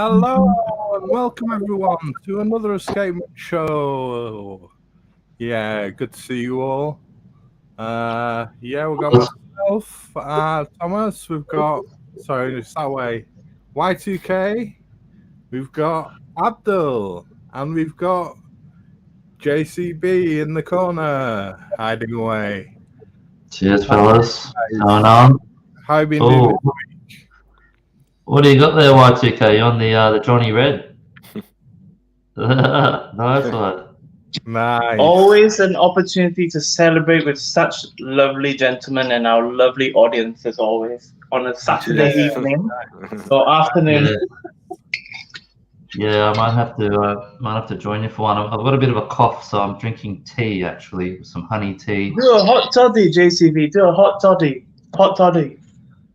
Hello and welcome everyone to another Escapement show. Yeah, good to see you all. We've got myself, Thomas. We've got it's that way. Y2K. We've got Abdul, and we've got JCB in the corner, hiding away. Cheers, fellas. What's going on? How have you been doing? What do you got there, Y2K? You on the Johnny Red? Nice one. Nice. Always an opportunity to celebrate with such lovely gentlemen and our lovely audience, as always, on a Saturday evening or afternoon. Yeah, I might have to join you for one. I've got a bit of a cough, so I'm drinking tea actually, some honey tea. Do a hot toddy, JCB. Do a hot toddy. Hot toddy.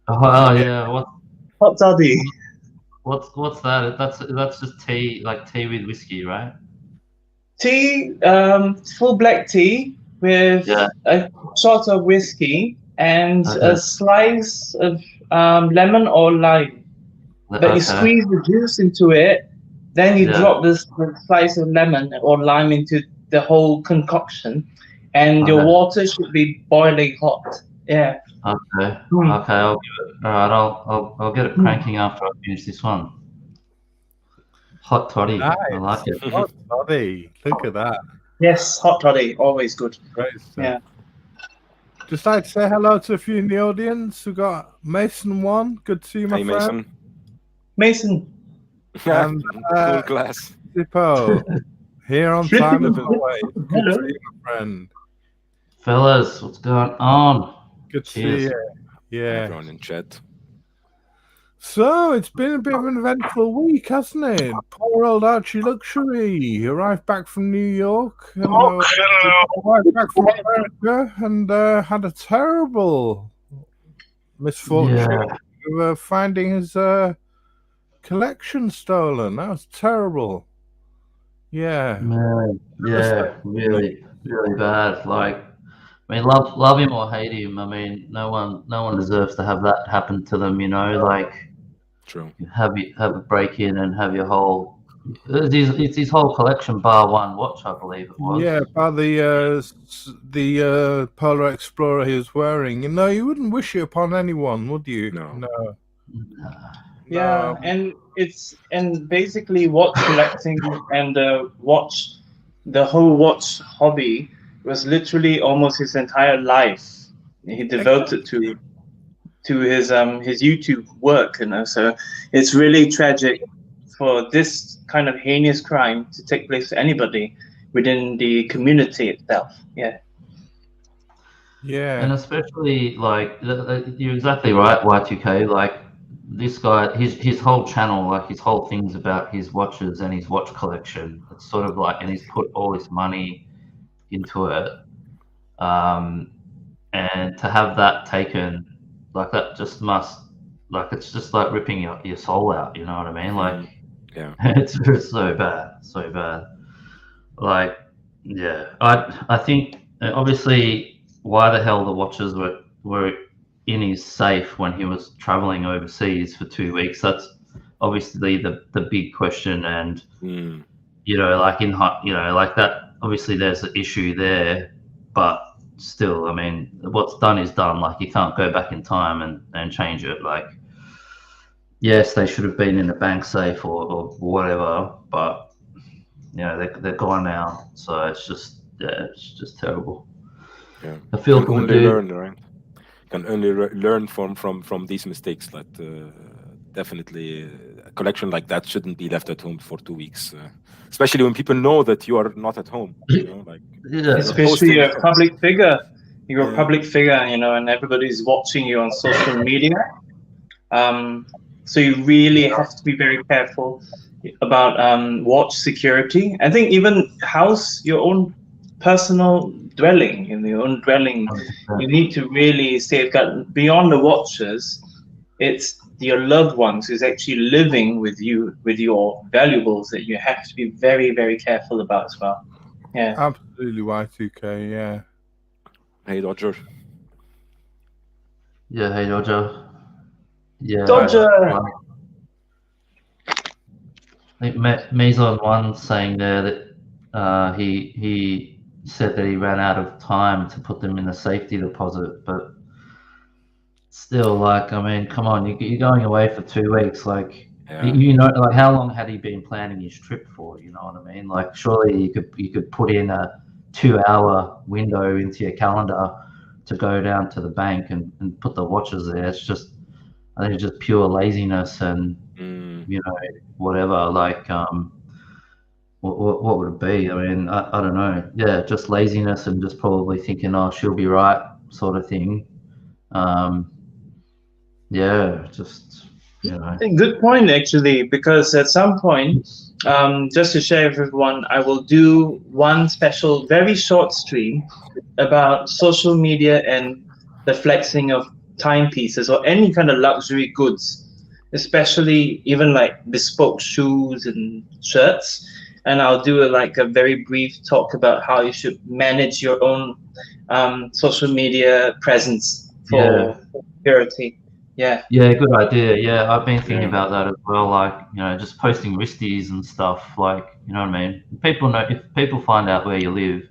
Oh yeah, what? Hot toddy. What's that? That's just tea, like tea with whiskey, right? Tea, full black tea with a shot of whiskey and a slice of lemon or lime. But you squeeze the juice into it, then you drop the slice of lemon or lime into the whole concoction, and your water should be boiling hot. Yeah. Okay. Okay. I'll give it. All right. I'll get it cranking after I finish this one. Hot toddy. Nice. I like it. Hot toddy. Look at that. Yes, hot toddy. Always good. Great stuff. Yeah. Just like to say hello to a few in the audience. We've got Mason 1. Good to see you, my friend. Mason. And cool glass. Zippo. Here on time as always. Good to see you, my friend. Fellas, what's going on? Good to see you. Yeah. Everyone in chat. So, it's been a bit of an eventful week, hasn't it? Poor old Archie Luxury. He arrived back from New York. And, arrived back from America and had a terrible misfortune of finding his collection stolen. That was terrible. Yeah. Man, yeah, really bad. Like, I mean, love him or hate him. I mean, no one deserves to have that happen to them. You know, like, true. Have a break in and have your whole. It's his whole collection, bar one watch, I believe it was. Yeah, bar the Polar Explorer he was wearing. You know, you wouldn't wish it upon anyone, would you? No. Yeah, and basically watch collecting and the whole watch hobby was literally almost his entire life. He devoted to his YouTube work, you know. So it's really tragic for this kind of heinous crime to take place to anybody within the community itself. Yeah. Yeah. And especially like you're exactly right, Y2K. Like this guy, his whole channel, like his whole thing's about his watches and his watch collection. It's sort of like, and he's put all his money into it. And to have that taken, like that just must, like, it's just like ripping your soul out, you know what I mean? Like, yeah, it's just so bad. Like, yeah, I think obviously why the hell the watches were in his safe when he was traveling overseas for 2 weeks, that's obviously the big question. And you know, like like that, obviously there's an issue there, but still, I mean, what's done is done. Like, you can't go back in time and change it. Like, yes, they should have been in a bank safe or whatever, but you know, they're gone now. So it's just terrible. Yeah, I feel can only learn, right? Can only learn from these mistakes. Like, definitely, a collection like that shouldn't be left at home for 2 weeks, especially when people know that you are not at home. You know, like, especially a public figure. You're a public figure, you know, and everybody's watching you on social media. So you really have to be very careful about watch security. I think even house your own personal dwelling, in your own dwelling, you need to really safeguard. Beyond the watches, it's your loved ones who's actually living with you, with your valuables, that you have to be very, very careful about as well. Yeah, absolutely. Y2K. Yeah. Hey, Dodger. Yeah, hey, Dodger. Yeah. Dodger. I think Maison one saying there that he said that he ran out of time to put them in a safety deposit, but still, like, I mean, come on, you're going away for 2 weeks, like, you know, like, how long had he been planning his trip for? You know what I mean? Like, surely you could put in a 2-hour window into your calendar to go down to the bank and put the watches there. It's just, I think it's just pure laziness and you know, whatever. Like, what would it be? I mean, I don't know. Yeah, just laziness and just probably thinking, oh, she'll be right, sort of thing. Yeah, just, you know. Good point, actually, because at some point, just to share with everyone, I will do one special, very short stream about social media and the flexing of timepieces or any kind of luxury goods, especially even like bespoke shoes and shirts. And I'll do a very brief talk about how you should manage your own social media presence for security. Yeah. Yeah, good idea. Yeah, I've been thinking about that as well. Like, you know, just posting wristies and stuff. Like, you know what I mean? People know, if people find out where you live,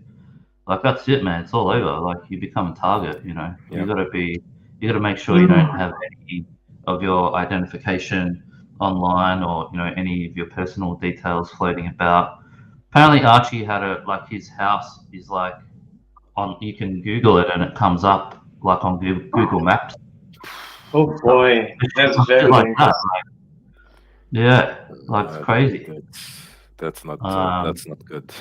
like, that's it, man. It's all over. Like, you become a target. You know, you got to make sure you don't have any of your identification online or, you know, any of your personal details floating about. Apparently, Archie had his house is like on. You can Google it and it comes up like on Google Maps. Oh boy, that's very like that. Yeah, like it's crazy. That's not good.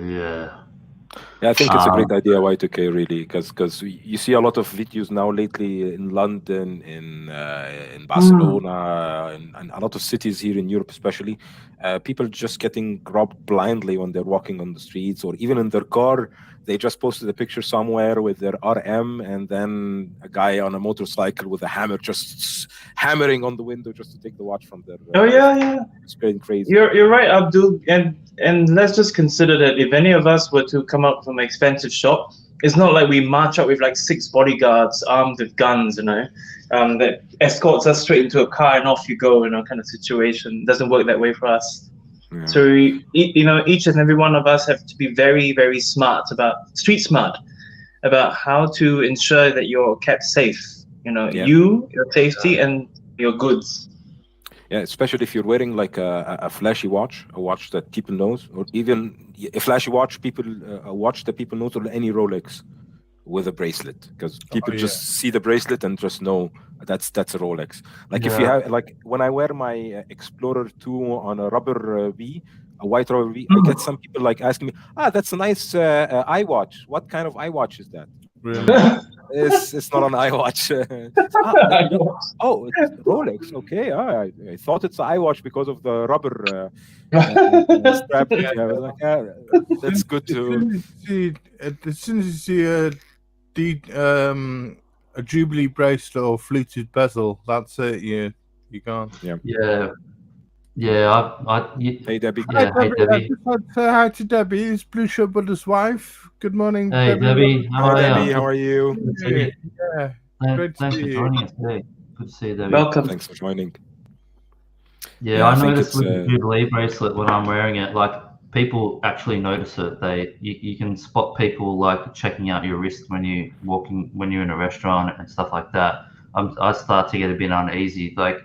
Yeah. Yeah, I think it's a great idea, Y2K, really, because you see a lot of videos now lately in London, in Barcelona, and a lot of cities here in Europe, especially. People just getting robbed blindly when they're walking on the streets, or even in their car. They just posted a picture somewhere with their RM, and then a guy on a motorcycle with a hammer just hammering on the window just to take the watch from their. Oh yeah. It's getting crazy. You're right, Abdul, and let's just consider that if any of us were to come out from an expensive shop, it's not like we march out with like 6 bodyguards armed with guns, you know, that escorts us straight into a car and off you go, you know, kind of situation. It doesn't work that way for us. Yeah. So, you know, each and every one of us have to be very, very street smart about how to ensure that you're kept safe, you know, your safety and your goods. Yeah, especially if you're wearing like a flashy watch, a watch that people knows, or even a flashy watch, a watch that people knows, or any Rolex with a bracelet, because people just see the bracelet and just know that's a Rolex. Like if you have, like when I wear my Explorer 2 on a rubber V, a white rubber V, I get some people like asking me, that's a nice iWatch. What kind of iWatch is that? Really? It's not an iWatch. Oh, it's Rolex. Okay, I thought it's an iWatch because of the rubber strap. I was like, that's good too. As soon as you see a Jubilee bracelet or fluted bezel, that's it. You can't. Yeah. Hey Debbie. Yeah, hey Debbie. I just want to say hi to Debbie. It's Blue Shirt Buddha's wife. Good morning, hey Debbie. How are you? Good to see you. Yeah. Thanks for joining us today. Good to see you, Debbie. Welcome. Thanks for joining. Yeah, I noticed with the Jubilee bracelet when I'm wearing it, like people actually notice it. You can spot people like checking out your wrist when you're in a restaurant and stuff like that. I start to get a bit uneasy. Like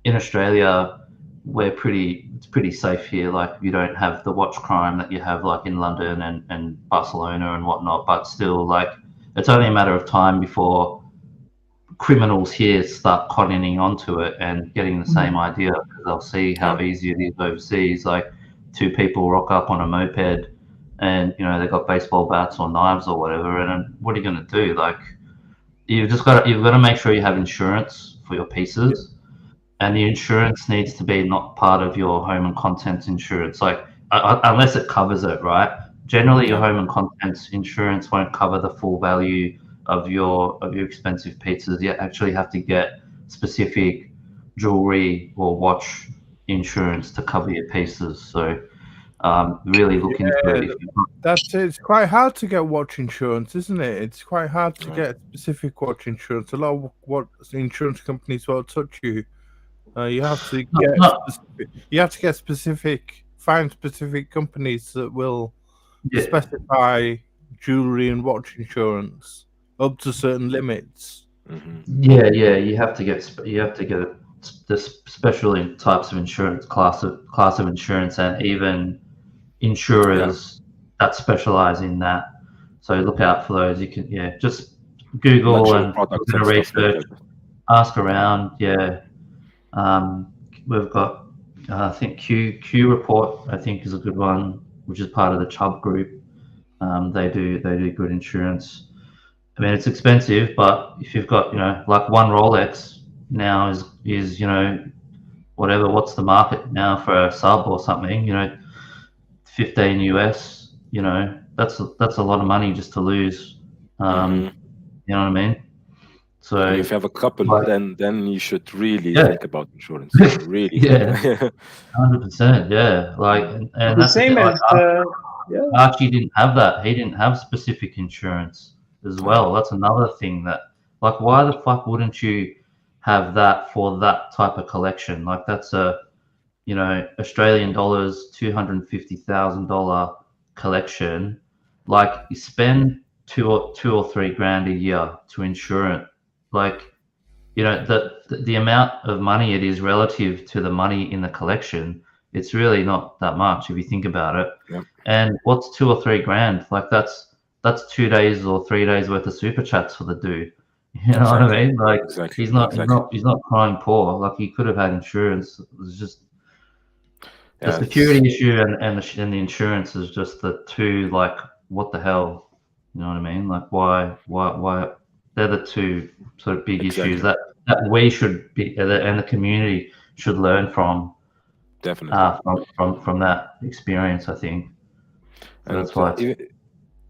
in Australia, it's pretty safe here. Like you don't have the watch crime that you have like in London and Barcelona and whatnot, but still, like it's only a matter of time before criminals here start cottoning onto it and getting the same idea, because they'll see how easy it is overseas. Like 2 people rock up on a moped and, you know, they've got baseball bats or knives or whatever, and what are you going to do? Like you've got to make sure you have insurance for your pieces. And the insurance needs to be not part of your home and contents insurance, like unless it covers it, right? Generally, your home and contents insurance won't cover the full value of your expensive pieces. You actually have to get specific jewelry or watch insurance to cover your pieces. So really look into it. That's it. It's quite hard to get watch insurance, isn't it? It's quite hard to get specific watch insurance. A lot of what insurance companies won't touch you You have to get find specific companies that will Yeah. specify jewelry and watch insurance up to certain limits. Yeah, you have to get the special types of insurance, class of insurance, and even insurers that specialize in that. So look out for those. You can just Google Luxury and products do a and bit of stuff like research, that. ask around. Yeah, we've got I think Q Report. I think is a good one, which is part of the Chubb group. They do good insurance. I mean, it's expensive, but if you've got, like one Rolex now is whatever, what's the market now for a sub or something, 15 US, that's a lot of money just to lose. You know what I mean? So And if you have a couple, like, then you should really Yeah. think about insurance. Really. Yeah. 100%, yeah. Like, and The that's the same thing. as Archie didn't have that. He didn't have specific insurance as well. That's another thing that, like, why the fuck wouldn't you have that for that type of collection? Like, that's a, Australian dollars, $250,000 collection. Like, you spend two or $3 a year to insure it. Like, the amount of money it is relative to the money in the collection, it's really not that much if you think about it. Yep. And what's $2 or $3 Like that's 2 days or 3 days worth of super chats for the dude. You know what I mean? Like Exactly. he's not crying poor. Like he could have had insurance. It was just the security issue and the insurance is just the two. Like what the hell? You know what I mean? Like why? They're the two sort of big issues that we should be and the community should learn from. Definitely. From that experience, I think. So that's why.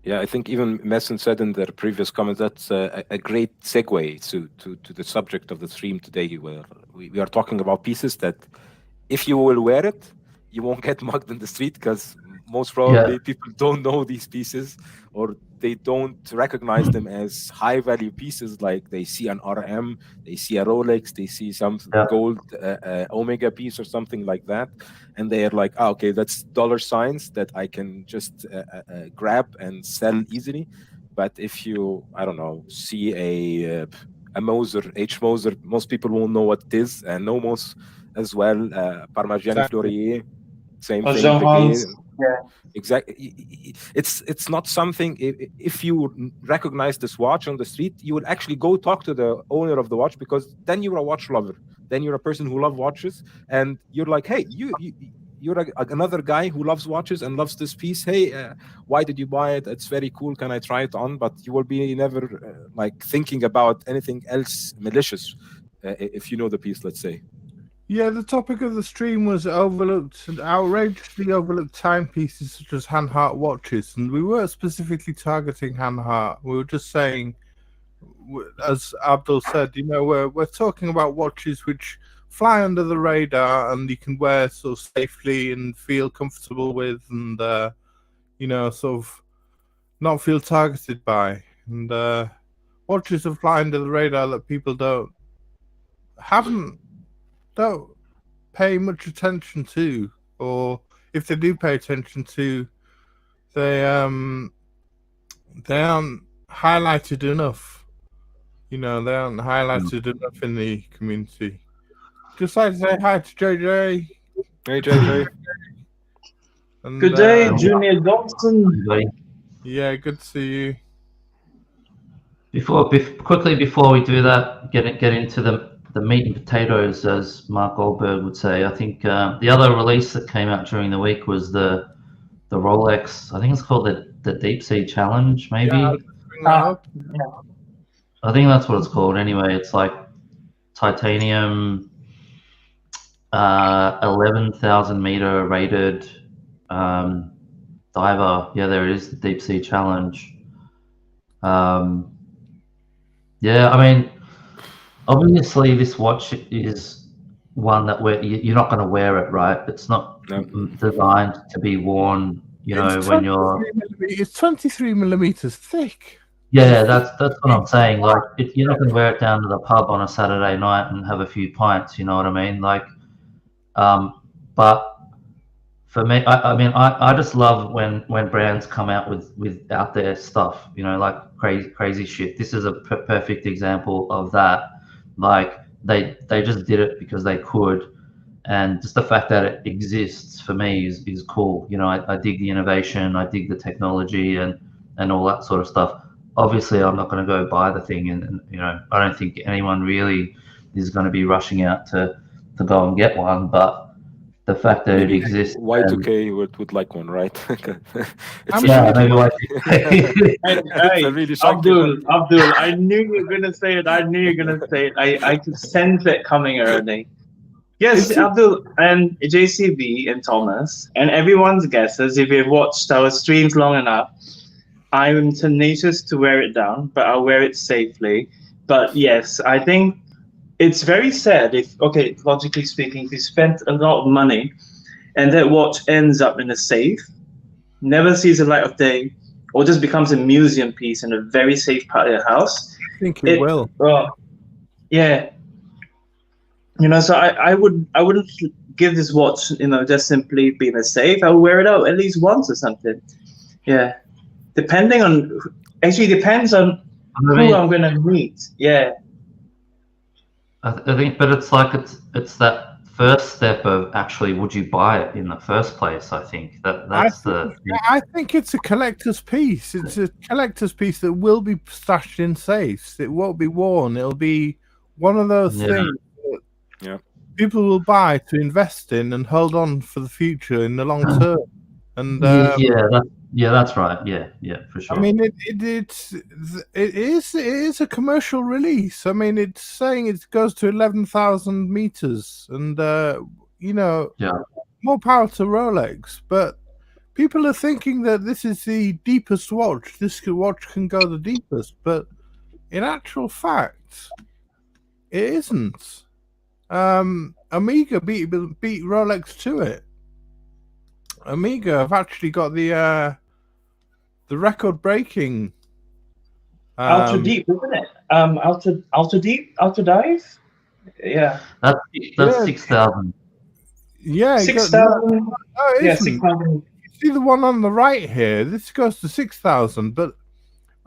I think even Messon said in their previous comments that's a great segue to the subject of the stream today, where we are talking about pieces that if you will wear it, you won't get mugged in the street, because most probably people don't know these pieces, or they don't recognize them as high value pieces. Like they see an RM, they see a Rolex, they see some gold Omega piece or something like that, and they're like, okay, that's dollar signs that I can just grab and sell easily. But if you, I don't know, see a Moser, H Moser, most people won't know what it is, and Nomos as well, Parmigiani Fleurier, same thing. Exactly. It's not something. If you recognize this watch on the street, you will actually go talk to the owner of the watch, because then you're a watch lover. Then you're a person who loves watches, and you're like, hey, you're another guy who loves watches and loves this piece. Hey, why did you buy it? It's very cool. Can I try it on? But you will be never like thinking about anything else malicious if you know the piece, let's say. Yeah, the topic of the stream was overlooked and outrageously overlooked timepieces such as Hanhart watches, and we weren't specifically targeting Hanhart. We were just saying, as Abdul said, we're talking about watches which fly under the radar and you can wear sort of safely and feel comfortable with, and sort of not feel targeted by. And watches that fly under the radar that people don't pay much attention to, or if they do pay attention to, they aren't highlighted enough. They aren't highlighted enough in the community. Just like to say hi to JJ. Hey JJ. And, good day, Junior Dawson. Yeah, good to see you. Before we do that, get into the meat and potatoes, as Mark Goldberg would say. I think the other release that came out during the week was the Rolex. I think it's called the Deep Sea Challenge, maybe. Yeah, I think that's what it's called. Anyway, it's like titanium, 11,000 meter rated diver. Yeah, there it is, the Deep Sea Challenge. Yeah, I mean, obviously this watch is one that you're not going to wear it, right? It's not designed to be worn, when you're... It's 23 millimeters thick. Yeah, that's what I'm saying. Like, you're not going to wear it down to the pub on a Saturday night and have a few pints. You know what I mean? Like, but for me, I mean, I just love when brands come out with out there stuff. You know, like crazy shit. This is a perfect example of that. Like, they just did it because they could, and just the fact that it exists for me is cool. You know, I dig the innovation, I dig the technology, and all that sort of stuff. Obviously, I'm not going to go buy the thing, and you know, I don't think anyone really is going to be rushing out to go and get one. But the fact that Maybe it exists, Y2K would like one, right? It's yeah, a maybe like Hey, a really shocking Abdul, one. Abdul, I knew you were gonna say it. I knew you were gonna say it. I could sense it coming early. Yes, Abdul and JCB and Thomas and everyone's guesses. If you've watched our streams long enough, I'm tenacious to wear it down, but I'll wear it safely. But yes, I think it's very sad if, okay, logically speaking, if you spent a lot of money and that watch ends up in a safe, never sees the light of day, or just becomes a museum piece in a very safe part of your house. I think it will. Yeah. You know, so I wouldn't give this watch, you know, just simply being a safe. I would wear it out at least once or something. Yeah. Depends on who I'm gonna meet. Yeah. I think, but it's like it's that first step of actually, would you buy it in the first place? I think I think it's a collector's piece. It's a collector's piece that will be stashed in safes. It won't be worn. It'll be one of those things that people will buy to invest in and hold on for the future in the long term. And that's right. Yeah, for sure. I mean, it is a commercial release. I mean, it's saying it goes to 11,000 meters, and you know, more power to Rolex. But people are thinking that this is the deepest watch. This watch can go the deepest, but in actual fact, it isn't. Omega beat Rolex to it. Omega have actually got the record-breaking ultra deep, isn't it? Ultra deep, ultra dive. Yeah, that's 6,000. Yeah, 6,000. Oh, yeah, 6,000. You see the one on the right here? This goes to 6,000, but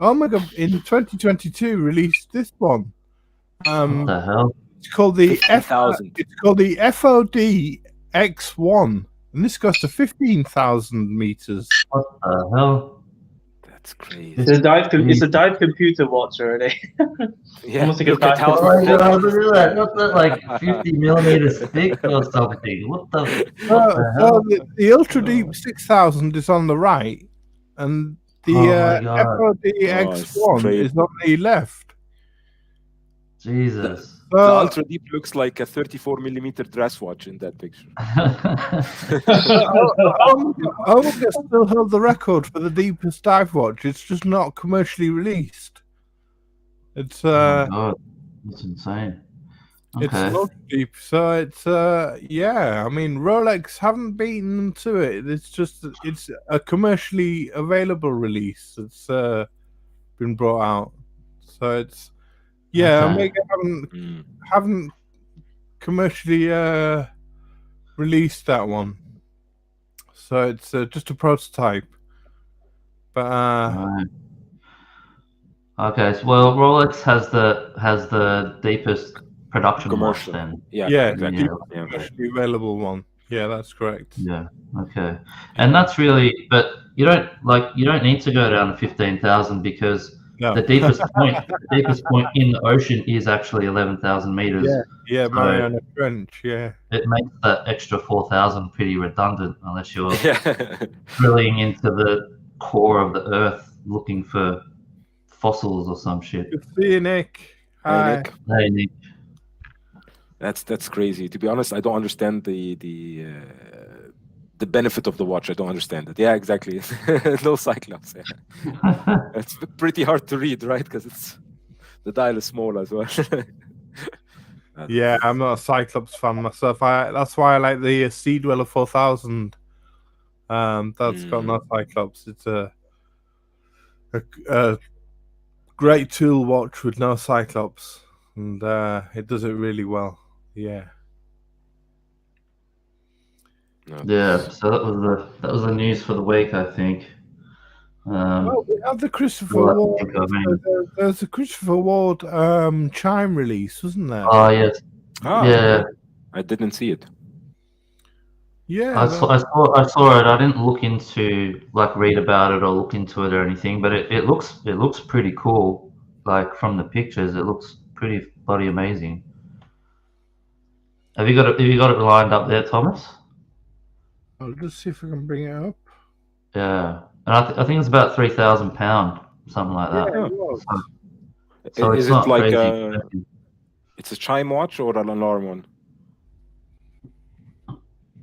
Omega in 2022 released this one. What the hell? It's called the 50,000. It's called the FOD X1. And this goes to 15,000 meters. What the hell? That's crazy. It's a dive computer watch already. Yeah, Almost like a look at dive how computer. Look at that. What's that, like 50 millimeters thick or something? What the hell? The Ultra Deep 6000 is on the right, and the FOD X1 is on the left. Jesus. The Ultra Deep looks like a 34mm dress watch in that picture. Omega still held the record for the deepest dive watch. It's just not commercially released. It's oh God, that's insane. Okay. It's ultra deep, so it's yeah. I mean, Rolex haven't beaten them to it. It's a commercially available release that's been brought out. So it's Omega haven't commercially released that one. So it's just a prototype. But right. Okay, so Rolex has the deepest production commercial watch then. Yeah, exactly. Commercially available one. Yeah, that's correct. Yeah. Okay. And that's really, but you don't need to go down to 15,000 because the deepest point in the ocean is actually 11,000 meters. Yeah, Mariana Trench. Yeah. It makes that extra 4,000 pretty redundant unless you're drilling into the core of the Earth looking for fossils or some shit. Good to see you, Nick. Hi. Hey, Nick. That's crazy. To be honest, I don't understand the benefit of the watch. I don't understand it. Yeah, exactly. No Cyclops. Yeah. It's pretty hard to read, right? Because the dial is small as well. Yeah, I'm not a Cyclops fan myself. That's why I like the Sea Dweller 4000. That's got no Cyclops. It's a great tool watch with no Cyclops, and it does it really well. Yeah. No. Yeah, so that was the news for the week, I think. Well, we have the Christopher Well, I Ward. think I mean- There's a Christopher Ward chime release, wasn't there? Oh yes, Ah, yeah. okay. I didn't see it. Yeah, I saw it. I didn't look into read about it or look into it or anything, but it looks pretty cool. Like from the pictures, it looks pretty bloody amazing. Have you got it lined up there, Thomas? I'll just see if I can bring it up. Yeah, and I think it's about £3,000, something like that. Yeah, it was. So Is it's it not like crazy a, expensive. it's a chime watch or an alarm one?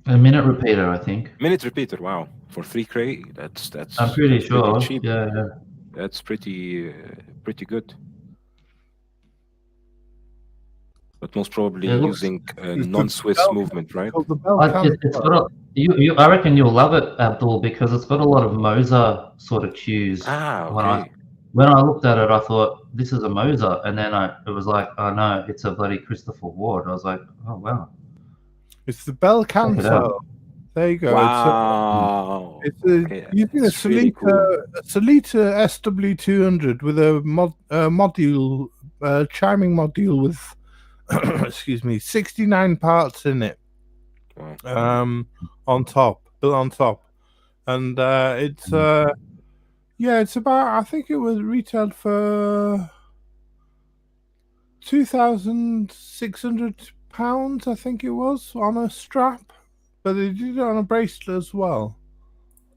A minute repeater, I think. Minute repeater. Wow, for 3K, that's I'm pretty that's sure. cheap. Yeah. That's pretty good. But most probably It looks- using a It's the non-Swiss bell- movement, right? Called the Bell It's got I reckon you'll love it, Abdul, because it's got a lot of Moser sort of cues. Ah, When okay. When I looked at it, I thought this is a Moser, and then it was like, oh no, it's a bloody Christopher Ward. I was like, oh wow. It's the Bell Check it Canto. out. There you go. Wow. It's a, Okay, using a that's really Solita SW200 with a module, chiming module with, excuse me, 69 parts in it. Wow. Built on top, and it's it's about, I think it was retailed for £2,600, I think it was, on a strap, but they did it on a bracelet as well.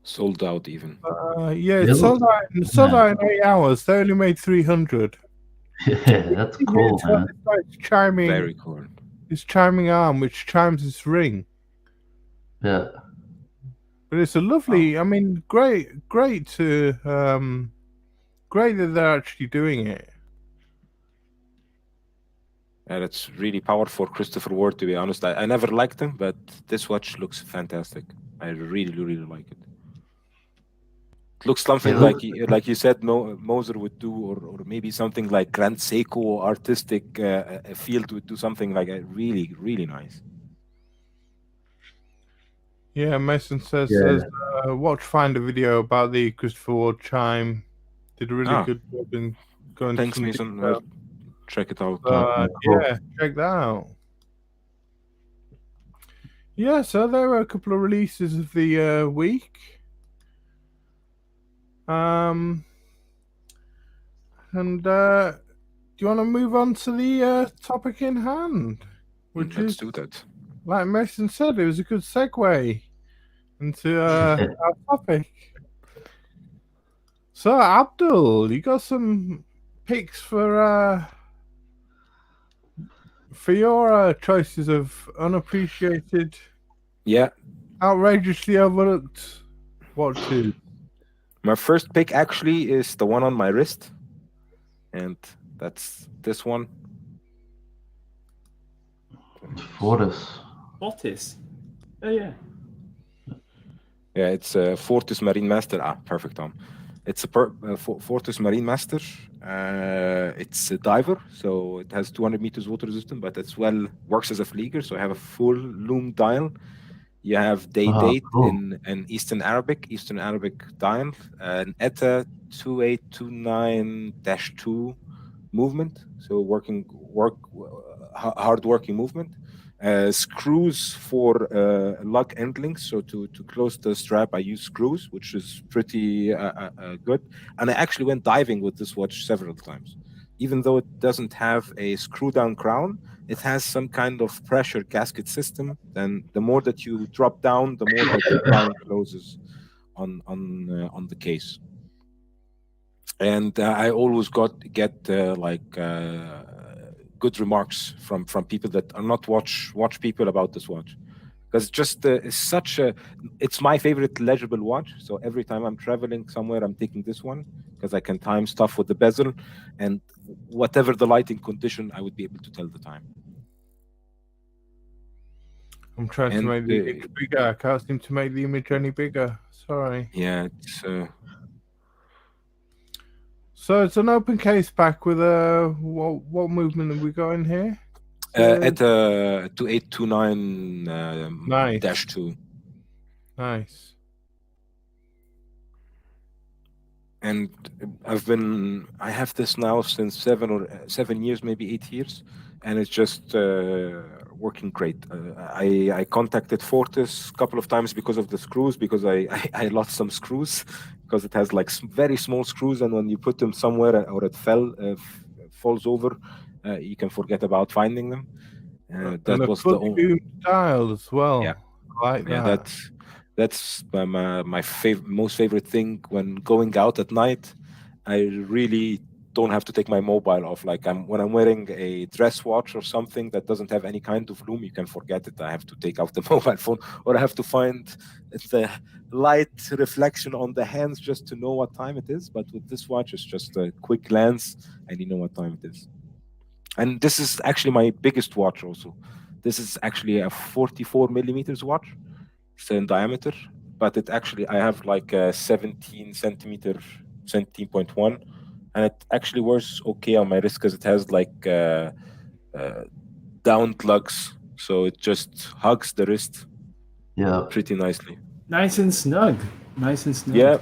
Sold out even. It sold out in 8 hours. They only made 300. Yeah, that's cool, man. It's chiming. Very cool. His chiming arm, which chimes his ring. Yeah. But it's a lovely. I mean, great to great that they're actually doing it. And it's really powerful, Christopher Ward. To be honest, I never liked him, but this watch looks fantastic. I really like it. It looks something like you said, Moser would do, or maybe something like Grand Seiko artistic field would do something like really nice. Yeah, Mason says watch find a video about the Christopher Ward chime. Did a really good job in going. Thanks, Mason. Check it out. Yeah, check that out. Yeah, so there were a couple of releases of the week. And do you want to move on to the topic in hand? Let's do that. Like Mason said, it was a good segue into our topic. So, Abdul, you got some picks for your choices of unappreciated, outrageously overlooked watches. My first pick actually is the one on my wrist, and that's this one. Fortis. Oh yeah. Yeah, it's a Fortis Marine Master. Perfect, Tom. It's a Fortis Marine Master. It's a diver, so it has 200 meters water resistant, but as well works as a flieger. So I have a full loom dial. You have date in an Eastern Arabic dial, an ETA 2829-2 movement. So hard working movement. Screws for lug end links. So to close the strap, I use screws, which is pretty good. And I actually went diving with this watch several times. Even though it doesn't have a screw down crown, it has some kind of pressure gasket system. Then the more that you drop down, the more that the crown closes on the case. And I always get good remarks from people that are not watch people about this watch, because just it's my favorite legible watch. So every time I'm traveling somewhere, I'm taking this one because I can time stuff with the bezel, and whatever the lighting condition, I would be able to tell the time. I'm trying to make the image bigger. I can't seem to make the image any bigger. Sorry. Yeah, it's So it's an open case back with a what movement have we got in here? At 2829 Nice. -2. Nice. And I have this now since 7 years, maybe 8 years, and it's just working great. I contacted Fortis a couple of times because of the screws, because I lost some screws, because it has like very small screws, and when you put them somewhere or it falls over, you can forget about finding them. That and was a the only. foot dial as well. Yeah. I like that. That's my most favorite thing when going out at night. I really don't have to take my mobile off. Like when I'm wearing a dress watch or something that doesn't have any kind of lume, you can forget it. I have to take out the mobile phone, or I have to find the light reflection on the hands just to know what time it is. But with this watch, it's just a quick glance and you know what time it is. And this is actually my biggest watch also. This is actually a 44 millimeters watch. It's in diameter, but I have like a 17 centimeter, 17.1, and it actually wears okay on my wrist because it has like down lugs, so it just hugs the wrist pretty nicely. Nice and snug. Nice and snug. Yeah.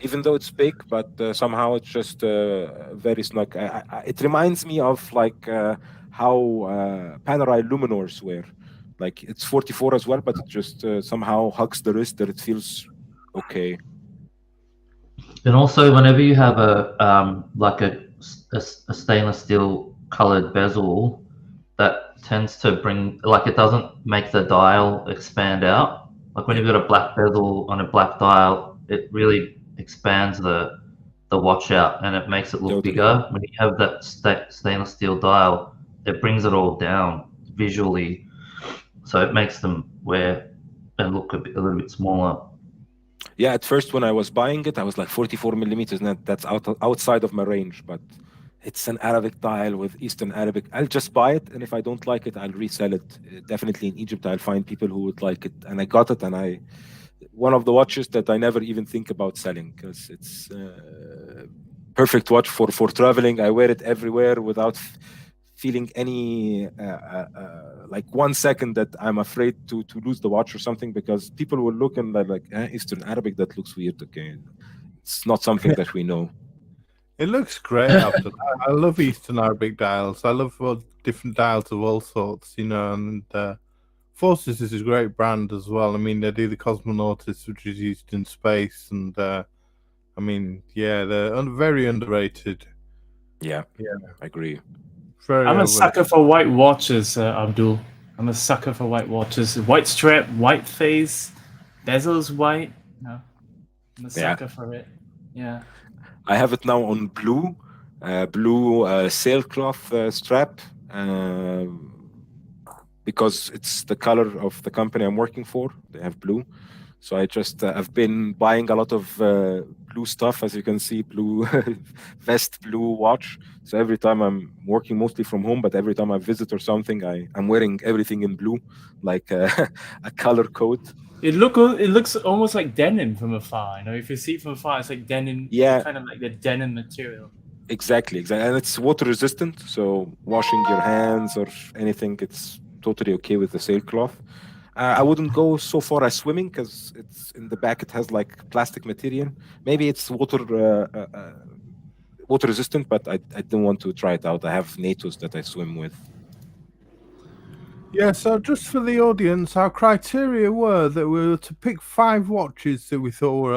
Even though it's big, but somehow it's just very snug. It reminds me of like how Panerai Luminors were. Like it's 44 as well, but it just somehow hugs the wrist that it feels okay. And also, whenever you have a stainless steel colored bezel, that tends to it doesn't make the dial expand out. Like when you've got a black bezel on a black dial, it really expands the watch out and it makes it look bigger. When you have that stainless steel dial, it brings it all down visually, so it makes them wear and look a little bit smaller. Yeah, at first when I was buying it, I was like 44 millimeters, and that's outside of my range. But it's an Arabic dial with Eastern Arabic. I'll just buy it, and if I don't like it, I'll resell it. Definitely in Egypt, I'll find people who would like it, and I got it, and one of the watches that I never even think about selling, because it's perfect watch for traveling. I wear it everywhere without feeling any like 1 second that I'm afraid to lose the watch or something, because people will look and they're like, Eastern Arabic, that looks weird. Okay, it's not something that we know. It looks great. After that. I love Eastern Arabic dials. I love different dials of all sorts, and Fortis is a great brand as well. I mean, they do the Cosmonautis, which is used in space, and I mean, yeah, they're very underrated. Yeah, I agree. I'm a sucker for white watches, Abdul. I'm a sucker for white watches. White strap, white face, bezel's white. No, I'm a sucker for it. Yeah. I have it now on blue sailcloth strap, because it's the color of the company I'm working for. They have blue. So I've been buying a lot of blue stuff, as you can see, blue vest, blue watch. So every time I'm working mostly from home, but every time I visit or something, I'm wearing everything in blue, like a color code. It looks almost like denim from afar. If you see it from afar, it's like denim. Yeah, kind of like the denim material. Exactly, and it's water resistant. So washing your hands or anything, it's totally okay with the sailcloth. I wouldn't go so far as swimming, because it's in the back. It has like plastic material. Maybe it's water resistant, but I didn't want to try it out. I have NATOs that I swim with. Yeah, so just for the audience, our criteria were that we were to pick 5 watches that we thought were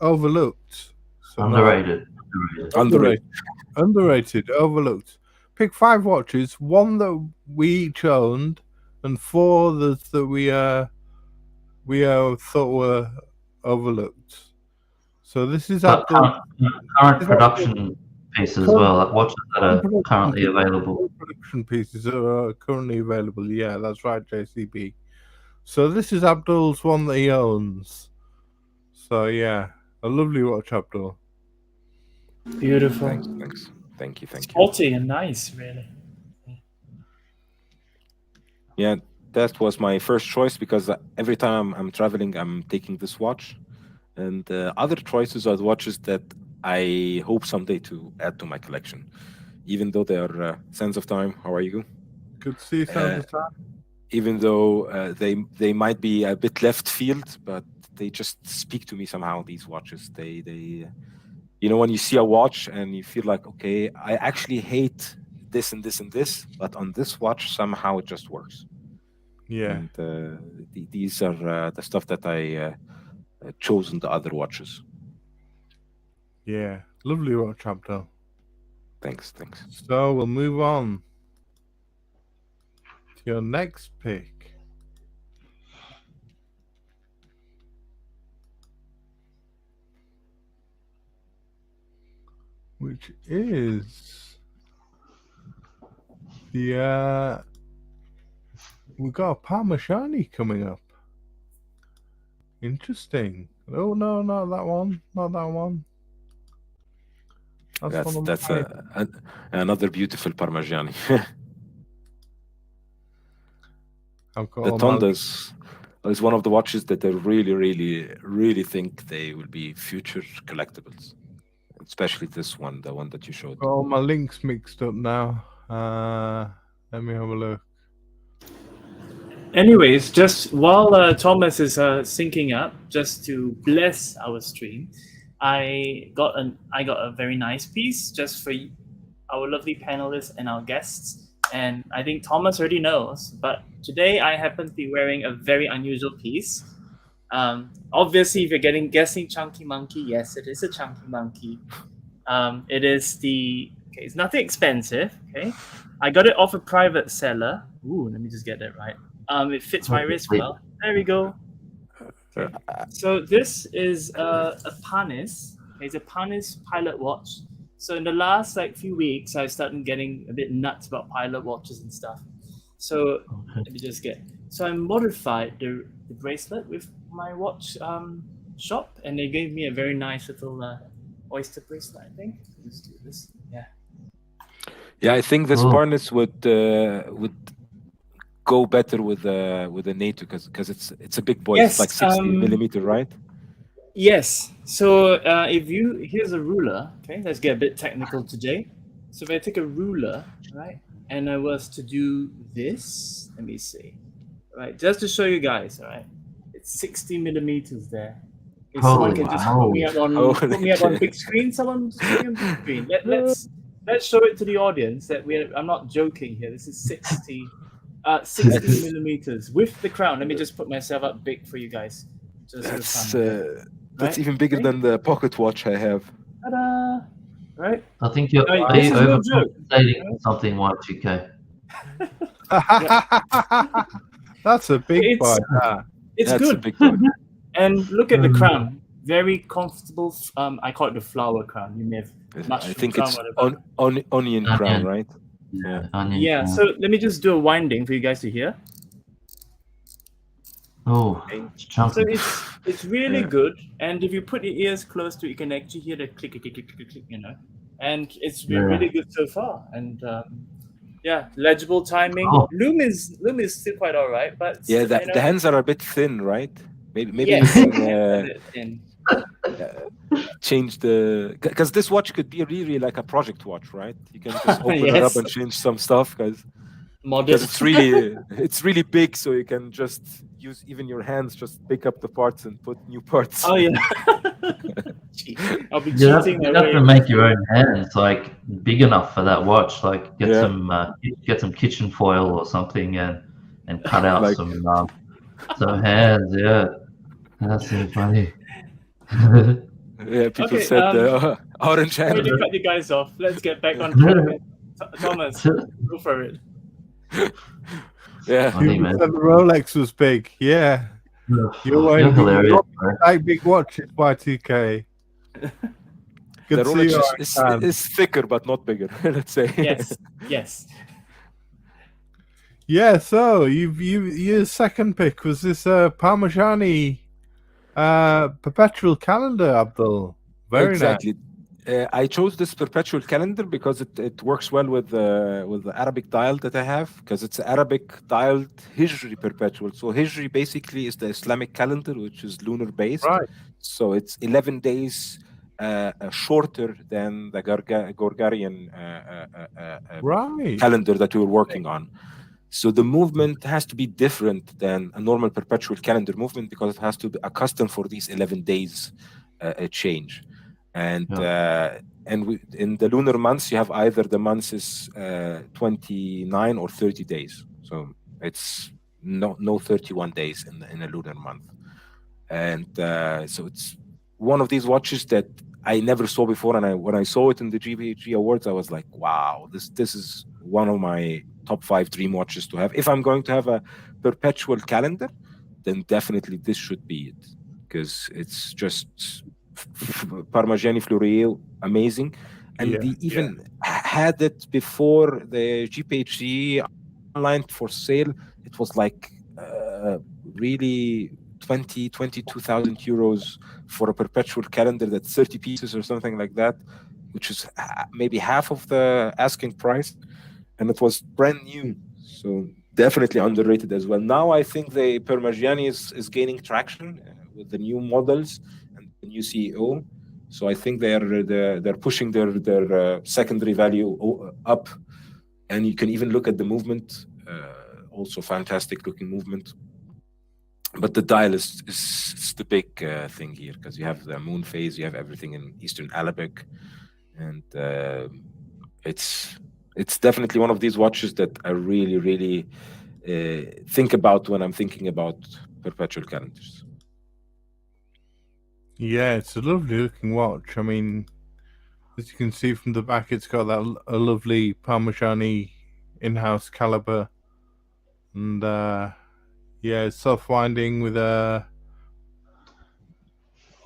overlooked. So Underrated. Overlooked. Pick 5 watches, 1 that we each owned, and 4 that we thought were overlooked. So this is current production pieces as well, like watches that are currently available. Production pieces are currently available. Yeah, that's right, JCB. So this is Abdul's one that he owns. So yeah, a lovely watch, Abdul. Beautiful. Thanks. Thank you. Sporty and nice, really. Yeah, that was my first choice, because every time I'm traveling, I'm taking this watch. And other choices are watches that I hope someday to add to my collection, even though they are Sands of Time. How are you? Good to see you, Sands of Time. Even though they might be a bit left field, but they just speak to me somehow. These watches, they when you see a watch and you feel like, okay, I actually hate this and this and this, but on this watch somehow it just works. Yeah. And these are the stuff that I chose in the other watches. Yeah, lovely watch, Abdul. Thanks. So we'll move on to your next pick. Which is the we got a Parmigiani coming up. Interesting. Oh no, not that one. Not that one. That's another beautiful Parmigiani. The Tondas is one of the watches that I really think they will be future collectibles. Especially this one, the one that you showed. Oh, my links mixed up now. Let me have a look. Anyways, just while Thomas is syncing up, just to bless our stream, I got a very nice piece just for our lovely panelists and our guests. And I think Thomas already knows, but today I happen to be wearing a very unusual piece. Obviously, if you're guessing Chunky Monkey, yes, it is a Chunky Monkey. It is it's nothing expensive. Okay, I got it off a private seller. Ooh, let me just get that right. It fits my wrist well. There we go. Okay. So this is a Panis. It's a Panis pilot watch. So in the last few weeks, I started getting a bit nuts about pilot watches and stuff. So let me just So I modified the bracelet with my watch shop, and they gave me a very nice little oyster bracelet. I think. Let's do this. Yeah. Yeah, I think this harness would go better with a NATO because it's a big boy. Yes, it's like 60 millimeter, right? Yes. So here's a ruler. Okay, let's get a bit technical today. So if I take a ruler, right, and I was to do this, let me see, right, just to show you guys, all right, it's 60 millimeters there. If someone can just put me up on big screen, someone just put me on big screen. Let's show it to the audience that I'm not joking here. This is 60 millimeters with the crown. Let me just put myself up big for you guys. That's even bigger than the pocket watch I have. Ta-da! Right? I think you're overcompensating something, Y2K. That's a big boy. It's That's good. A big boy. And look at the crown. Very comfortable. I call it the flower crown. You may have I think it's onion crown, right? Yeah. Yeah. So let me just do a winding for you guys to hear. Oh, so it's really good, and if you put your ears close to it, you can actually hear the click, and it's been really good so far. And legible timing. Loom is still quite all right, but the hands are a bit thin, right? Maybe yes. you can change because this watch could be really like a project watch, right? You can just open it up and change some stuff because it's really big, so you can just use even your hands, just pick up the parts and put new parts. Oh yeah. I'll be cheating. You have to make your own hands big enough for that watch. Get some kitchen foil or something and cut out some hands. Yeah, that's so funny. Yeah, people said orange hand. Already cut you guys off. Let's get back on track. Thomas, go for it. Yeah, you said the Rolex was big. Yeah, you're wearing a big watch. It's Y2K. The Rolex is thicker but not bigger. Let's say. Yes. Yeah. So your second pick was this Parmigiani perpetual calendar, Abdul. Very exactly. Nice. I chose this perpetual calendar because it works well with the Arabic dial that I have, because it's Arabic dialed Hijri perpetual. So Hijri basically is the Islamic calendar, which is lunar based. Right. So it's 11 days shorter than the Gregorian Right. calendar that we were working on. So the movement has to be different than a normal perpetual calendar movement because it has to be accustomed for these 11 days change. And in the lunar months, you have either the months is 29 or 30 days. So it's no 31 days in a lunar month. And so it's one of these watches that I never saw before. And when I saw it in the GPHG Awards, I was like, wow, this is one of my top 5 dream watches to have. If I'm going to have a perpetual calendar, then definitely this should be it, because it's just Parmigiani Fleurier, amazing. And they even had it before the GPHG online for sale. It was like really 22,000 euros for a perpetual calendar that's 30 pieces or something like that, which is maybe half of the asking price, and it was brand new. So definitely underrated as well. Now I think the Parmigiani is gaining traction with the new models and the new CEO. So I think they're pushing their secondary value up, and you can even look at the movement. Also fantastic looking movement. But the dial is the big thing here, because you have the moon phase, you have everything in Eastern Arabic, and it's definitely one of these watches that I really think about when I'm thinking about perpetual calendars. Yeah, it's a lovely looking watch. I mean, as you can see from the back, it's got a lovely Parmigiani in-house caliber, and it's self-winding with a.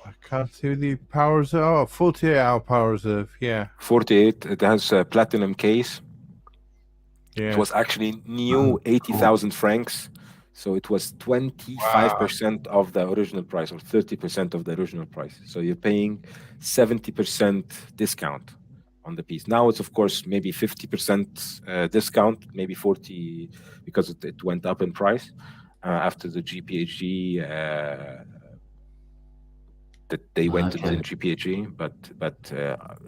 I can't see the power reserve. Oh, 48-hour power reserve. Yeah, 48. It has a platinum case. yeah. It was actually new 80,000 francs. So it was 25% of the original price, or 30% of the original price. So you're paying 70% discount on the piece. Now it's, of course, maybe 50% discount, maybe 40, because it went up in price after the GPHG that they went to the GPHG. But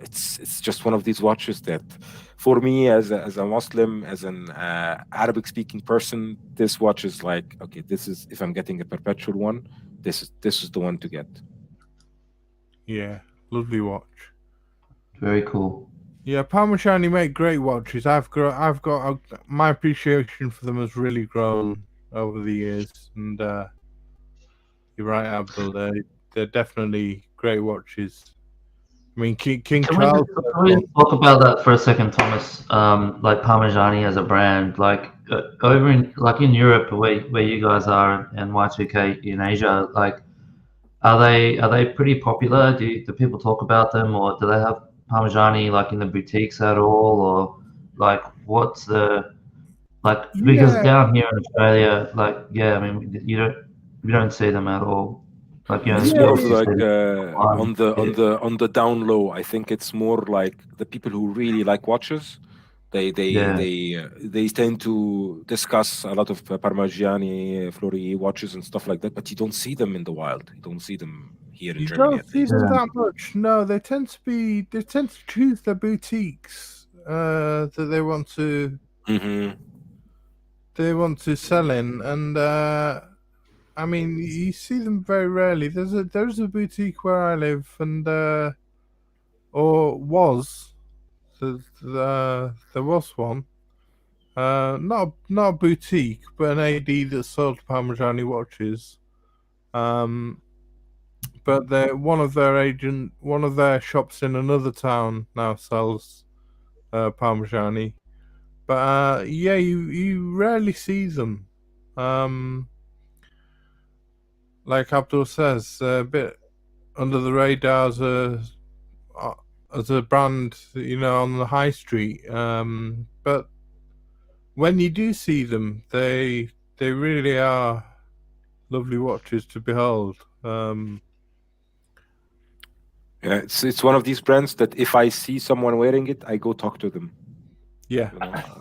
it's just one of these watches that, for me as a Muslim, as an Arabic speaking person, this watch is like, okay, this is, if I'm getting a perpetual one, this is the one to get. Yeah, lovely watch. Very cool. Yeah, Parmigiani make great watches. I've got my appreciation for them has really grown over the years, and you're right, Abdul. They're definitely great watches. I mean, King Charles. Can we talk about that for a second, Thomas? Like Parmigiani as a brand, like over in Europe, where you guys are, and Y2K in Asia, like are they pretty popular? Do people talk about them, or do they have Parmigiani like in the boutiques at all, or like what's the like? Because down here in Australia, like I mean, you don't see them at all. Like, it's more of like on the down low. I think it's more like the people who really like watches. They tend to discuss a lot of Parmigiani, Fleurier watches and stuff like that, but you don't see them in the wild. You don't see them here in Germany. You don't see them that much. No, they tend to choose their boutiques that they want to sell in, and I mean, you see them very rarely. There's a boutique where I live, and or was, there was one. Not a boutique, but an AD that sold Parmigiani watches. But one of their shops in another town now sells Parmigiani. But you rarely see them. Like Abdul says, a bit under the radar as a brand, on the high street. But when you do see them, they really are lovely watches to behold. It's one of these brands that if I see someone wearing it, I go talk to them. Yeah,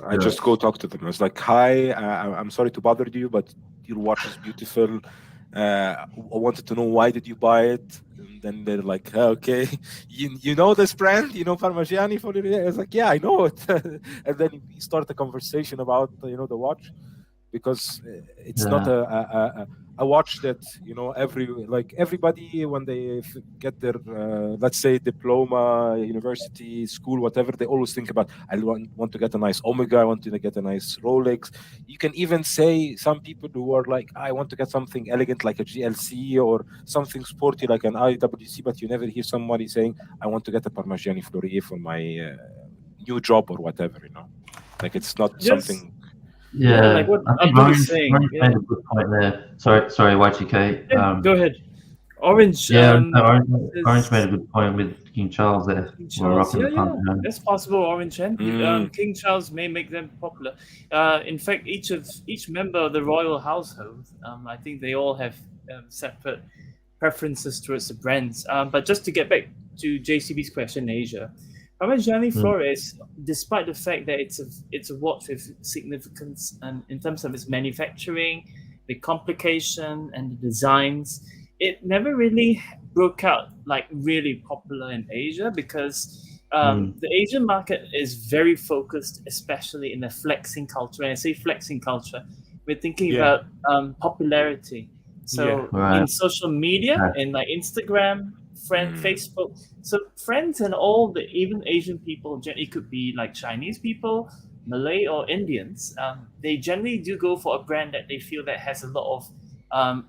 I just go talk to them. It's like, hi, I'm sorry to bother you, but your watch is beautiful. I wanted to know why did you buy it, and then they're like, okay, you know this brand, you know Parmigiani for it. I was like, yeah, I know it, and then we start a conversation about the watch, because it's not a watch that everybody when they get their let's say diploma, university, school, whatever, they always think about, I want to get a nice Omega, I want to get a nice Rolex. You can even say some people who are like, I want to get something elegant like a GLC or something sporty like an IWC, but you never hear somebody saying, I want to get a Parmigiani Fleurier for my new job or whatever, like it's not something. Yeah, like what I think Abdul is saying. Orange made a good point there. Sorry, YGK. Go ahead. Orange. Orange made a good point with King Charles there. King We're Charles, rocking the Parmigiani. that's possible. Orange and King Charles may make them popular. In fact, each member of the royal household, I think they all have separate preferences towards the brands. But just to get back to JCB's question, in Asia, Parmigiani Flores, despite the fact that it's a watch with significance and in terms of its manufacturing, the complication and the designs, it never really broke out like really popular in Asia because the Asian market is very focused, especially in the flexing culture. And I say flexing culture, we're thinking about popularity. So in social media, in like Instagram, Facebook, so friends and all the even Asian people, it could be like Chinese people, Malay or Indians, they generally do go for a brand that they feel that has a lot of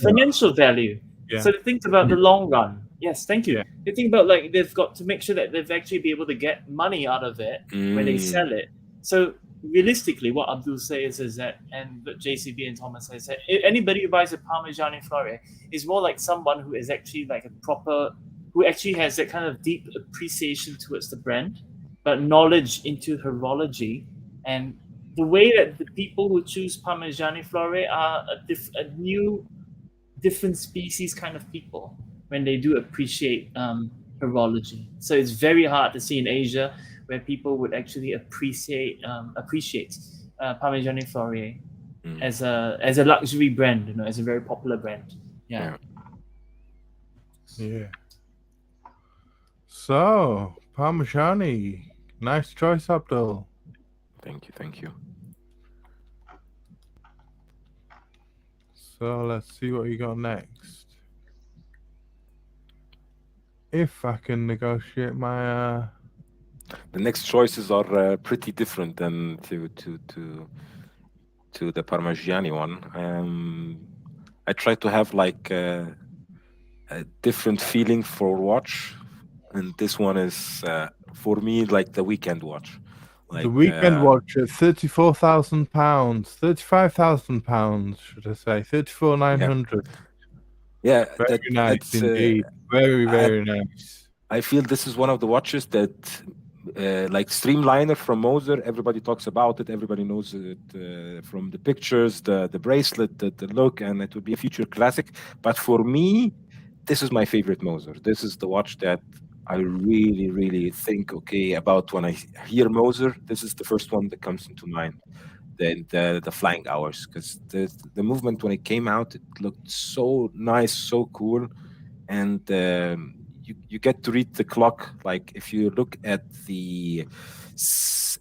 financial value. So they think about the long run. Yes, thank you. They think about like they've got to make sure that they've actually be able to get money out of it when they sell it. So realistically, what Abdul says is that, and what JCB and Thomas says, that anybody who buys a Parmigiani Flore is more like someone who is actually like who actually has that kind of deep appreciation towards the brand, but knowledge into horology. And the way that the people who choose Parmigiani Flore are a new, different species kind of people when they do appreciate horology. So it's very hard to see in Asia where people would actually appreciate Parmigiani Flore as a luxury brand, as a very popular brand. Yeah. So Parmigiani, nice choice, Abdul. Thank you. So let's see what you got next. If I can negotiate my the next choices are pretty different than to the Parmigiani one. I try to have like a different feeling for watch, and this one is for me like the weekend watch. Like, the weekend watch at £34,000, £35,000, should I say? 34,900. Yeah, very nice indeed. Very nice. I feel this is one of the watches that, like Streamliner from Moser, everybody talks about it. Everybody knows it from the pictures, the bracelet, the look, and it would be a future classic. But for me, this is my favorite Moser. This is the watch that I really, really think about when I hear Moser. This is the first one that comes into mind. The flying hours, because the movement when it came out, it looked so nice, so cool, and you get to read the clock. Like if you look at the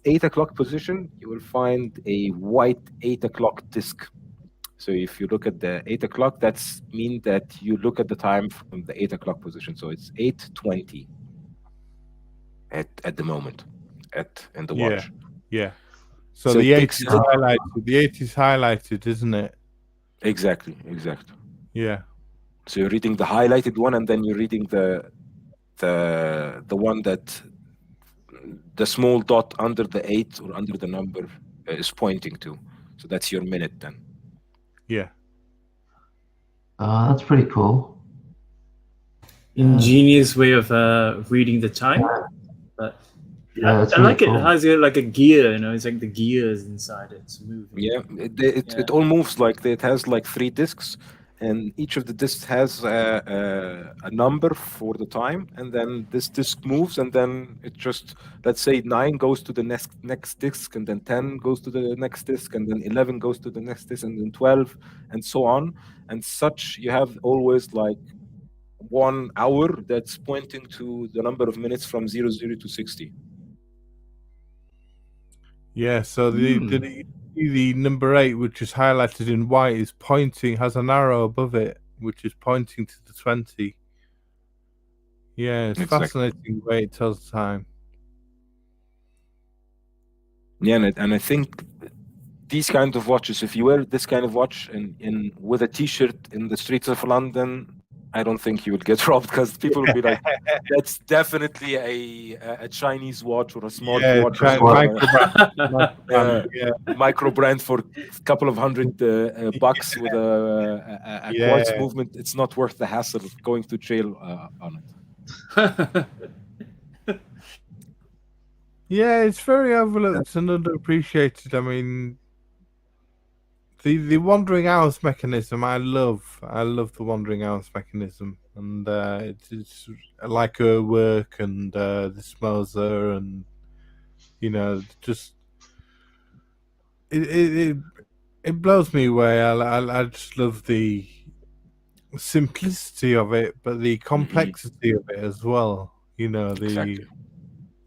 8 o'clock position, you will find a white 8 o'clock disc. So if you look at the 8 o'clock, that's mean that you look at the time from the 8 o'clock position. So it's 8:20 at the moment in the watch. Yeah. So the 8 is highlighted. The 8 is highlighted, isn't it? Exactly. Yeah. So you're reading the highlighted one, and then you're reading the one that the small dot under the 8 or under the number is pointing to. So that's your minute then. Yeah. That's pretty cool. Ingenious way of reading the time. But I like cool. It has like a gear, it's like the gears inside it's moving. Yeah, it all moves like it has like 3 discs, and each of the discs has a number for the time, and then this disc moves, and then it just, let's say 9 goes to the next disc, and then 10 goes to the next disc, and then 11 goes to the next disc, and then 12, and so on. And such, you have always like 1 hour that's pointing to the number of minutes from 00 to 60. Yeah, so the number 8, which is highlighted in white, is pointing, has an arrow above it, which is pointing to the 20. Yeah, it's fascinating the way it tells time. Yeah, and I think these kind of watches, if you wear this kind of watch in with a T-shirt in the streets of London, I don't think you will get robbed, because people will be like, "That's definitely a Chinese watch or a smart watch, micro brand for a couple of hundred bucks with a quartz movement. It's not worth the hassle of going to jail on it." Yeah, it's very overlooked and underappreciated. I mean, the wandering hours mechanism, I love the wandering hours mechanism, and it's like her work and the Smoser, and just it blows me away. I just love the simplicity of it, but the complexity of it as well. Exactly.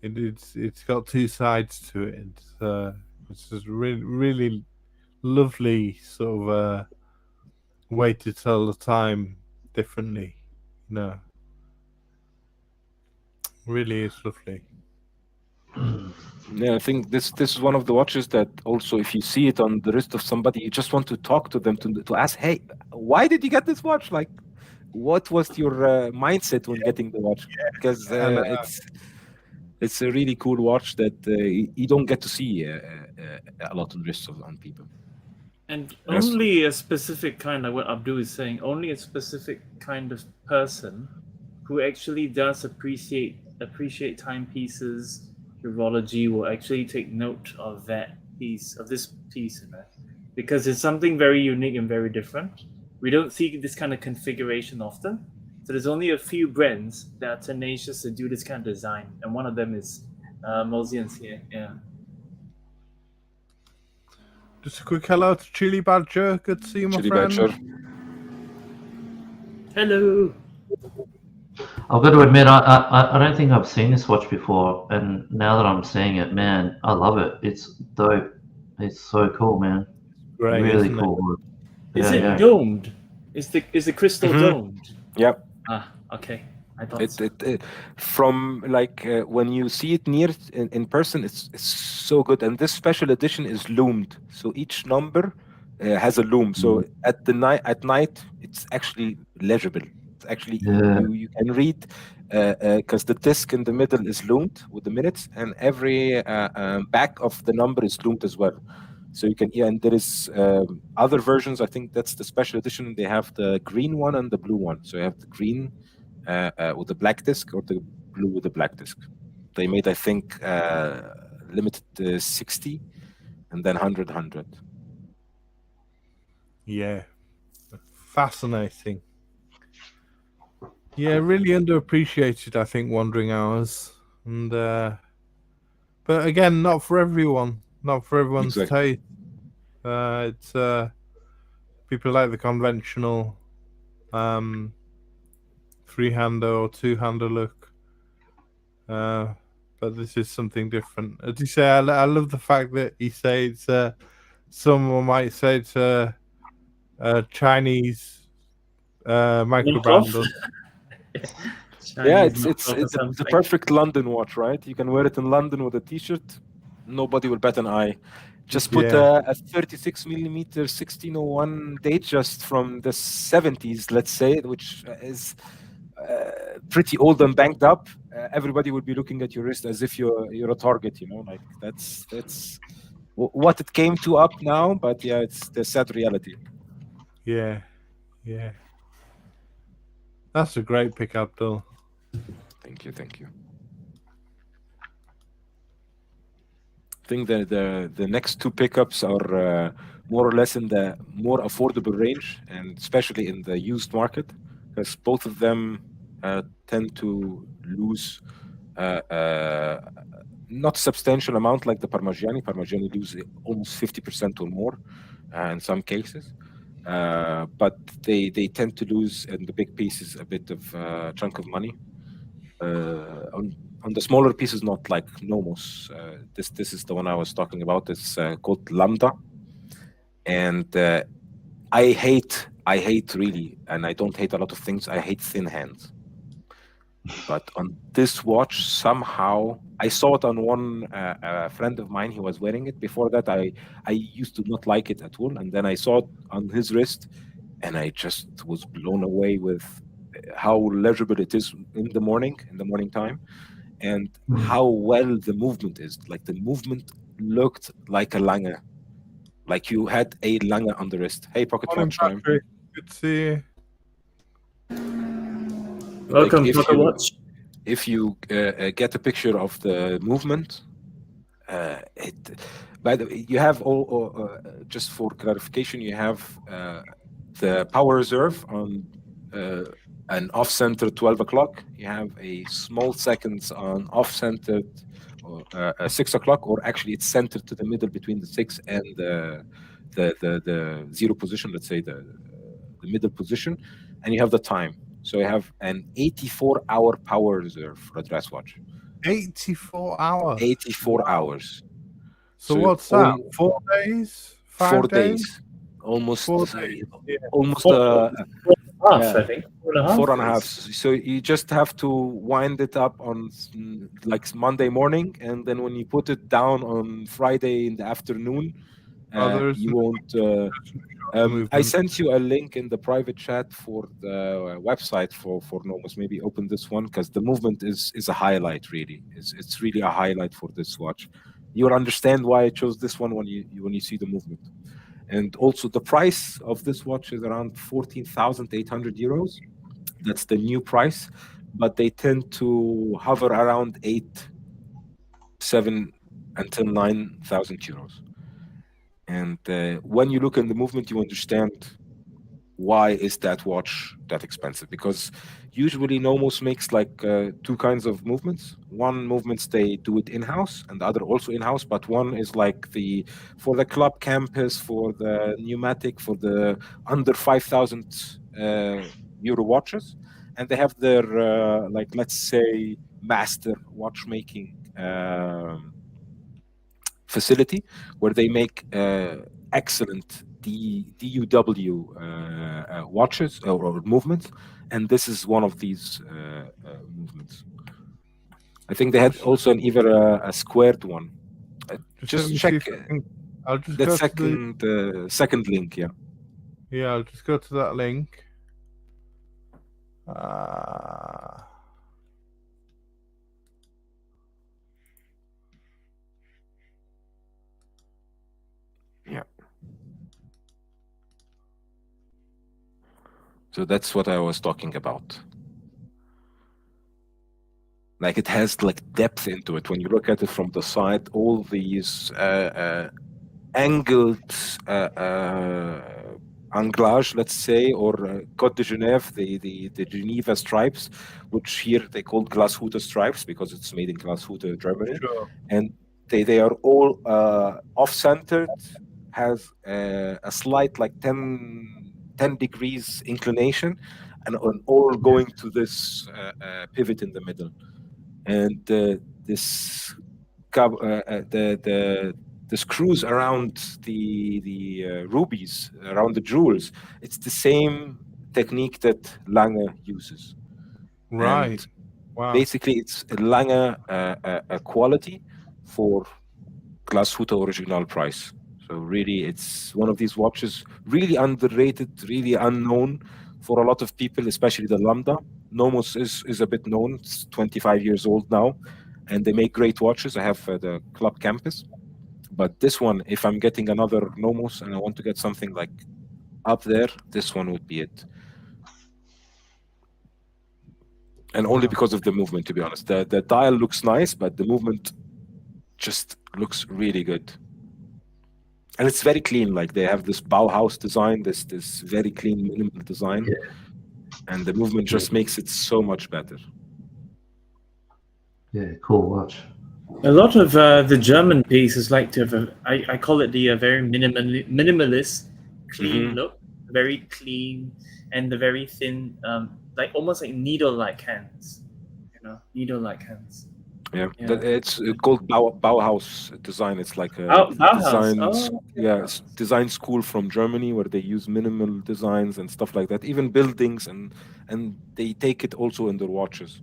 It's got two sides to it. It's just really lovely sort of way to tell the time differently. Really is lovely. Yeah, I think this is one of the watches that also, if you see it on the wrist of somebody, you just want to talk to them, to ask, "Hey, why did you get this watch? Like, what was your mindset when getting the watch?" Because it's a really cool watch that you don't get to see a lot on wrists on people. And only a specific kind, like what Abdul is saying, only a specific kind of person who actually does appreciate timepieces, urology, will actually take note of this piece, because it's something very unique and very different. We don't see this kind of configuration often. So there's only a few brands that are tenacious to do this kind of design, and one of them is Mosian's here. Yeah. Just a quick hello to Chili Badger. Good to see you, my friend. Badger. Hello. I've got to admit, I don't think I've seen this watch before, and now that I'm seeing it, man, I love it. It's dope. It's so cool, man. Great, really cool. Is it domed? Is the crystal domed? Yep. Ah, okay. I thought it from like when you see it near in person, it's so good. And this special edition is loomed, so each number has a loom. So at night, it's actually legible. It's actually you can read because the disc in the middle is loomed with the minutes, and every back of the number is loomed as well. So you can, and there is other versions. I think that's the special edition. They have the green one and the blue one. So you have the green with the black disc, or the blue with the black disc. They made, I think, limited 60, and then 100. Yeah, fascinating. Yeah, really underappreciated, I think, wandering hours, and but again, not for everyone. Not for everyone's taste. It's people like the conventional three-hander or two-hander look, but this is something different. As you say, I love the fact that he says someone might say it's a Chinese micro brand. Yeah, it's the perfect London watch, right? You can wear it in London with a T-shirt. Nobody will bat an eye. Just put a 36 millimeter 1601 date just from the 70s, let's say, which is pretty old and banged up. Everybody will be looking at your wrist as if you're a target. Like that's what it came to up now. But yeah, it's the sad reality. Yeah. That's a great pick, Abdul. Thank you. I think that the next two pickups are more or less in the more affordable range, and especially in the used market, because both of them tend to lose not substantial amount like the Parmigiani. Parmigiani lose almost 50% or more in some cases. But they tend to lose in the big pieces a bit of chunk of money. On the smaller pieces, not like Nomos. This is the one I was talking about. It's called Lambda, and I hate really, and I don't hate a lot of things. I hate thin hands. But on this watch, somehow I saw it on one friend of mine. He was wearing it. Before that, I used to not like it at all, and then I saw it on his wrist, and I just was blown away with how legible it is in the morning time, and how well the movement is. Like the movement looked like a Lange, like you had a Lange on the wrist. Hey, pocket Morning, watch time. Patrick. Good to see you. Welcome, Like, Pocket Watch. if you get a picture of the movement, by the way, you have all just for clarification, you have the power reserve on an off-center 12 o'clock. You have a small seconds on off-centered 6 o'clock, or actually it's centered to the middle between the 6 and the zero position, let's say the middle position, and you have the time. So you have an 84-hour power reserve for a dress watch. 84 hours. 84 hours. So So what's that? 4 days? 5 4 days? days. Almost. 4 days. Yeah. Almost. Half, I think. 4.5. 4.5. So you just have to wind it up on like Monday morning, and then when you put it down on Friday in the afternoon, you won't. I sent you a link in the private chat for the website for Nomos. Maybe open this one, because the movement is a highlight. Really, it's really a highlight for this watch. You'll understand why I chose this one when you see the movement. And also the price of this watch is around 14,800 euros. That's the new price, but they tend to hover around 7 until 9,000 euros. And when you look in the movement, you understand why is that watch that expensive, because usually Nomos makes like two kinds of movements. One movements they do it in-house, and the other also in-house, but one is like for the club campus, for the pneumatic, for the under 5,000 euro watches, and they have their like, let's say, master watchmaking facility, where they make excellent DUW watches or movements, and this is one of these movements. I think they had also either a squared one. Just check I'll just the go second link. Yeah, I'll just go to that link. Yeah. So that's what I was talking about. Like, it has like depth into it. When you look at it from the side, all these angled anglage, let's say, or Côte de Genève, the Geneva stripes, which here they call Glashütte stripes because it's made in Glashütte, Germany. Sure. And they are all off-centered, has a slight like 10 degrees inclination, and all going to this pivot in the middle. And the screws around the rubies, around the jewels, it's the same technique that Lange uses. Right. And wow. basically, it's Lange a quality for Glashütte original price. So really, it's one of these watches, really underrated, really unknown for a lot of people, especially the Lambda. Nomos is a bit known. It's 25 years old now, and they make great watches. I have the Club Campus. But this one, if I'm getting another Nomos and I want to get something like up there, this one would be it. And only because of the movement, to be honest. The dial looks nice, but the movement just looks really good. and it's very clean. Like they have this Bauhaus design, this very clean minimal design, and the movement just makes it so much better. Yeah, cool watch. A lot of the German pieces like to have I call it the very minimalist, clean look, very clean, and the very thin, like almost like needle-like hands. Needle-like hands. Yeah. It's called Bauhaus design. It's like a Bauhaus. design school from Germany where they use minimal designs and stuff like that. Even buildings and they take it also in their watches.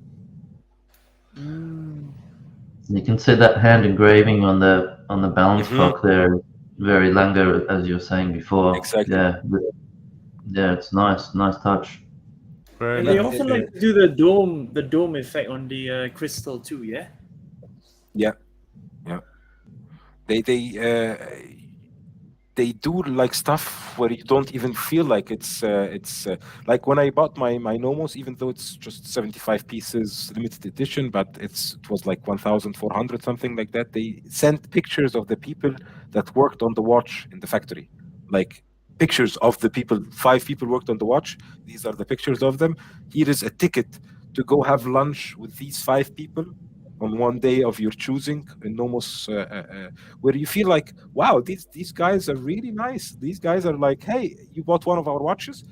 You can see that hand engraving on the balance clock there, very Langer, as you were saying before. Exactly. Yeah, it's nice touch. And they often like to do the dome effect on the crystal too. Yeah. They do like stuff where you don't even feel like it's like when I bought my Nomos, even though it's just 75 pieces limited edition, but it was like 1,400 something like that. They sent pictures of the people that worked on the watch in the factory, like pictures of the people. 5 people worked on the watch. These are the pictures of them. Here is a ticket to go have lunch with these 5 people on one day of your choosing in Nomos, where you feel like, wow, these guys are really nice. These guys are like, hey, you bought one of our watches.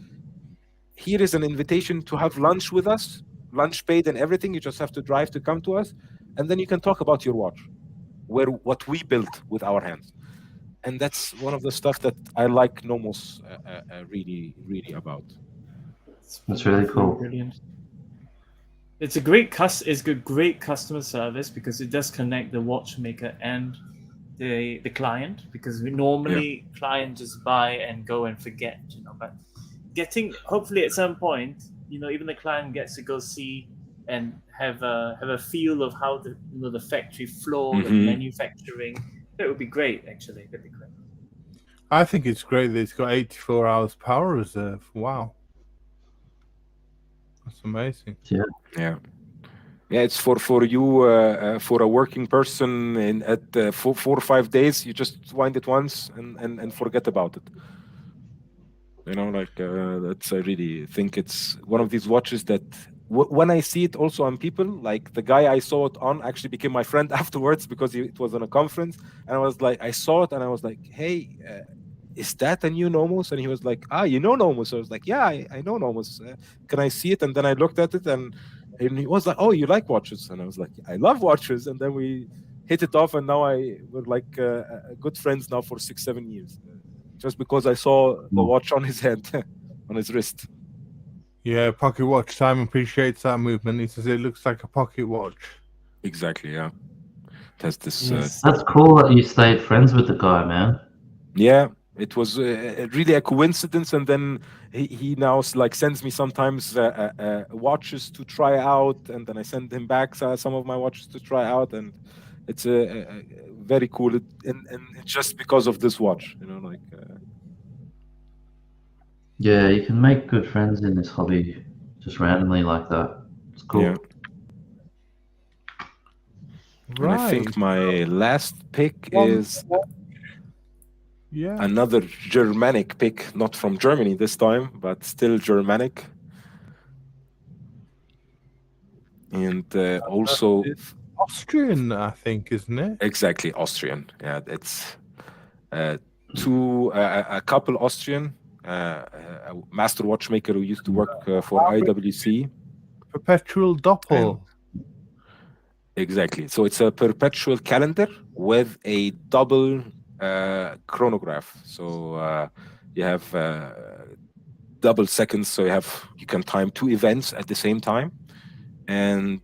Here is an invitation to have lunch with us, lunch paid and everything. You just have to drive to come to us, and then you can talk about your watch, what we built with our hands. And that's one of the stuff that I like Nomos really, really about. That's really cool. Brilliant. It's a great great customer service because it does connect the watchmaker and the client, because normally client just buy and go and forget, but hopefully at some point, even the client gets to go see and have a feel of how the factory floor, the manufacturing. That would be great, actually. That'd be great. I think it's great that it's got 84 hours power reserve. Wow. That's amazing. Yeah, it's for you, for a working person at 4 or 5 days. You just wind it once and forget about it. That's, I really think it's one of these watches that when I see it also on people, like the guy I saw it on actually became my friend afterwards because it was on a conference, and I saw it and I was like, hey, is that a new Nomos? And he was like, Nomos? I was like, yeah, I know Nomos. Can I see it? And then I looked at it and he was like, oh, you like watches? And I was like, I love watches. And then we hit it off, and now we're like good friends now for 6-7 years, just because I saw the watch on his hand, on his wrist. Yeah, pocket watch. Simon appreciates that movement. He says it looks like a pocket watch. Exactly, yeah. It has this. That's cool that you stayed friends with the guy, man. Yeah. It was really a coincidence, and then he now sends me sometimes watches to try out, and then I send him back some of my watches to try out, and it's very cool. And it's just because of this watch, Yeah, you can make good friends in this hobby just randomly like that. It's cool. Yeah. Right. And I think my last pick is. Yeah. Another Germanic pick, not from Germany this time, but still Germanic. And also it's Austrian, I think, isn't it? Exactly, Austrian. Yeah, it's a couple Austrian, a master watchmaker who used to work for IWC. Perpetual Doppel. Exactly. So it's a perpetual calendar with a double chronograph. So you have double seconds, so you can time 2 events at the same time. And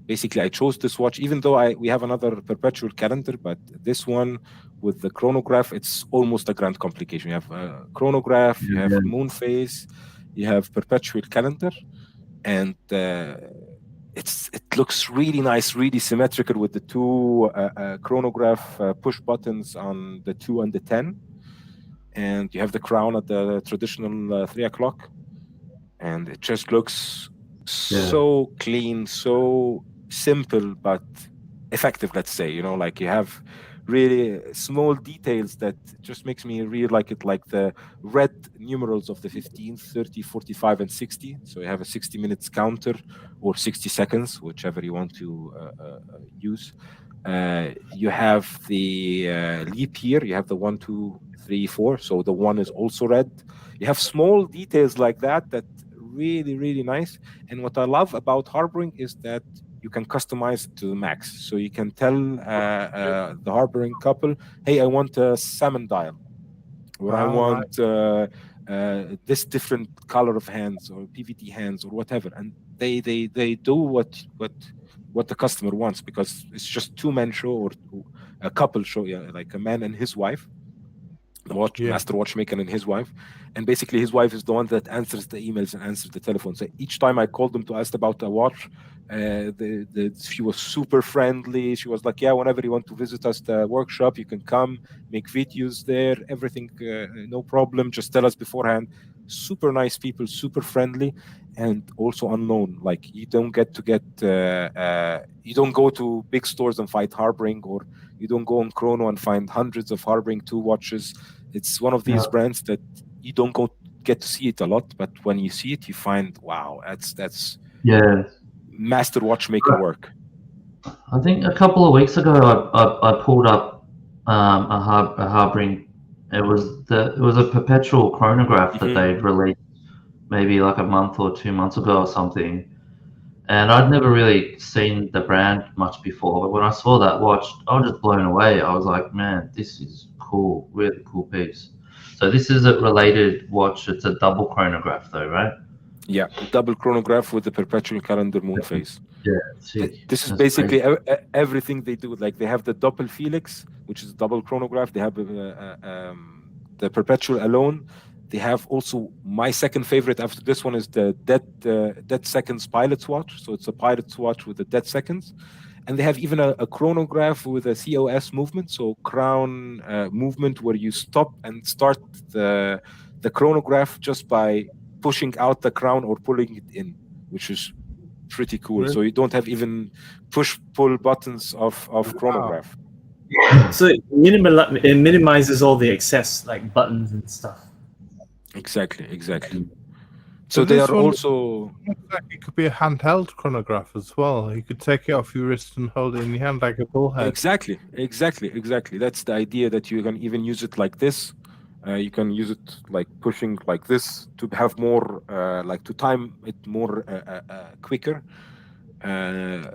basically I chose this watch, even though we have another perpetual calendar, but this one with the chronograph, it's almost a grand complication. You have a chronograph, you have moon phase, you have perpetual calendar, and it looks really nice, really symmetrical with the 2 chronograph push buttons on the 2 and the 10, and you have the crown at the traditional 3 o'clock, and it just looks so clean, so simple, but effective. Let's say, like you have really small details that just makes me really like it, like the red numerals of the 15, 30, 45, and 60. So you have a 60 minutes counter or 60 seconds, whichever you want to use. You have the leap year. You have the 1, 2, 3, 4. So the 1 is also red. You have small details like that really, really nice. And what I love about Harboring is that you can customize it to the max. So you can tell the Harboring couple, hey, I want a salmon dial, or I want this different color of hands, or PVT hands, or whatever. And they do what the customer wants, because it's just 2-man show or a couple show, like a man and his wife, the master watchmaker and his wife. And basically his wife is the one that answers the emails and answers the telephone. So each time I called them to ask about a watch, she was super friendly. She was like, yeah, whenever you want to visit us, the workshop, you can come, make videos there, everything, no problem, just tell us beforehand. Super nice people, super friendly, and also unknown. Like you don't you don't go to big stores and find Harboring, or you don't go on Chrono and find hundreds of Harboring 2 watches. It's one of these brands that you don't get to see it a lot, but when you see it, you find, wow, that's master watchmaker work. I think a couple of weeks ago, I pulled up a Harboring. It was a perpetual chronograph that they'd released maybe like a month or 2 months ago or something. And I'd never really seen the brand much before, but when I saw that watch, I was just blown away. I was like, man, this is cool, really cool piece. So this is a related watch. It's a double chronograph though, right? Yeah, double chronograph with the perpetual calendar moon phase. Yeah, this is basically everything they do. Like they have the Doppel Felix, which is double chronograph. They have the perpetual alone. They have also my second favorite after this one is the dead seconds pilot's watch. So it's a pilot's watch with the dead seconds. And they have even a chronograph with a COS movement, so crown movement, where you stop and start the chronograph just by pushing out the crown or pulling it in, which is pretty cool. Really? So you don't have even push-pull buttons of chronograph. So it minimizes all the excess, like buttons and stuff. Exactly. So they are also. It could be a handheld chronograph as well. You could take it off your wrist and hold it in your hand like a bullhead. Exactly. That's the idea, that you can even use it like this. You can use it like pushing like this to have more, like to time it more quicker. The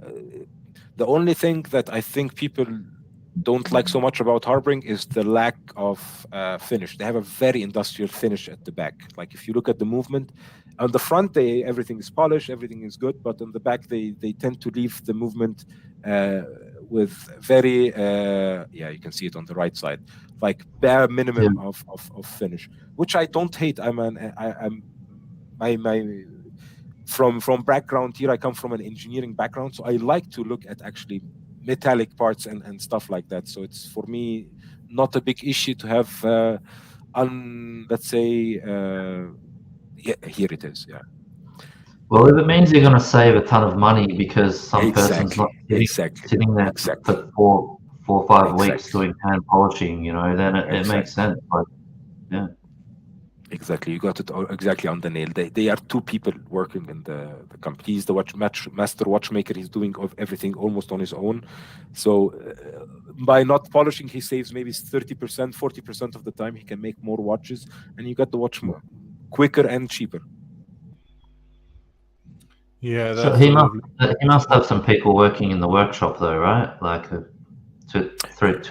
only thing that I think people don't like so much about Harboring is the lack of finish. They have a very industrial finish at the back. Like if you look at the movement, on the front, everything is polished, everything is good, but on the back, they tend to leave the movement with very, you can see it on the right side, like bare minimum of finish, which I don't hate. From background here, I come from an engineering background, so I like to look at actually metallic parts and stuff like that. So it's, for me, not a big issue to have let's say here it is. Well, if it means you're going to save a ton of money because some person's not sitting there for 4 or 5 weeks doing hand polishing, then it makes sense. Exactly, you got it exactly on the nail. They are 2 people working in the company. He's the master watchmaker. He's doing everything almost on his own. So by not polishing, he saves maybe 30%, 40% of the time. He can make more watches, and you got the watch more quicker and cheaper. Yeah, so he must have some people working in the workshop though, right? Like 2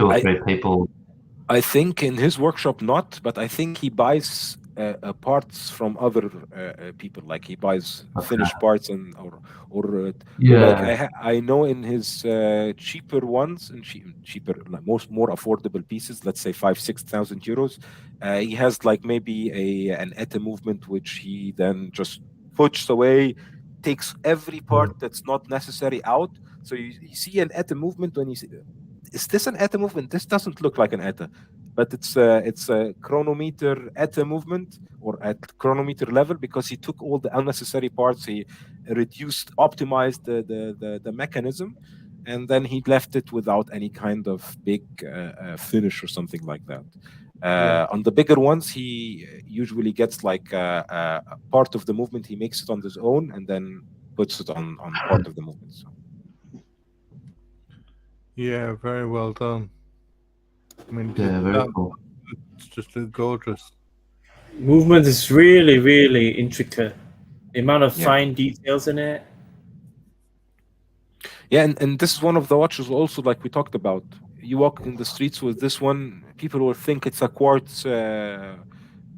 or 3 people. I think in his workshop not, but I think he buys parts from other people. Like he buys finished parts or like I know in his cheaper ones and cheaper, like more affordable pieces, let's say 5,000-6,000 euros. He has like maybe an ETA movement, which he then just puts away, takes every part that's not necessary out. So you see an ETA movement when you see. Is this an ETA movement? This doesn't look like an ETA, but it's a chronometer ETA movement, or at chronometer level, because he took all the unnecessary parts. He optimized the mechanism, and then he left it without any kind of big finish or something like that. On the bigger ones, he usually gets like a part of the movement. He makes it on his own and then puts it on part of the movement. So. Yeah, very well done. I mean, Yeah, very cool. It's just gorgeous. Movement is really, really intricate. The amount of fine details in it. Yeah, and this is one of the watches also, like we talked about. You walk in the streets with this one, people will think it's a quartz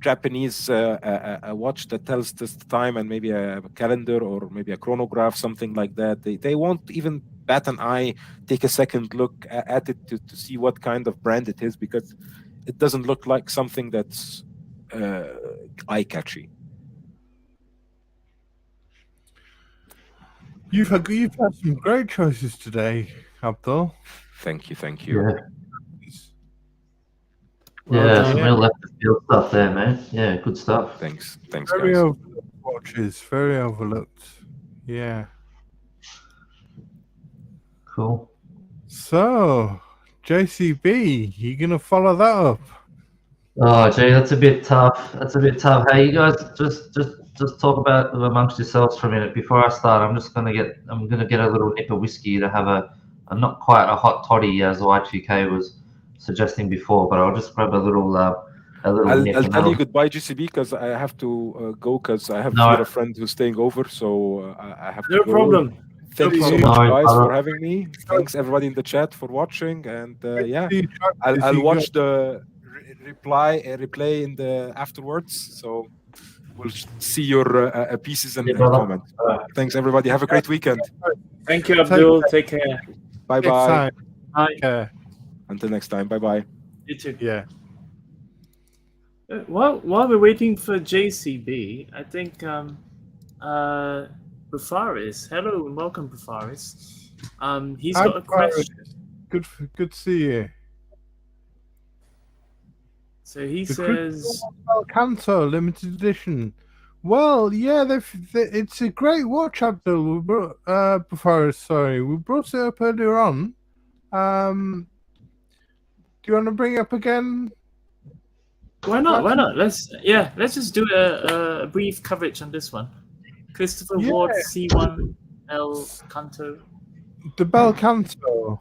Japanese a watch that tells the time, and maybe a calendar or maybe a chronograph, something like that. They won't even bat an eye, take a second look at it to see what kind of brand it is, because it doesn't look like something that's eye-catchy. You've had some great choices today, Abdul. Thank you. Yeah, some real left field stuff there, man. Yeah, good stuff. Thanks, Very guys. overlooked watches, very overlooked. Yeah. Cool. So, JCB, you gonna follow that up? Oh, gee, that's a bit tough. Hey, you guys, just talk about amongst yourselves for a minute before I start. I'm gonna get a little nip of whiskey to have a not quite a hot toddy as Y2K was suggesting before, but I'll just grab a little nip. I'll tell you goodbye, GCB, because I have to go, because I have a friend who's staying over, so I have to go. No problem. Thank you so much, guys, for having me. Thanks everybody in the chat for watching, and I'll watch the replay in the afterwards. So we'll see your pieces and comment. Thanks everybody. Have a great weekend. Thank you, Abdul. Take care. Bye. Bye. Until next time. Bye. You too. Yeah. While we're waiting for JCB, I think Bufaris. Hello and welcome, Bufaris. He's got a question. Good to see you. So he says, Canto limited edition. Well, yeah, it's a great watch, Abdul. Bufaris, sorry, we brought it up earlier on. Do you want to bring it up again? Why not? Let's just do a brief coverage on this one. Christopher Ward C1 Bel Canto. The Bel Canto.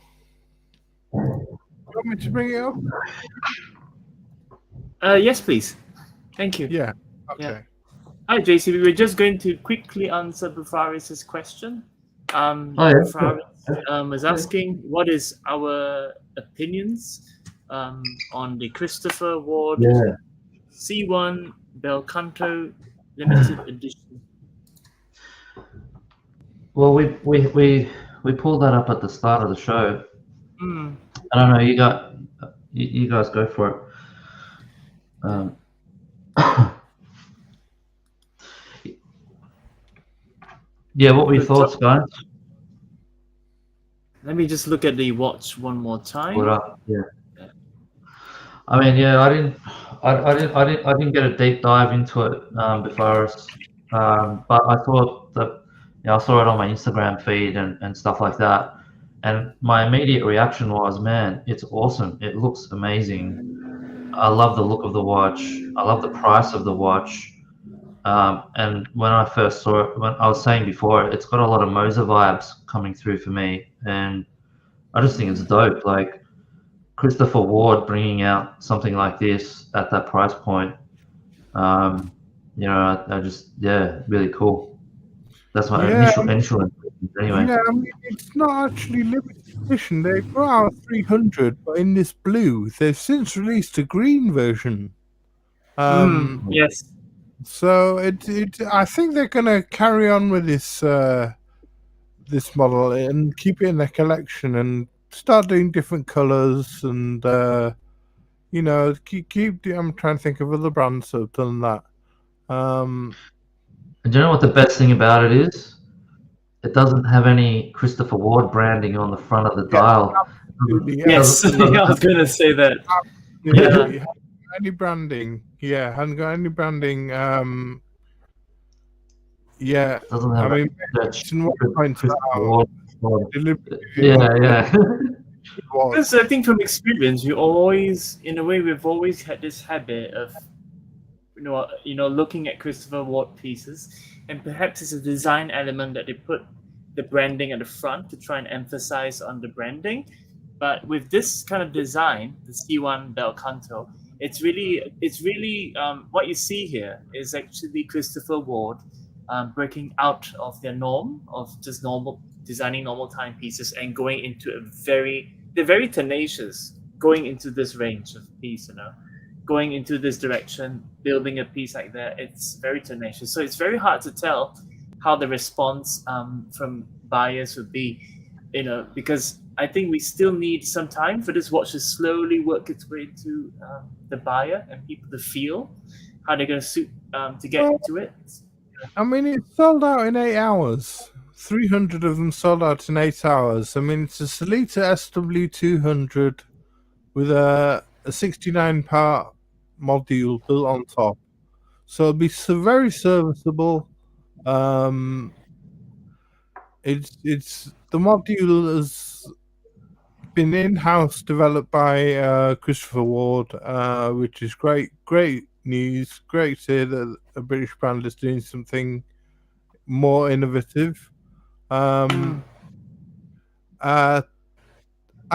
Do you want me to bring it up? Yes, please. Thank you. Yeah. Okay. Yeah. Hi, JCB. We're just going to quickly answer Bufaris' question. Bufaris was asking, what is our opinions on the Christopher Ward C1 Bel Canto limited edition? Well, we pulled that up at the start of the show. I don't know. You guys go for it. Yeah, what were your thoughts, guys? Let me just look at the watch one more time. Yeah. I mean, yeah, I didn't get a deep dive into it before, but I thought that I saw it on my Instagram feed and stuff like that, and my immediate reaction was, man, it's awesome. It looks amazing. I love the look of the watch. I love the price of the watch. And when I first saw it, when I was saying before, it's got a lot of Moser vibes coming through for me, and I just think it's dope. Like Christopher Ward bringing out something like this at that price point, I just really cool. That's my initial impression. Anyway. Yeah, I mean, it's not actually limited edition. They brought out 300, but in this blue. They've since released a green version. Yes. So I think they're gonna carry on with this this model and keep it in their collection and start doing different colors and keep. I'm trying to think of other brands that have done that. And do you know what the best thing about it is? It doesn't have any Christopher Ward branding on the front of the dial. Yes, I was going to say that. Yeah. Any branding? Yeah, hasn't got any branding. Doesn't have I mean, Christopher Ward Yeah. Because I think from experience, we've always had this habit of, looking at Christopher Ward pieces, and perhaps it's a design element that they put the branding at the front to try and emphasize on the branding. But with this kind of design, the C1 Bel Canto, it's really what you see here is actually Christopher Ward breaking out of their norm of just designing normal timepieces and going into they're very tenacious going into this range of piece, going into this direction, building a piece like that. It's very tenacious. So it's very hard to tell how the response from buyers would be, because I think we still need some time for this watch to slowly work its way to the buyer and people to feel how they're going to suit to get into it. I mean, it sold out in 8 hours. 300 of them sold out in 8 hours. I mean, it's a Sellita SW200 with a 69-part module built on top. So it'll be very serviceable. It's the module has been in-house developed by Christopher Ward, which is great news. Great to hear that a British brand is doing something more innovative. I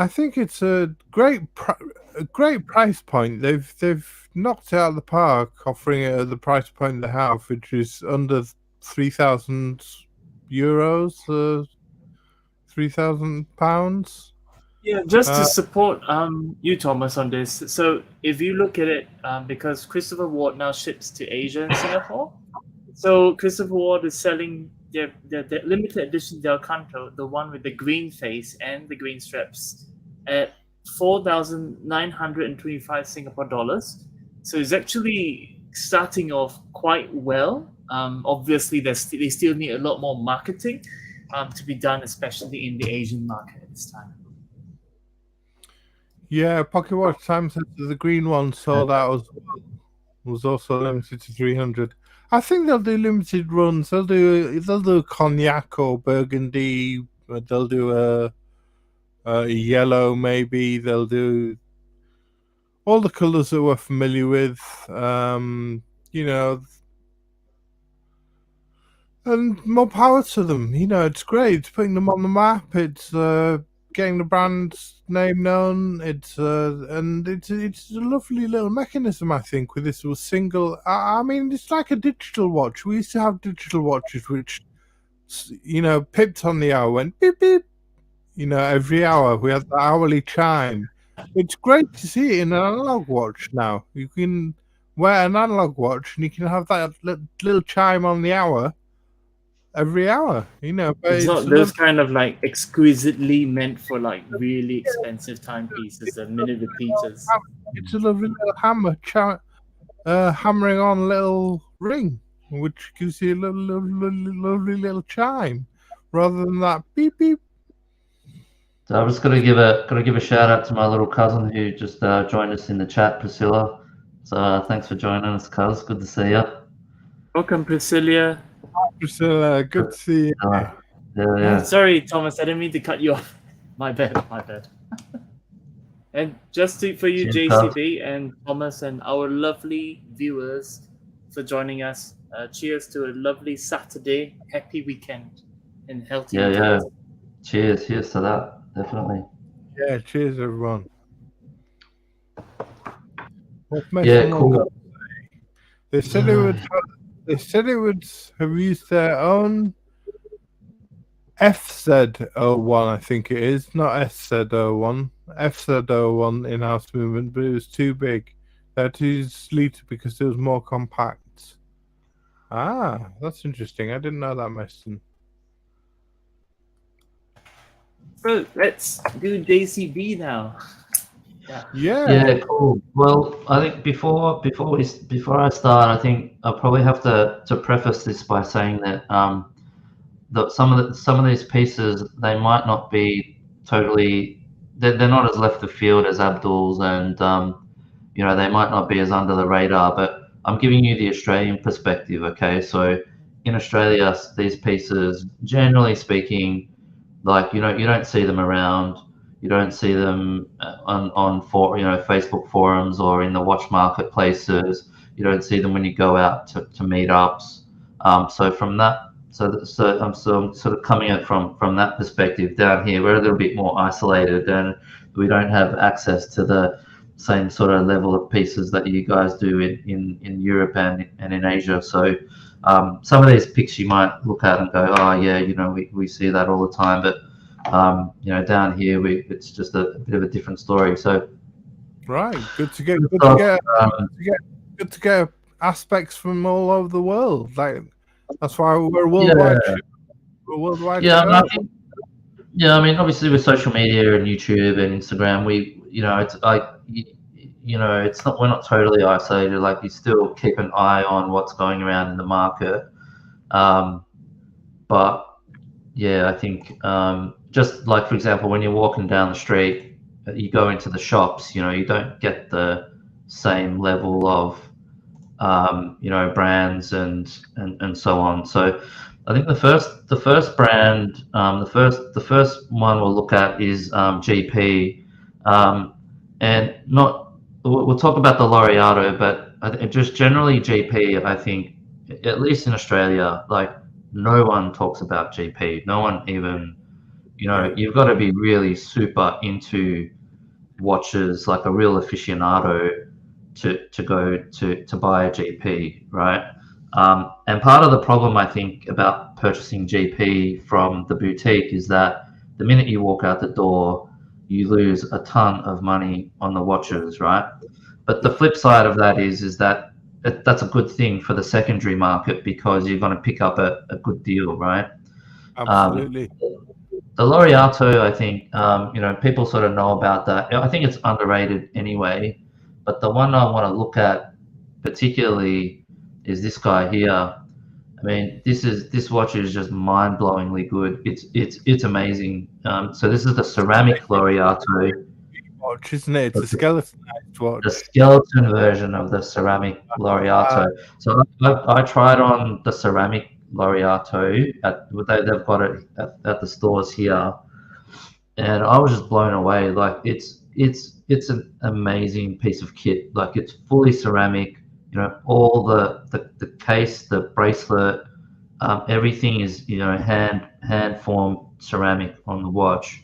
think it's a great price point. They've knocked it out of the park, offering it at the price point they have, which is under €3,000, £3,000. Yeah, just to support you, Thomas, on this. So if you look at it, because Christopher Ward now ships to Asia and Singapore, so Christopher Ward is selling their limited edition Del Canto, the one with the green face and the green straps, at 4,925 Singapore dollars. So it's actually starting off quite well. Obviously, they still need a lot more marketing to be done, especially in the Asian market at this time. Yeah, Pocket Watch Time said the green one sold out as well. Was also limited to 300. I think they'll do limited runs. They'll do cognac or burgundy. They'll do a yellow maybe. They'll do all the colours that we're familiar with. And more power to them. It's great. It's putting them on the map. It's getting the brand's name known. It's a lovely little mechanism, I think, with this single. I mean, it's like a digital watch. We used to have digital watches which, pipped on the hour, went beep beep. Every hour we had the hourly chime. It's great to see it in an analog watch now. You can wear an analog watch and you can have that little chime on the hour. Every hour, but it's not those kind of like exquisitely meant for like really expensive timepieces, the minute repeaters. It's a lovely little hammer, hammering on a little ring, which gives you a lovely little chime, rather than that beep beep. So I'm just gonna give a shout out to my little cousin who just joined us in the chat, Priscilla. So thanks for joining us, cuz. Good to see you. Welcome, Priscilla. Priscilla, good to see you. Yeah. Sorry, Thomas, I didn't mean to cut you off. My bad. And just for you, JCB and Thomas and our lovely viewers for joining us. Cheers to a lovely Saturday, happy weekend, and healthy. Yeah. Cheers to that, definitely. Yeah, cheers everyone. Cool. They said it would have used their own FZ01, I think it is, not SZ01. FZ01 in-house movement, but it was too big. They had to use Sellita because it was more compact. Ah, that's interesting. I didn't know that, Mason. So let's do JCB now. Yeah, cool. Well, I think before I start, I think I'll probably have to preface this by saying that some of these pieces, they might not be totally, they're not as left of field as Abdul's, and they might not be as under the radar, but I'm giving you the Australian perspective. Okay, so in Australia, these pieces, generally speaking, Like you don't see them around. You don't see them on Facebook forums or in the watch marketplaces. You don't see them when you go out to meetups. So from that, so I'm sort of coming at from that perspective. Down here, we're a little bit more isolated, and we don't have access to the same sort of level of pieces that you guys do in Europe and in Asia. So some of these pics you might look at and go, oh yeah, we see that all the time, but down here it's just a bit of a different story. So right, good to get aspects from all over the world. Like that's why we're worldwide. We're worldwide. Yeah, I mean, obviously with social media and YouTube and Instagram, it's like it's not, we're not totally isolated. Like you still keep an eye on what's going around in the market, but yeah, I think just like, for example, when you're walking down the street, you go into the shops, you don't get the same level of brands and so on. So I think the first brand, the first one we'll look at is GP, and not we'll talk about the Laureato, but just generally GP. I think at least in Australia, like no one talks about GP. No one even, you've got to be really super into watches, like a real aficionado to go to buy a GP, right? And part of the problem I think about purchasing GP from the boutique is that the minute you walk out the door, you lose a ton of money on the watches, right? But the flip side of that is that that's a good thing for the secondary market because you're going to pick up a good deal, right? Absolutely. The Laureato, I think, people sort of know about that. I think it's underrated anyway. But the one I want to look at particularly is this guy here. I mean, this watch is just mind-blowingly good. It's amazing. So this is the ceramic Laureato. Watch, isn't it? It's a skeletonized watch. The skeleton version of the ceramic Laureato. So I tried on the ceramic Laureato. They've got it at the stores here, and I was just blown away. Like it's an amazing piece of kit. Like it's fully ceramic. All the case, the bracelet, everything is hand formed ceramic on the watch.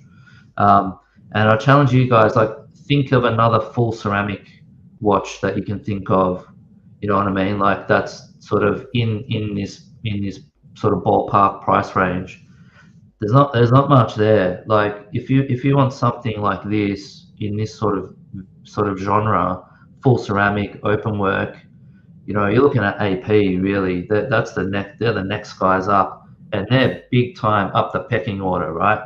And I challenge you guys, like, think of another full ceramic watch that you can think of. You know what I mean? Like that's sort of in this sort of ballpark price range. There's not much there. Like if you want something like this in this sort of genre, full ceramic, open work, you're looking at AP really. They're the next guys up, and they're big time up the pecking order, right?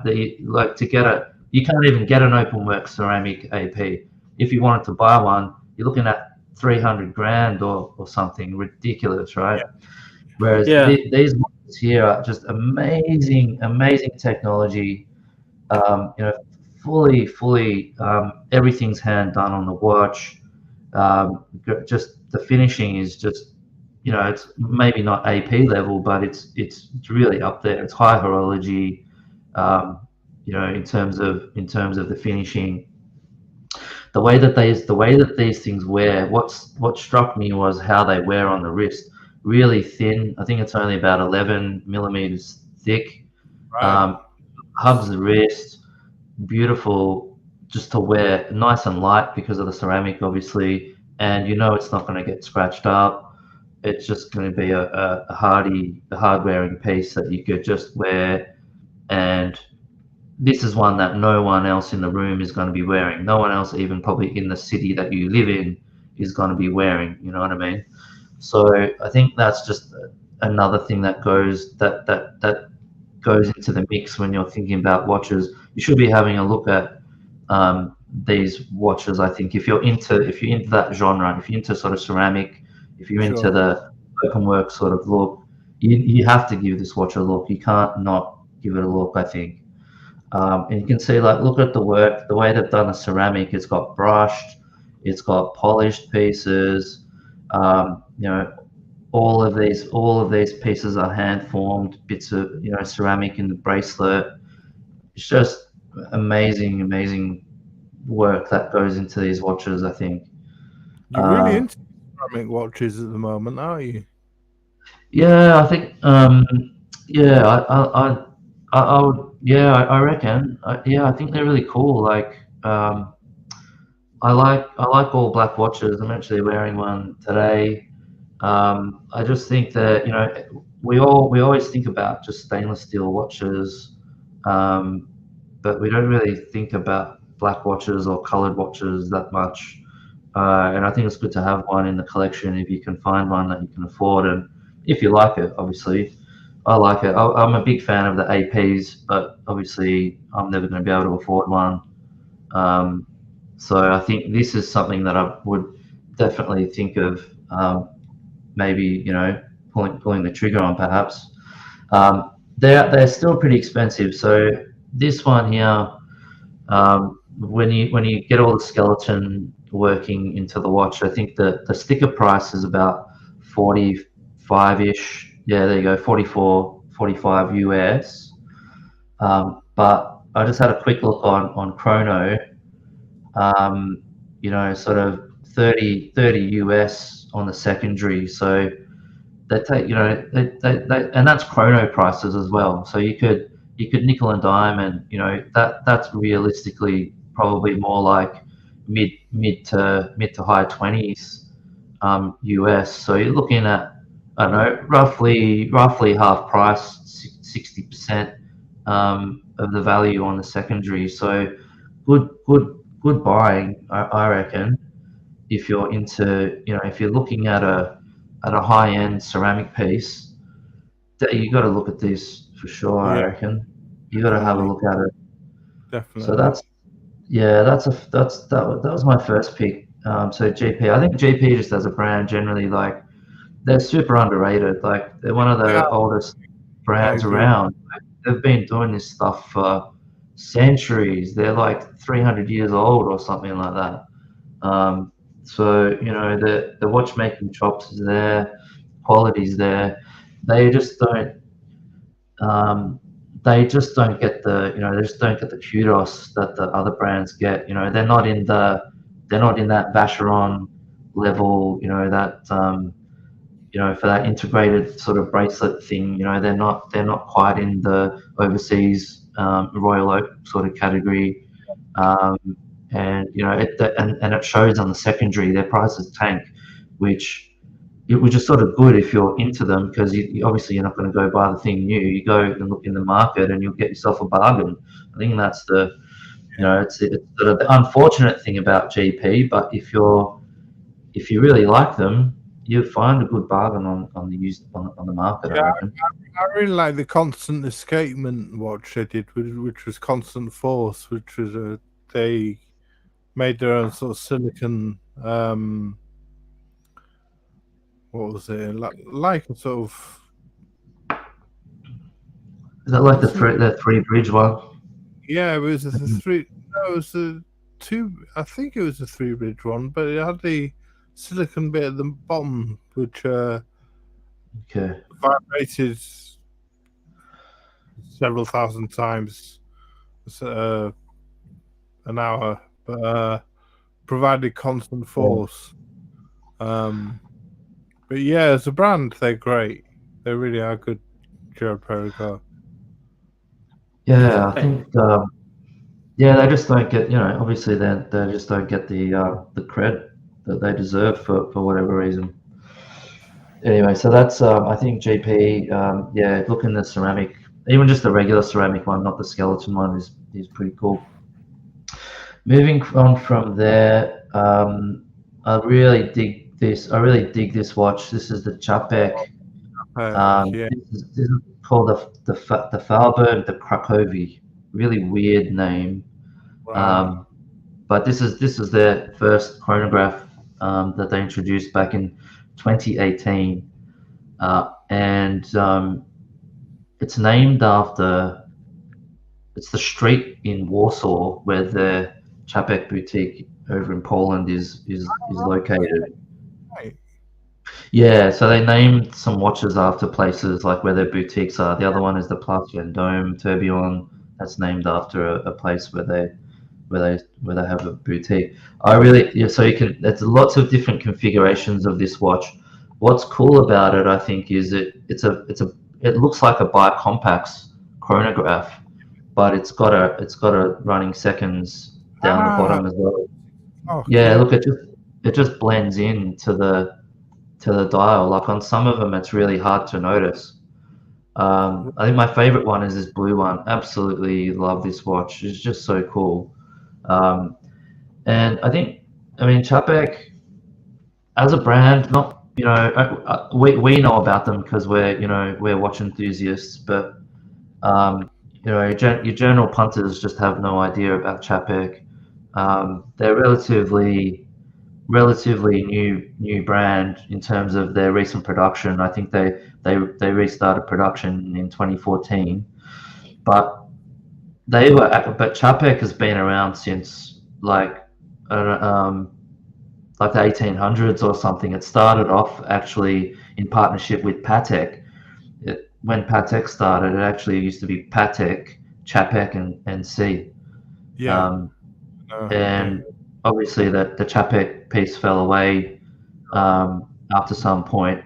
You can't even get an open work ceramic AP. If you wanted to buy one, you're looking at 300 grand or something ridiculous, right? Yeah. Whereas these ones here are just amazing technology. Fully everything's hand done on the watch. Just the finishing is just, it's maybe not AP level, but it's really up there. It's high horology. In terms of the finishing, the way that these things wear. What struck me was how they wear on the wrist. Really thin. I think it's only about 11 millimeters thick. Right. Hugs the wrist. Beautiful, just to wear, nice and light because of the ceramic, obviously, and it's not going to get scratched up. It's just going to be a hard wearing piece that you could just wear, and this is one that no one else in the room is going to be wearing. No one else, even probably in the city that you live in, is going to be wearing. You know what I mean? So I think that's just another thing that goes into the mix when you're thinking about watches. You should be having a look at these watches. I think if you're into that genre, if you're into sort of ceramic, if you're into the open work sort of look, you have to give this watch a look. You can't not give it a look, I think. And you can see, like, look at the work, the way they've done the ceramic. It's got brushed, it's got polished pieces. All of these pieces are hand formed bits of ceramic in the bracelet. it's just amazing work that goes into these watches, I think. You're really into ceramic watches at the moment, aren't you? Yeah, I think. Yeah, I would. Yeah, I reckon. Yeah, I think they're really cool. Like, I like all black watches. I'm actually wearing one today. I just think that we always think about just stainless steel watches, but we don't really think about black watches or colored watches that much. And I think it's good to have one in the collection if you can find one that you can afford, and if you like it, obviously. I like it. I'm a big fan of the APs, but obviously I'm never going to be able to afford one. So I think this is something that I would definitely think of, maybe pulling the trigger on, perhaps. They're still pretty expensive. So this one here, when you get all the skeleton working into the watch, I think the sticker price is about 45-ish. Yeah, there you go, 45 US. But I just had a quick look on Chrono. Sort of 30 US on the secondary. So they take, they and that's Chrono prices as well. So you could nickel and dime, and that's realistically probably more like mid to high 20s US. So you're looking at, I don't know, roughly half price, 60% of the value on the secondary. So good buying, I reckon, if you're into, if you're looking at a high-end ceramic piece, you got to look at this for sure. I reckon you got to have a look at it. Definitely. So that was my first pick. So GP, I think GP just as a brand generally, like, they're super underrated. Like, they're one of the oldest brands around. Like, they've been doing this stuff for centuries. They're like 300 years old or something like that. So the watchmaking chops is there, quality's there. They just don't. They just don't get the they just don't get the kudos that the other brands get. They're not in that Vacheron level. That for that integrated sort of bracelet thing. They're not quite in the overseas Royal Oak sort of category. And it shows on the secondary. Their prices tank, which is sort of good if you're into them, because obviously you're not going to go buy the thing new. You go and look in the market and you'll get yourself a bargain. I think that's the it's sort of the unfortunate thing about GP. But if you really like them, you find a good bargain on the market. Yeah, I reckon. I really like the Constant Escapement watch they did, which was Constant Force, which was they made their own sort of silicon. What was it? Like a sort of. Is that like the three bridge one? Yeah, it was a three. No, it was a two. I think it was a three bridge one, but it had the silicon bit at the bottom, which vibrated several thousand times an hour, but provided constant force. But yeah, as a brand, they're great. They really are good. Gerard Perregaux. Yeah, I think. Yeah, they just don't get. Obviously, they just don't get the cred that they deserve for whatever reason. Anyway, so that's I think GP. Yeah, look in the ceramic, even just the regular ceramic one, not the skeleton one, is pretty cool. Moving on from there, I really dig this watch. This is the Chapek. This is called the Fahlberg the Cracovie. Really weird name. Wow. But this is their first chronograph that they introduced back in 2018, and it's named after. It's the street in Warsaw where the Chapek boutique over in Poland is located. Right. Yeah, so they named some watches after places like where their boutiques are. The other one is the Place Vendôme Tourbillon. that's named after a place where they have a boutique. So you can. There's lots of different configurations of this watch. What's cool about it, I think, is it looks like a bicompax chronograph, but it's got a running seconds down the bottom as well. Oh, Yeah, look, it just blends in to the dial. Like on some of them, it's really hard to notice. I think my favorite one is this blue one. Absolutely love this watch. It's just so cool. And I mean, Chapek as a brand, not, we know about them because we're watch enthusiasts, but your general punters just have no idea about Chapek. They're relatively new brand in terms of their recent production. I think they restarted production in 2014, but Chapek has been around since like the 1800s or something. It started off actually in partnership with Patek. When Patek started, it actually used to be Patek, Chapek, and C. yeah. And obviously the Chapek piece fell away after some point,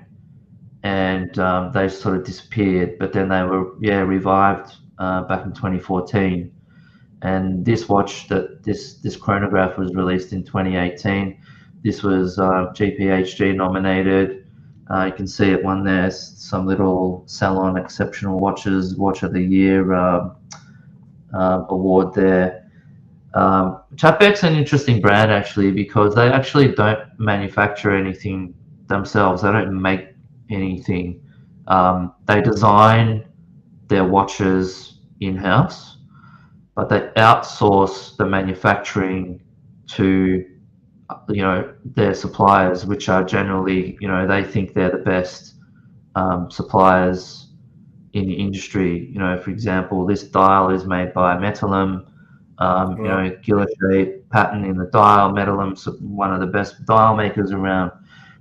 and they sort of disappeared. But then they were revived back in 2014. And this watch, this chronograph, was released in 2018. This was GPHG nominated. You can see it won there some little Salon Exceptional Watches Watch of the Year award there. Chapek's an interesting brand actually, because they actually don't manufacture anything themselves. They don't make anything. They design their watches in-house, but they outsource the manufacturing to their suppliers, which are generally, they think they're the best suppliers in the industry. For example, this dial is made by Metalum. Guilloche pattern in the dial. Metalum's one of the best dial makers around.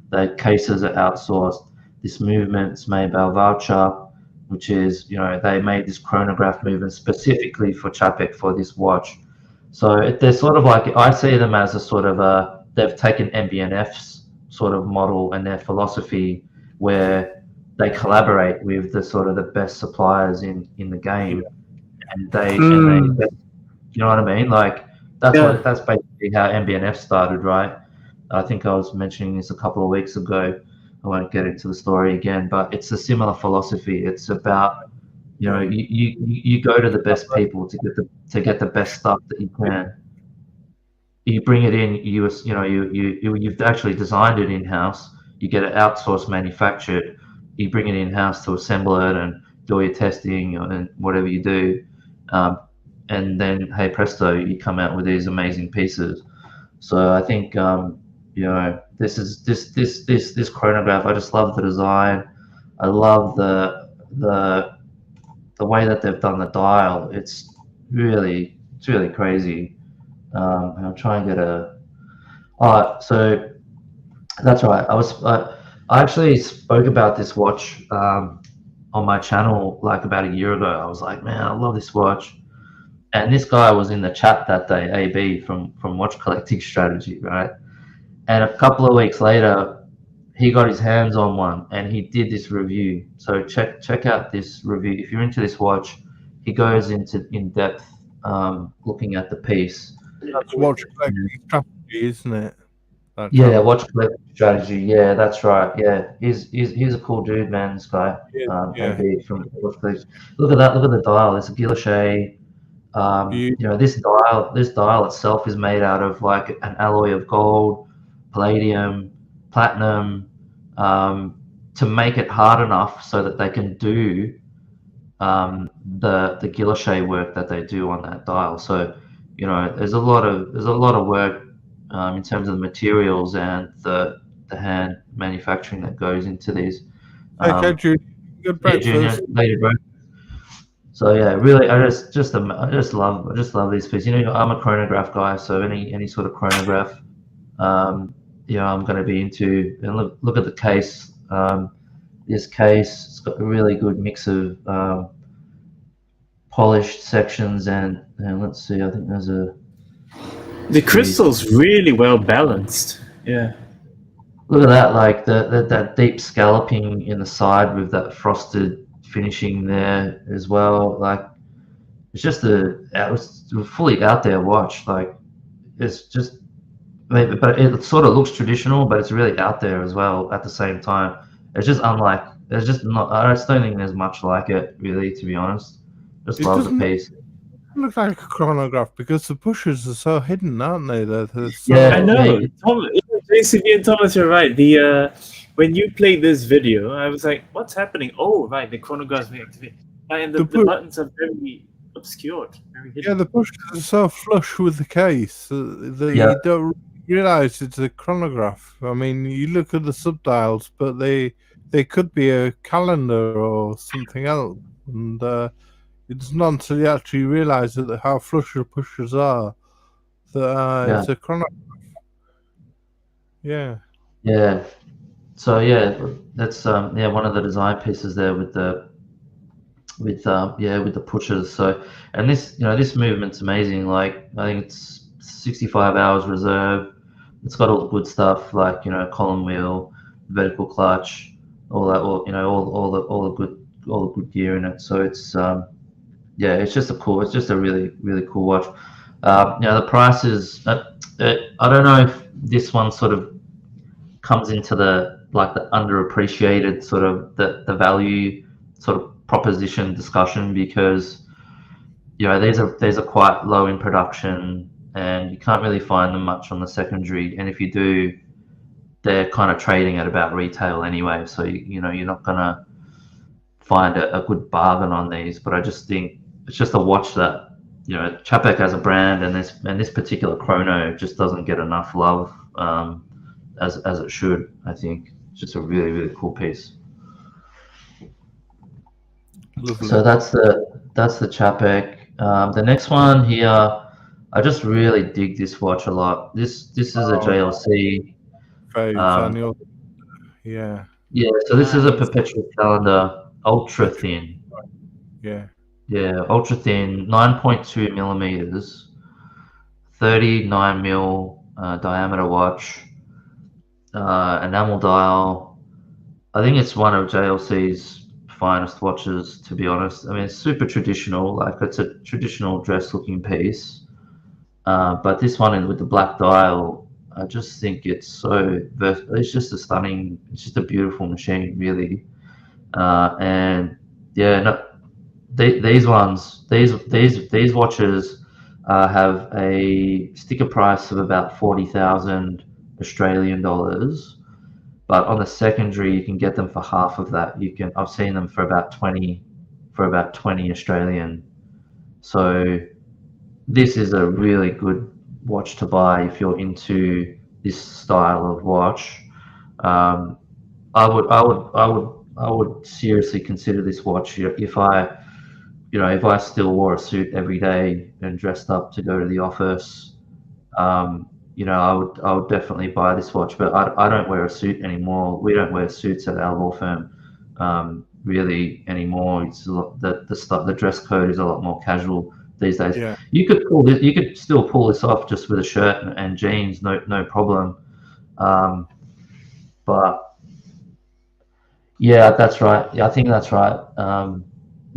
The cases are outsourced. This movement's made by Voucher, which is, they made this chronograph movement specifically for Chapek for this watch. So they're sort of like, I see them as a sort of they've taken MB&F's sort of model and their philosophy, where they collaborate with the sort of the best suppliers in the game, and they you know what I mean? Like that's basically how MB&F started, right? I think I was mentioning this a couple of weeks ago. I won't get into the story again, but it's a similar philosophy. It's about, you go to the best people to get the best stuff that you can. You bring it in. You've actually designed it in house. You get it outsourced, manufactured. You bring it in house to assemble it and do all your testing and whatever you do. And then, hey presto, you come out with these amazing pieces. So I think this chronograph, I just love the design. I love the way that they've done the dial. It's really crazy. And I'll try and get a. So that's right. I actually spoke about this watch on my channel like about a year ago. I was like, man, I love this watch. And this guy was in the chat that day, AB from Watch Collecting Strategy, right? And a couple of weeks later, he got his hands on one and he did this review. So check out this review. If you're into this watch, he goes in depth looking at the piece. That's Watch Collecting Strategy, isn't it? Yeah, Watch Collecting Strategy. Yeah, that's right. Yeah, he's a cool dude, man. This guy, AB from Watch Collecting. Look at that. Look at the dial. It's a Guilloche. This dial itself is made out of like an alloy of gold, palladium, platinum, to make it hard enough so that they can do the Guilloche work that they do on that dial. So there's a lot of work in terms of the materials and the hand manufacturing that goes into these. Okay, Jude, good breakfast. Junior, later, bro. So yeah, really, I just love these pieces. I'm a chronograph guy, so any sort of chronograph, I'm going to be into. And look at the case. This case, it's got a really good mix of polished sections, and let's see, I think there's a The crystal's really well balanced. Yeah. look at that, like that deep scalloping in the side with that frosted finishing there as well. Like it's just it was a fully out there watch. Like it's just, but it sort of looks traditional, but it's really out there as well at the same time. It's just unlike. There's just not. I just don't think there's much like it, really, to be honest. Just It love the doesn't piece. look like a chronograph because the pushes are so hidden, aren't they? They're so, Yeah, I know. yeah. JCB and Thomas, you're right. The when you played this video, I was like, "What's happening?" Oh, right, the chronograph's being activated, and the buttons are very obscured, very hidden. Yeah, the pushes are so flush with the case that Yeah. you don't realize it's a chronograph. I mean, you look at the subdials, but they could be a calendar or something else, and it's not until you actually realize that how flush the pushes are that it's a chronograph. Yeah. Yeah. So yeah, that's one of the design pieces there with the pushers. So, and this movement's amazing. Like I think it's 65 hours reserve. It's got all the good stuff like column wheel, vertical clutch, all that, all the good gear in it. So it's it's just a really really cool watch. The price is I don't know if this one sort of comes into the underappreciated sort of the value sort of proposition discussion, because these are quite low in production and you can't really find them much on the secondary, and if you do, they're kind of trading at about retail anyway, so you're not gonna find a good bargain on these. But I just think it's just a watch that Chapek as a brand and this particular chrono just doesn't get enough love as it should. I think it's just a really really cool piece. Lovely. So that's the Chapek. The next one here, I just really dig this watch a lot. This is a JLC. Yeah. Yeah, so this is a perpetual calendar, ultra thin. Yeah. Yeah, ultra thin, 9.2 millimeters, 39 mil diameter watch, enamel dial. I think it's one of JLC's finest watches, to be honest. I mean, it's super traditional, like it's a traditional dress looking piece. But this one with the black dial, I just think it's so versatile. It's just a beautiful machine, really. And yeah, no, these watches have a sticker price of about 40,000 Australian dollars, but on the secondary you can get them for half of that. I've seen them for about 20 Australian. So this is a really good watch to buy if you're into this style of watch. I would seriously consider this watch if I still wore a suit every day and dressed up to go to the office. I would definitely buy this watch, but I don't wear a suit anymore. We don't wear suits at our law firm really anymore. It's the dress code is a lot more casual these days. Yeah. You could still pull this off just with a shirt and jeans, no problem. But yeah, that's right. Yeah, I think that's right.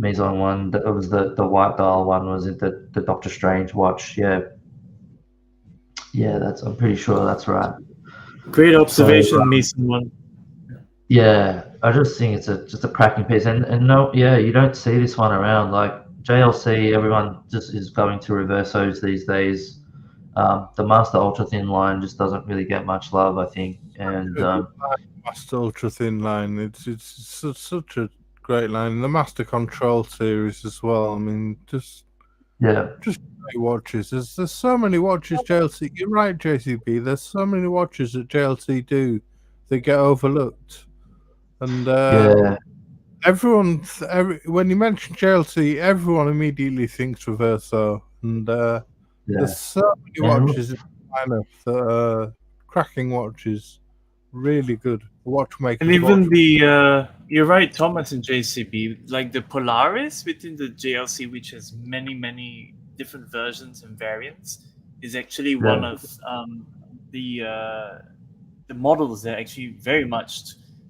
Maison one, that was the white dial one, was it the Doctor Strange watch? Yeah, I'm pretty sure that's right. Great observation, Mason one. Yeah, I just think it's just a cracking piece, and no, yeah, you don't see this one around. Like JLC, everyone just is going to reversos these days. The Master Ultra Thin line just doesn't really get much love, I think, and Master Ultra Thin line. It's such a great line. The Master Control series as well. I mean, just great watches. There's so many watches JLC. You're right, JCB. There's so many watches that JLC do that get overlooked, and when you mention JLC, everyone immediately thinks Reverso, and there's so many watches in the lineup that are cracking watches. Really good watchmaking. And even You're right, Thomas and JCB. Like the Polaris within the JLC, which has many different versions and variants, is actually one of the models that are actually very much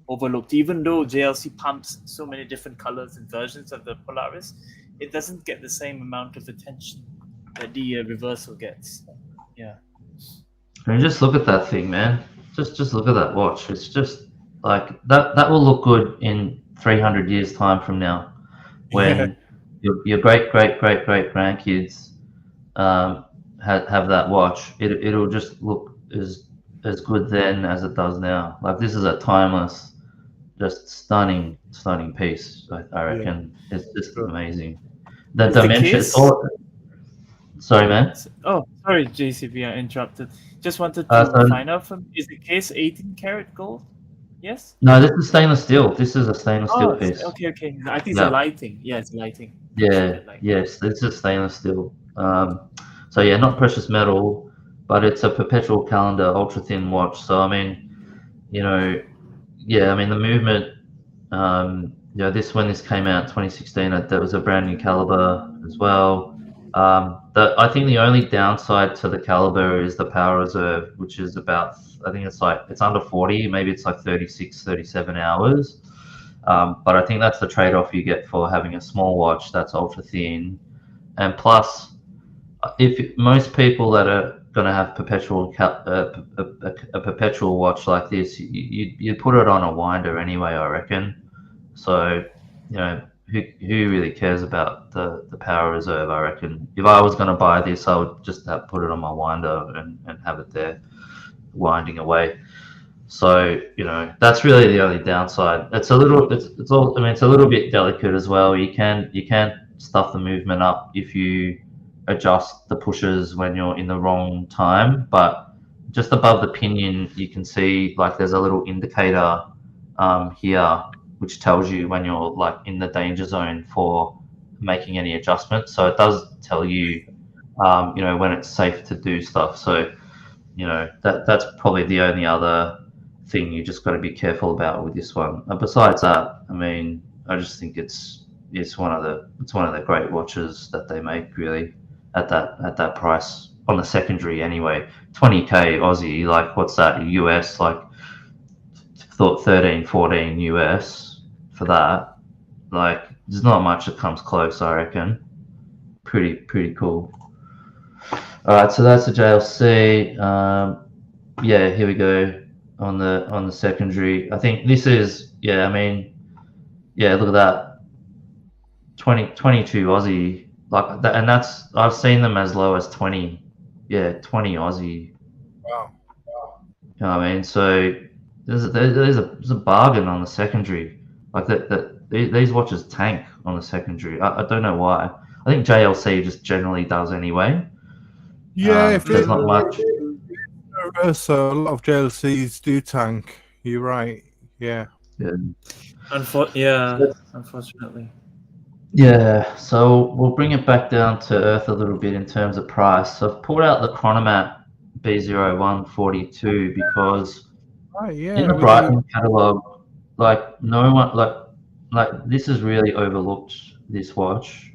overlooked. Even though JLC pumps so many different colors and versions of the Polaris, it doesn't get the same amount of attention that the reversal gets. Yeah. I mean, just look at that thing, man. Just look at that watch. It's just like that will look good in 300 years time from now, when your great grandkids have that watch. It'll just look as good then as it does now. Like, this is a timeless, just stunning piece. I reckon it's just amazing. The dimension. Sorry, man. Oh, sorry, JCB, I interrupted. Just wanted to find out is the case 18 karat gold? Yes? No, this is stainless steel. This is a stainless steel piece. Okay. I think it's a lighting. Yeah, it's lighting. Yeah, yes, this is stainless steel. So yeah, not precious metal, but it's a perpetual calendar, ultra thin watch. So I mean, the movement. When this came out, 2016, there was a brand new caliber as well. I think the only downside to the caliber is the power reserve, which is about, I think it's under 40, maybe it's like 36, 37 hours. But I think that's the trade-off you get for having a small watch that's ultra thin. And plus, if most people that are going to have a perpetual watch like this, you put it on a winder anyway, I reckon. So, who really cares about the power reserve? I reckon if I was going to buy this, I would just put it on my winder and have it there winding away. So that's really the only downside. It's a little bit delicate as well. You can stuff the movement up if you adjust the pushers when you're in the wrong time. But just above the pinion, you can see like there's a little indicator here, which tells you when you're like in the danger zone for making any adjustments. So it does tell you, when it's safe to do stuff. So, that's probably the only other thing you just got to be careful about with this one. Besides that, I mean, I just think it's one of the great watches that they make, really, at that price on the secondary anyway. 20k Aussie, like what's that? US, like thought 13, 14 US. For that, like, there's not much that comes close, I reckon. Pretty cool. All right, so that's the JLC. Here we go on the secondary. I think this is look at that, 22 Aussie, like that, and that's, I've seen them as low as 20. 20 Aussie. Wow. You know what I mean? So there's a bargain on the secondary. Like these watches tank on the secondary. I don't know why. I think JLC just generally does anyway. Yeah, if there's not much. So a lot of JLCs do tank. You're right. Yeah. Unfortunately. Yeah, so we'll bring it back down to earth a little bit in terms of price. So I've pulled out the Chronomat B0142 because in the Brighton catalogue, like no one, like this is really overlooked, this watch.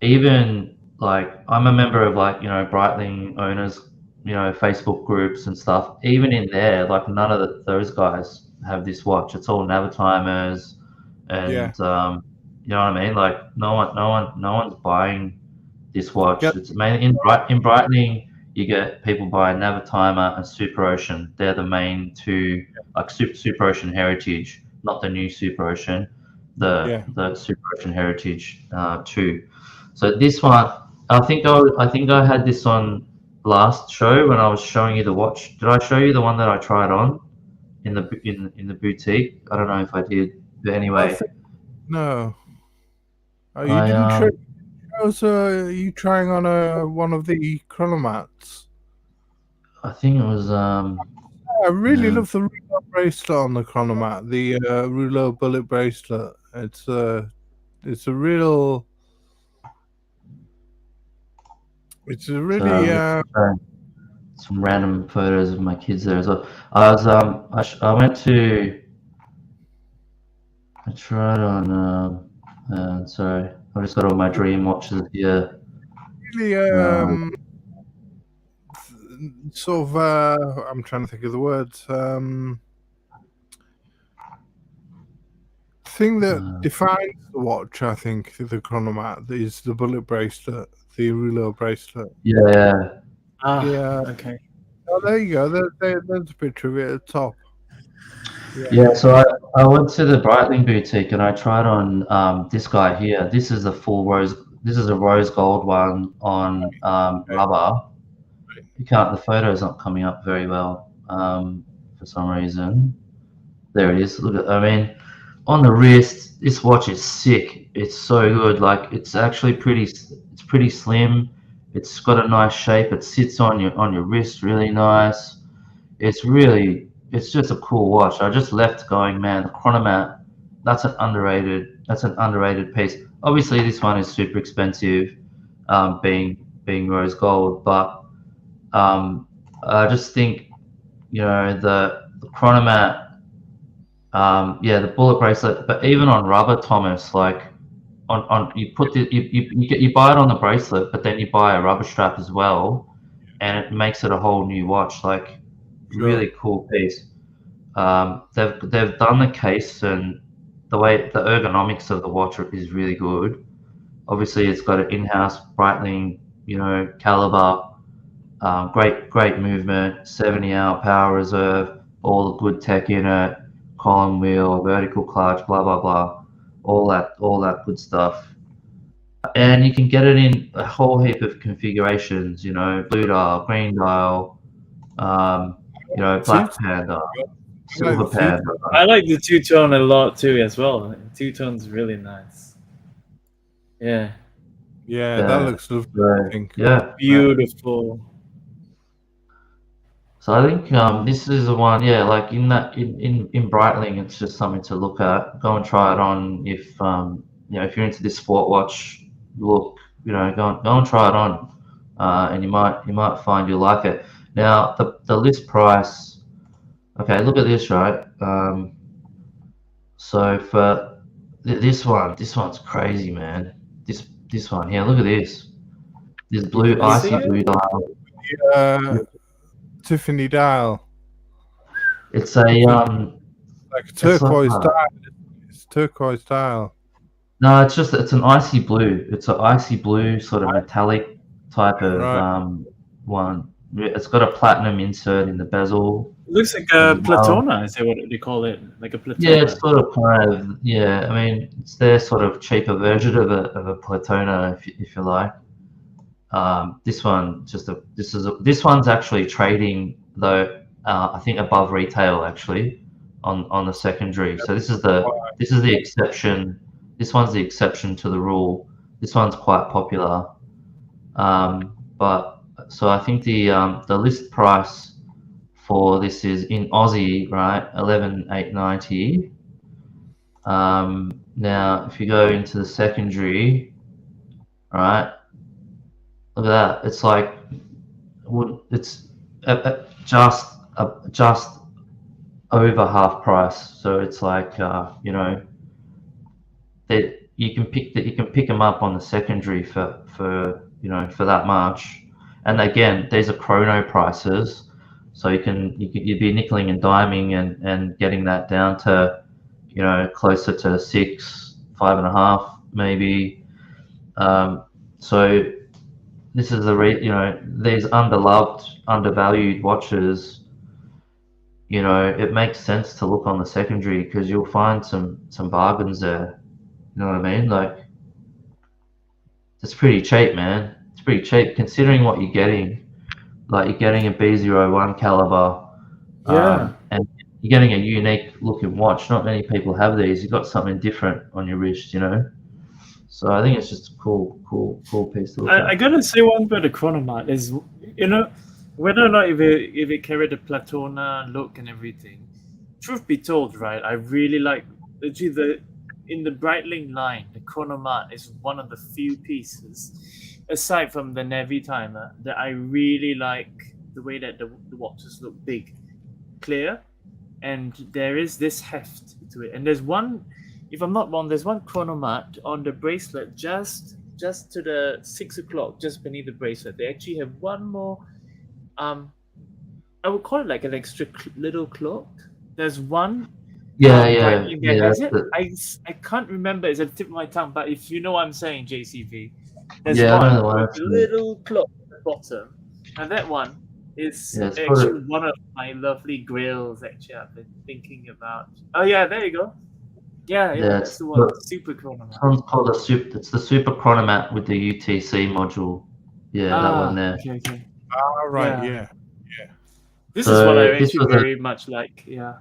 Even like I'm a member of Breitling owners, Facebook groups and stuff. Even in there, like none of those guys have this watch. It's all Navatimers, and you know what I mean. Like no one's buying this watch. Yep. It's mainly in Breitling. You get people buying Navitimer and Super Ocean. They're the main two, like Super Ocean Heritage, not the new Super Ocean, the Super Ocean Heritage 2. So this one, I think I had this on last show when I was showing you the watch. Did I show you the one that I tried on in the boutique? I don't know if I did, but anyway. No. Oh, you didn't show. Are you trying on one of the Chronomats? I think it was. I really love the rouleau bracelet on the Chronomat. The rouleau bullet bracelet. It's a real. It's a really. Some random photos of my kids there as well. I went to I tried on. Sorry, I just got all my dream watches here. Really, sort of. I'm trying to think of the words. Thing that defines the watch, I think, the chronomat is the bullet bracelet, the rouleau bracelet. Yeah. Yeah. Okay. Oh, there you go. There's a picture of it at the top. Yeah, so I went to the Breitling boutique and I tried on this guy here. This is a full rose. This is a rose gold one on rubber. You can't. The photo's not coming up very well for some reason. There it is. Look at. I mean, on the wrist, this watch is sick. It's so good. Like it's actually pretty. It's pretty slim. It's got a nice shape. It sits on your wrist really nice. It's just a cool watch. I just left going, man, the chronomat, that's an underrated piece. Obviously this one is super expensive, being rose gold, but I just think, the chronomat, the bullet bracelet, but even on rubber, Thomas, like on you put the you buy it on the bracelet, but then you buy a rubber strap as well, and it makes it a whole new watch. Like really cool piece. They've done the case, and the ergonomics of the watch is really good. Obviously, it's got an in-house Breitling, caliber, great movement, 70-hour power reserve, all the good tech in it, column wheel, vertical clutch, blah blah blah, all that good stuff. And you can get it in a whole heap of configurations, blue dial, green dial, black panda, silver panda. I like the two-tone a lot too as well. Two-tone's really nice. Yeah. Yeah, that looks lovely. I think. Yeah. Beautiful. So I think this is the one, like in Breitling, it's just something to look at. Go and try it on if if you're into this sport watch look, go and try it on, and you might find you like it. Now the list price. Okay, look at this, right? So for this one's crazy, man. This one here, look at this. This blue icy blue dial. Tiffany dial. It's a like turquoise like dial. It's turquoise dial. No, it's an icy blue. It's an icy blue sort of metallic type of one. It's got a platinum insert in the bezel. It looks like a Platona, is that what they call it? Like a Platona. Yeah, it's sort of kind of I mean, it's their sort of cheaper version of a Platona, if you like. This one's actually trading though. I think above retail actually on the secondary. So this is the exception. This one's the exception to the rule. This one's quite popular. But so I think the list price for this is in Aussie, right? 11,890. Now if you go into the secondary, right? Look at that. It's like it's just over half price. So it's like that you can pick them up on the secondary for that much. And again, these are chrono prices, so you'd be nickeling and diming and getting that down to closer to 5.5 maybe. So this is these undervalued watches. It makes sense to look on the secondary because you'll find some bargains there. You know what I mean? Like, it's pretty cheap, man. It's pretty cheap considering what you're getting. Like, you're getting a B01 caliber, and you're getting a unique looking watch. Not many people have these. You've got something different on your wrist, So I think it's just a cool piece to look at. I gotta say one about the chronomat is, whether or not if it carried the Platona look and everything. Truth be told, right, I really like in the Breitling line, the chronomat is one of the few pieces, aside from the Navy timer, that I really like the way that the watches look big, clear, and there is this heft to it. And there's one, if I'm not wrong, there's one chronomat on the bracelet just to the 6 o'clock, just beneath the bracelet. They actually have one more. I would call it like an extra little clock. There's one. Right in there. Has it? I can't remember. It's at the tip of my tongue. But if you know what I'm saying, JCV, there's one with a little clock at the bottom, and that one is actually one of my lovely grails. Actually, I've been thinking about. Oh yeah, there you go. Yeah, that's the one. Super chronomat. This one's called It's the super chronomat with the UTC module. Yeah, that one there. Okay. Oh, right. Yeah. This is what I actually very much like. Yeah.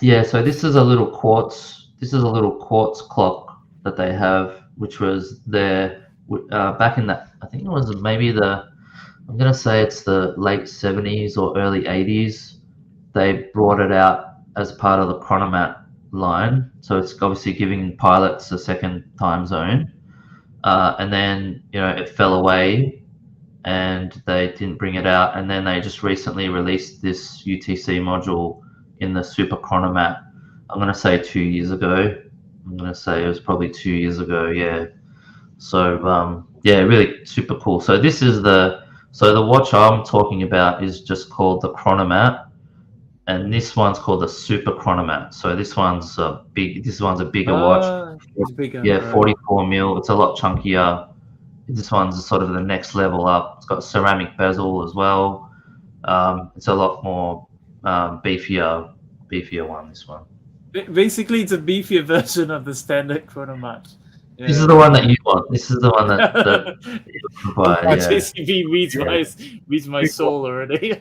Yeah, so this is a little quartz. This is a little quartz clock that they have, which was there back in that. I think it was maybe I'm gonna say it's the late 70s or early 80s. They brought it out as part of the chronomat line, so it's obviously giving pilots a second time zone. And then it fell away, and they didn't bring it out. And then they just recently released this UTC module in the super chronomat. I'm going to say 2 years ago. I'm going to say it was probably 2 years ago. Yeah. So really super cool. So this is the watch I'm talking about is just called the chronomat, and this one's called the super chronomat. So this one's a bigger watch. It's bigger. Yeah, 44 mil. It's a lot chunkier. This one's sort of the next level up. It's got ceramic bezel as well. It's a lot more beefier one. This one. Basically, it's a beefier version of the standard chronomat. Yeah. This is the one that you want. This is the one that you buy. Yeah. JCV reads my soul already.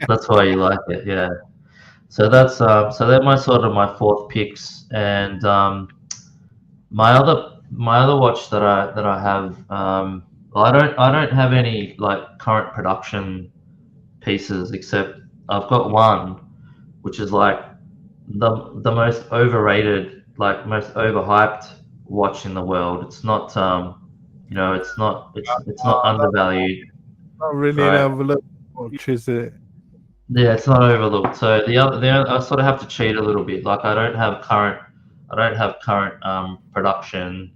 That's why you like it. Yeah. So that's they're my fourth picks, and my other watch that I have. I don't have any like current production pieces, except I've got one, which is like the most overrated, like most overhyped watch in the world. It's not it's not undervalued. Not really an overlooked watch, is it? Yeah, it's not overlooked. So the other I sort of have to cheat a little bit. Like I don't have current production,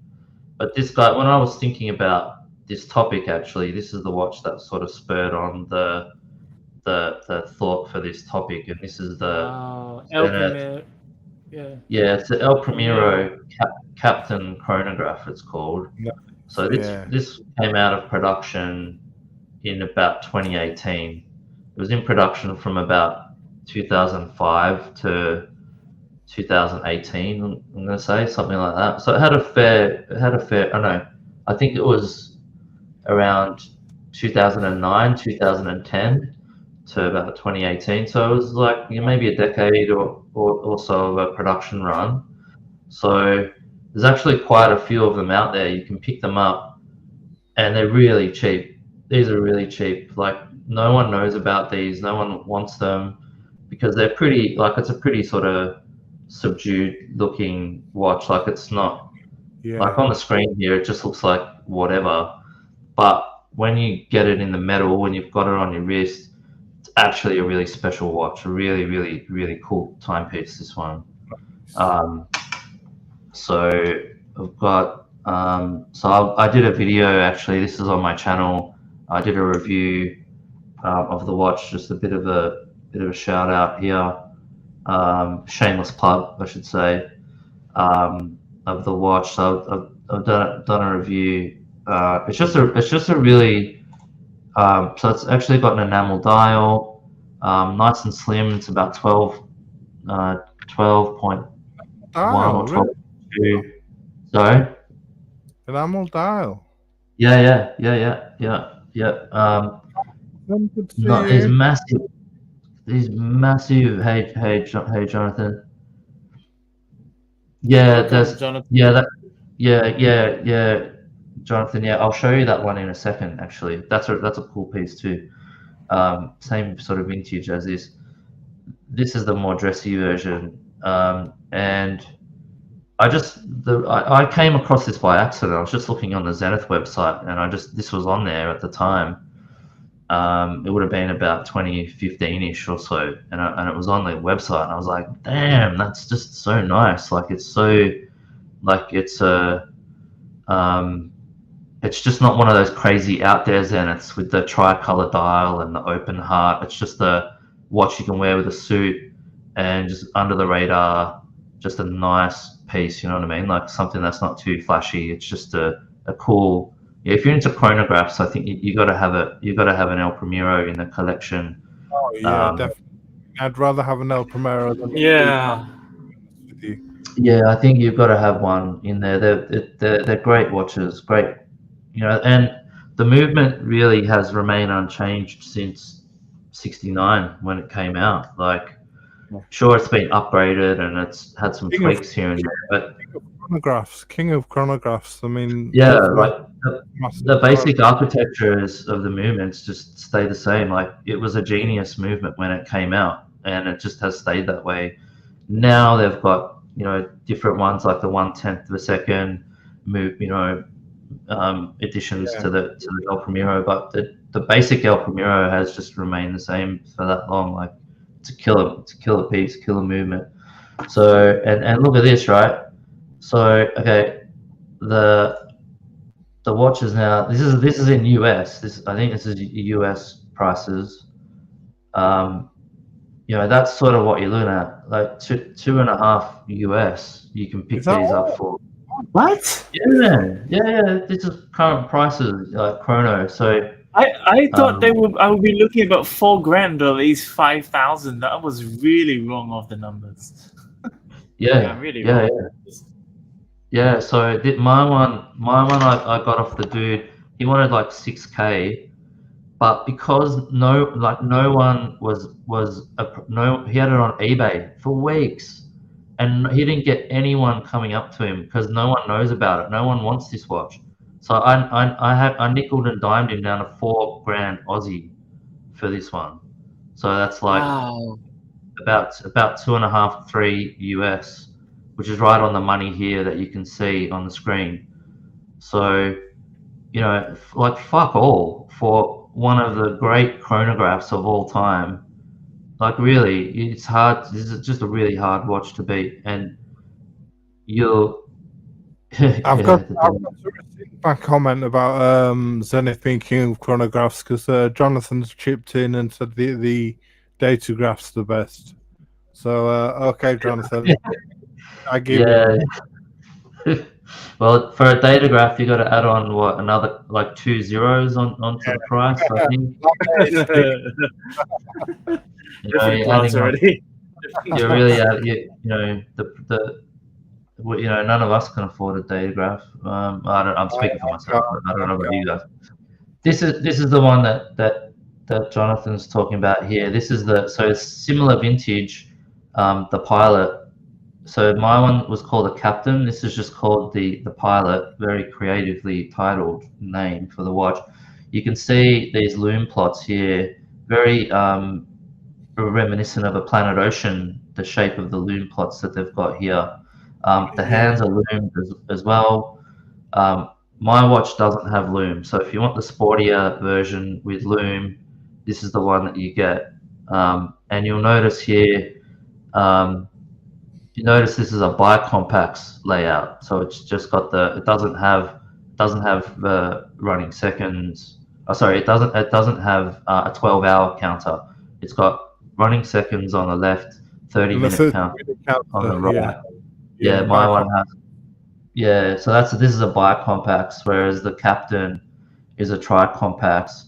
but this guy, when I was thinking about this topic, actually, this is the watch that sort of spurred on the thought for this topic, and this is the El Primero. Yeah, it's the El Primero Captain Chronograph. It's called. Yeah. So this came out of production in about 2018. It was in production from about 2005 to 2018. I'm going to say something like that. So it had a fair. I think it was around 2009, 2010 to about 2018. So it was like maybe a decade or so of a production run. So there's actually quite a few of them out there. You can pick them up, and they're really cheap. These are really cheap. Like no one knows about these. No one wants them because they're pretty. Like it's a pretty sort of subdued looking watch. Like it's not like on the screen here. It just looks like whatever. But when you get it in the metal, when you've got it on your wrist, it's actually a really special watch. A really, really, really cool timepiece. This one. So I've got. So I did a video actually. This is on my channel. I did a review of the watch. Just a bit of a shout out here. Shameless plug, I should say, of the watch. So I've done a review. It's just a really. So it's actually got an enamel dial, nice and slim. It's about 12.1 or 12.2. Sorry. Enamel dial. Yeah. These massive. Hey, Jonathan. Yeah, there's Jonathan. Yeah, Jonathan. Yeah, I'll show you that one in a second. Actually, that's a cool piece too. Same sort of vintage as this. This is the more dressy version, and I came across this by accident. I was just looking on the Zenith website, and this was on there at the time. It would have been about 2015-ish or so, and it was on the website, and I was like, damn, that's just so nice. Like it's so, like it's just not one of those crazy out there Zeniths with the tricolor dial and the open heart. It's just a watch you can wear with a suit and just under the radar, just a nice piece, you know what I mean? Like something that's not too flashy. It's just a cool. Yeah, if you're into chronographs, I think you got to have it. You got to have an El Primero in the collection. Oh yeah, definitely. I'd rather have an El Primero than Yeah. with you. Yeah, I think you've got to have one in there. They're great watches, great, you know, and the movement really has remained unchanged since '69 when it came out. Like, sure, it's been upgraded and it's had some tweaks here and there, but King of chronographs. I mean, yeah, both like massive the basic chronographs. architectures of the movements just stay the same. Like it was a genius movement when it came out, and it just has stayed that way. Now they've got, you know, different ones like the 1/10 of a second move, you know, additions to the El Primero, but the basic El Primero has just remained the same for that long. Like it's a killer piece, killer movement. So and look at this, right? So okay, the watches now. This is in US. I think this is US prices. You know, that's sort of what you're looking at, like $2.5 US. You can pick Is that these all? up for. What? Yeah. This is current prices, like chrono. So I thought I would be looking about $4,000 or at least 5,000. That was really wrong off the numbers. Really wrong. Yeah. So my one I got off the dude. He wanted like 6K, but because no one he had it on eBay for weeks, and he didn't get anyone coming up to him because no one knows about it. No one wants this watch. So I nickeled and dimed him down to $4,000 Aussie for this one. So that's like Wow. about 2.5, 3 US, which is right on the money here that you can see on the screen. So, you know, like fuck all for one of the great chronographs of all time. Like really, it's hard. This is just a really hard watch to beat, and you'll. I've got to receive my comment about Zenith being king of chronographs because Jonathan's chipped in and said the datagraph's the best. So okay, Jonathan, I give you. Well, for a datograph, you got to add on what, another like 2 zeros onto the price. I think. Different class already. You're really you know none of us can afford a datograph. I'm speaking for myself, but I don't know about you guys. This is the one that Jonathan's talking about here. This is so it's similar vintage, the Pilot. So my one was called the Captain. This is just called the Pilot. Very creatively titled name for the watch. You can see these loom plots here, very reminiscent of a Planet Ocean. The shape of the loom plots that they've got here. The hands are loomed as well. My watch doesn't have loom, so if you want the sportier version with loom, this is the one that you get. And you'll notice here, you notice this is a bicompax layout, so it's just got it doesn't have running seconds. Oh, sorry, it doesn't have a 12-hour counter. It's got running seconds on the left, 30-minute counter on the right. Yeah, my one has. Yeah, so this is a bicompax, whereas the Captain is a tricompax.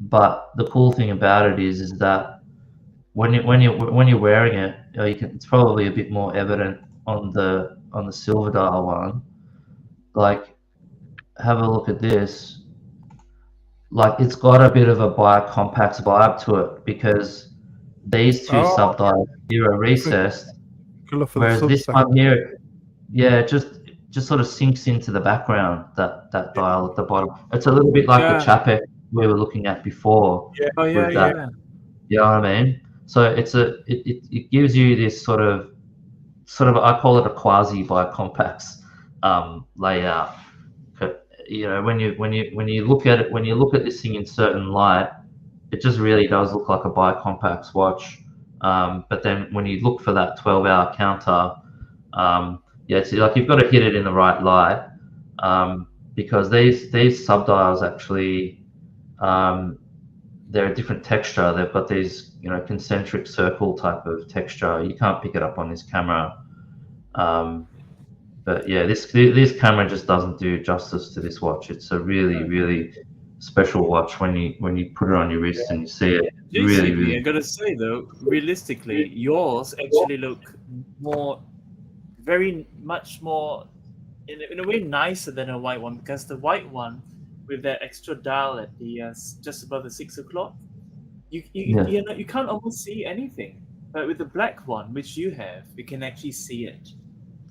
But the cool thing about it is that when you're wearing it, it's probably a bit more evident on the silver dial one. Like, have a look at this. Like, it's got a bit of a bicompax vibe to it because these two subdials here are recessed, whereas this one here, just sort of sinks into the background. That dial at the bottom. It's a little bit like the Chapek we were looking at before. Yeah. You know what I mean? So it gives you this sort of I call it a quasi bicompax layout. You know, when you look at it, when you look at this thing in certain light, it just really does look like a bicompax watch. But then when you look for that 12-hour counter, yeah, it's like you've got to hit it in the right light, because these subdials actually, they're a different texture. They've got these, concentric circle type of texture. You can't pick it up on this camera. But yeah, this camera just doesn't do justice to this watch. It's a really, really special watch when you put it on your wrist and you see it. JCB, I gotta say though, realistically, yours actually look very much more, in a way, nicer than a white one, because the white one with that extra dial at the just above the 6 o'clock, you can't almost see anything. But with the black one, which you have, you can actually see it.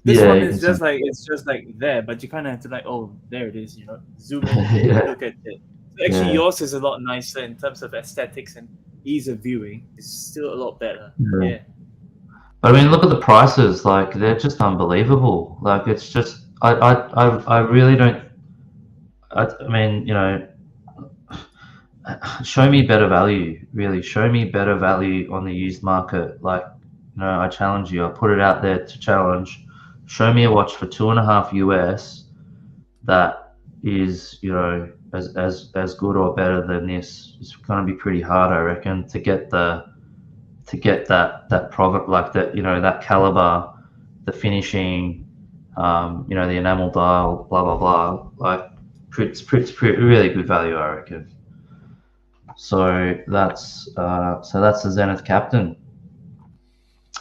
This one is just like, it's just like there, but you kind of have to like, oh, there it is, zoom in, look at it. So actually, yours is a lot nicer in terms of aesthetics and ease of viewing. It's still a lot better. Yeah. But I mean, look at the prices. Like, they're just unbelievable. Like, it's just, I really don't. I mean, show me better value. Really, show me better value on the used market. Like, I challenge you. I put it out there to challenge. Show me a watch for $2.5 US that is, as good or better than this. It's going to be pretty hard, I reckon, to get that product, like that, that caliber, the finishing, the enamel dial, blah blah blah. Like, it's really good value, I reckon. So that's the Zenith Captain.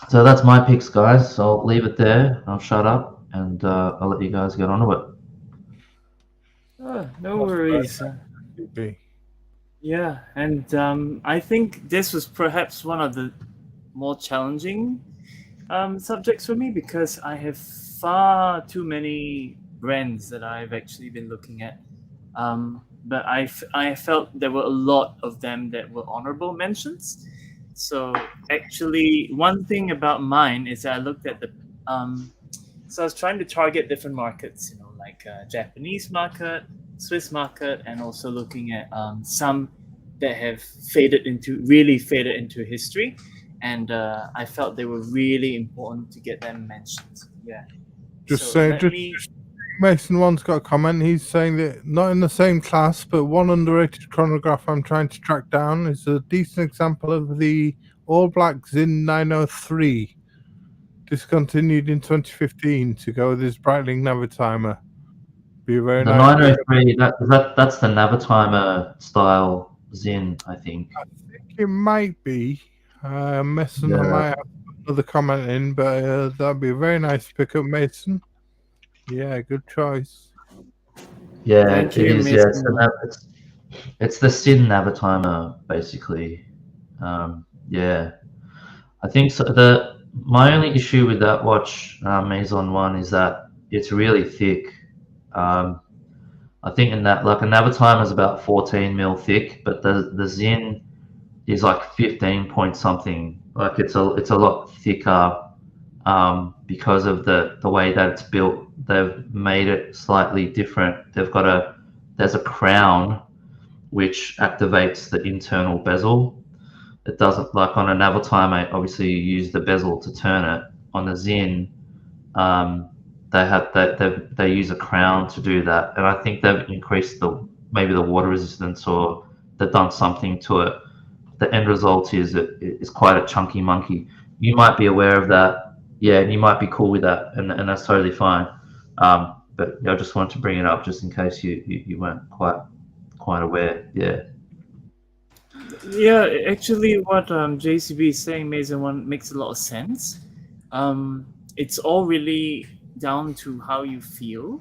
So that's my picks, guys. So I'll leave it there. I'll shut up and I'll let you guys get on with it. No worries. Yeah, and I think this was perhaps one of the more challenging subjects for me, because I have far too many brands that I've actually been looking at. But I felt there were a lot of them that were honorable mentions. So actually, one thing about mine is that I looked at the so I was trying to target different markets, like Japanese market, Swiss market, and also looking at some that have really faded into history, and I felt they were really important to get them mentioned. Yeah. Mason one's got a comment. He's saying that not in the same class, but one underrated chronograph I'm trying to track down is a decent example of the All Black Zin 903, discontinued in 2015 to go with his Breitling Navitimer. Be a very nice. 903, that's the Navitimer style Zin, I think. I think it might be. Mason, I might have another comment in, but that'd be a very nice pickup, Mason. Yeah, good choice. Yeah, it is. Yeah, it's the Sin Navitimer, basically. Yeah, I think so. My only issue with that watch, Maison One, is that it's really thick. I think in that, like, a Navitimer is about 14 mil thick, but the Zin is like 15 point something. Like, it's a lot thicker. Because of the way that it's built, they've made it slightly different. There's a crown which activates the internal bezel. It doesn't, like on a Navitimer, obviously you use the bezel to turn it. On the Zin, they use a crown to do that, and I think they've increased maybe the water resistance, or they've done something to it. The end result is it's quite a chunky monkey. You might be aware of that. Yeah, and you might be cool with that, and that's totally fine. But I just wanted to bring it up just in case you weren't quite aware. Yeah. Yeah, actually, what JCB is saying, Mason One, makes a lot of sense. It's all really down to how you feel.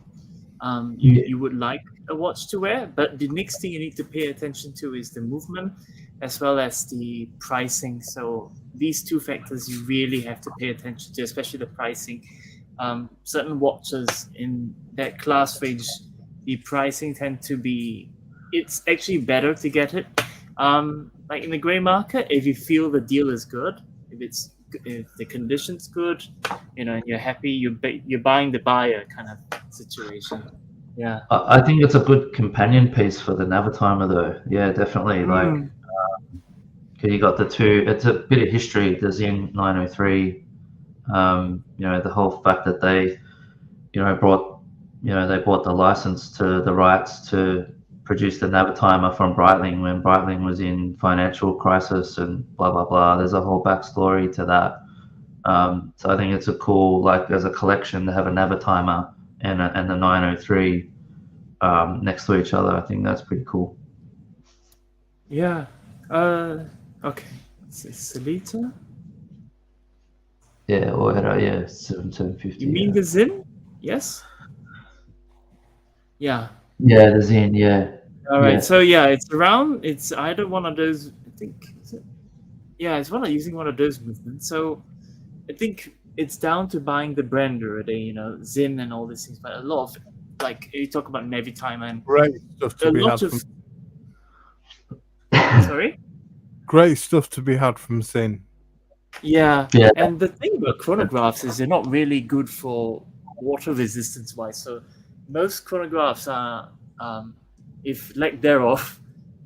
You would like a watch to wear, but the next thing you need to pay attention to is the movement, as well as the pricing. So these two factors you really have to pay attention to, especially the pricing. Certain watches in that class range, the pricing tend to be, it's actually better to get it. Like in the gray market, if you feel the deal is good, if the condition's good, and you're happy, you're buying the buyer kind of situation. Yeah, I think it's a good companion piece for the Navitimer, though. Yeah, definitely. Like, You got the two. It's a bit of history. The Zen 903. The whole fact that they, brought the license to the rights to produce the Navitimer from Breitling when Breitling was in financial crisis and blah blah blah. There's a whole backstory to that. So I think it's a cool, like, as a collection to have a Navitimer and the 903 next to each other. I think that's pretty cool. Yeah. Okay. Salita? Yeah, or 7750. You mean the Zin? Yes? Yeah. Yeah, the Zen, yeah. All right. Yeah. So yeah, it's either one of those, I think, is it? Yeah, it's using one of those movements. So I think it's down to buying the brand already, Zin and all these things. But a lot of, like, you talk about Navitimer and Great stuff to a be lot had of. from Sorry. great stuff to be had from Sin. Yeah. Yeah. And the thing about chronographs is they're not really good for water resistance wise. So most chronographs are, if lack thereof,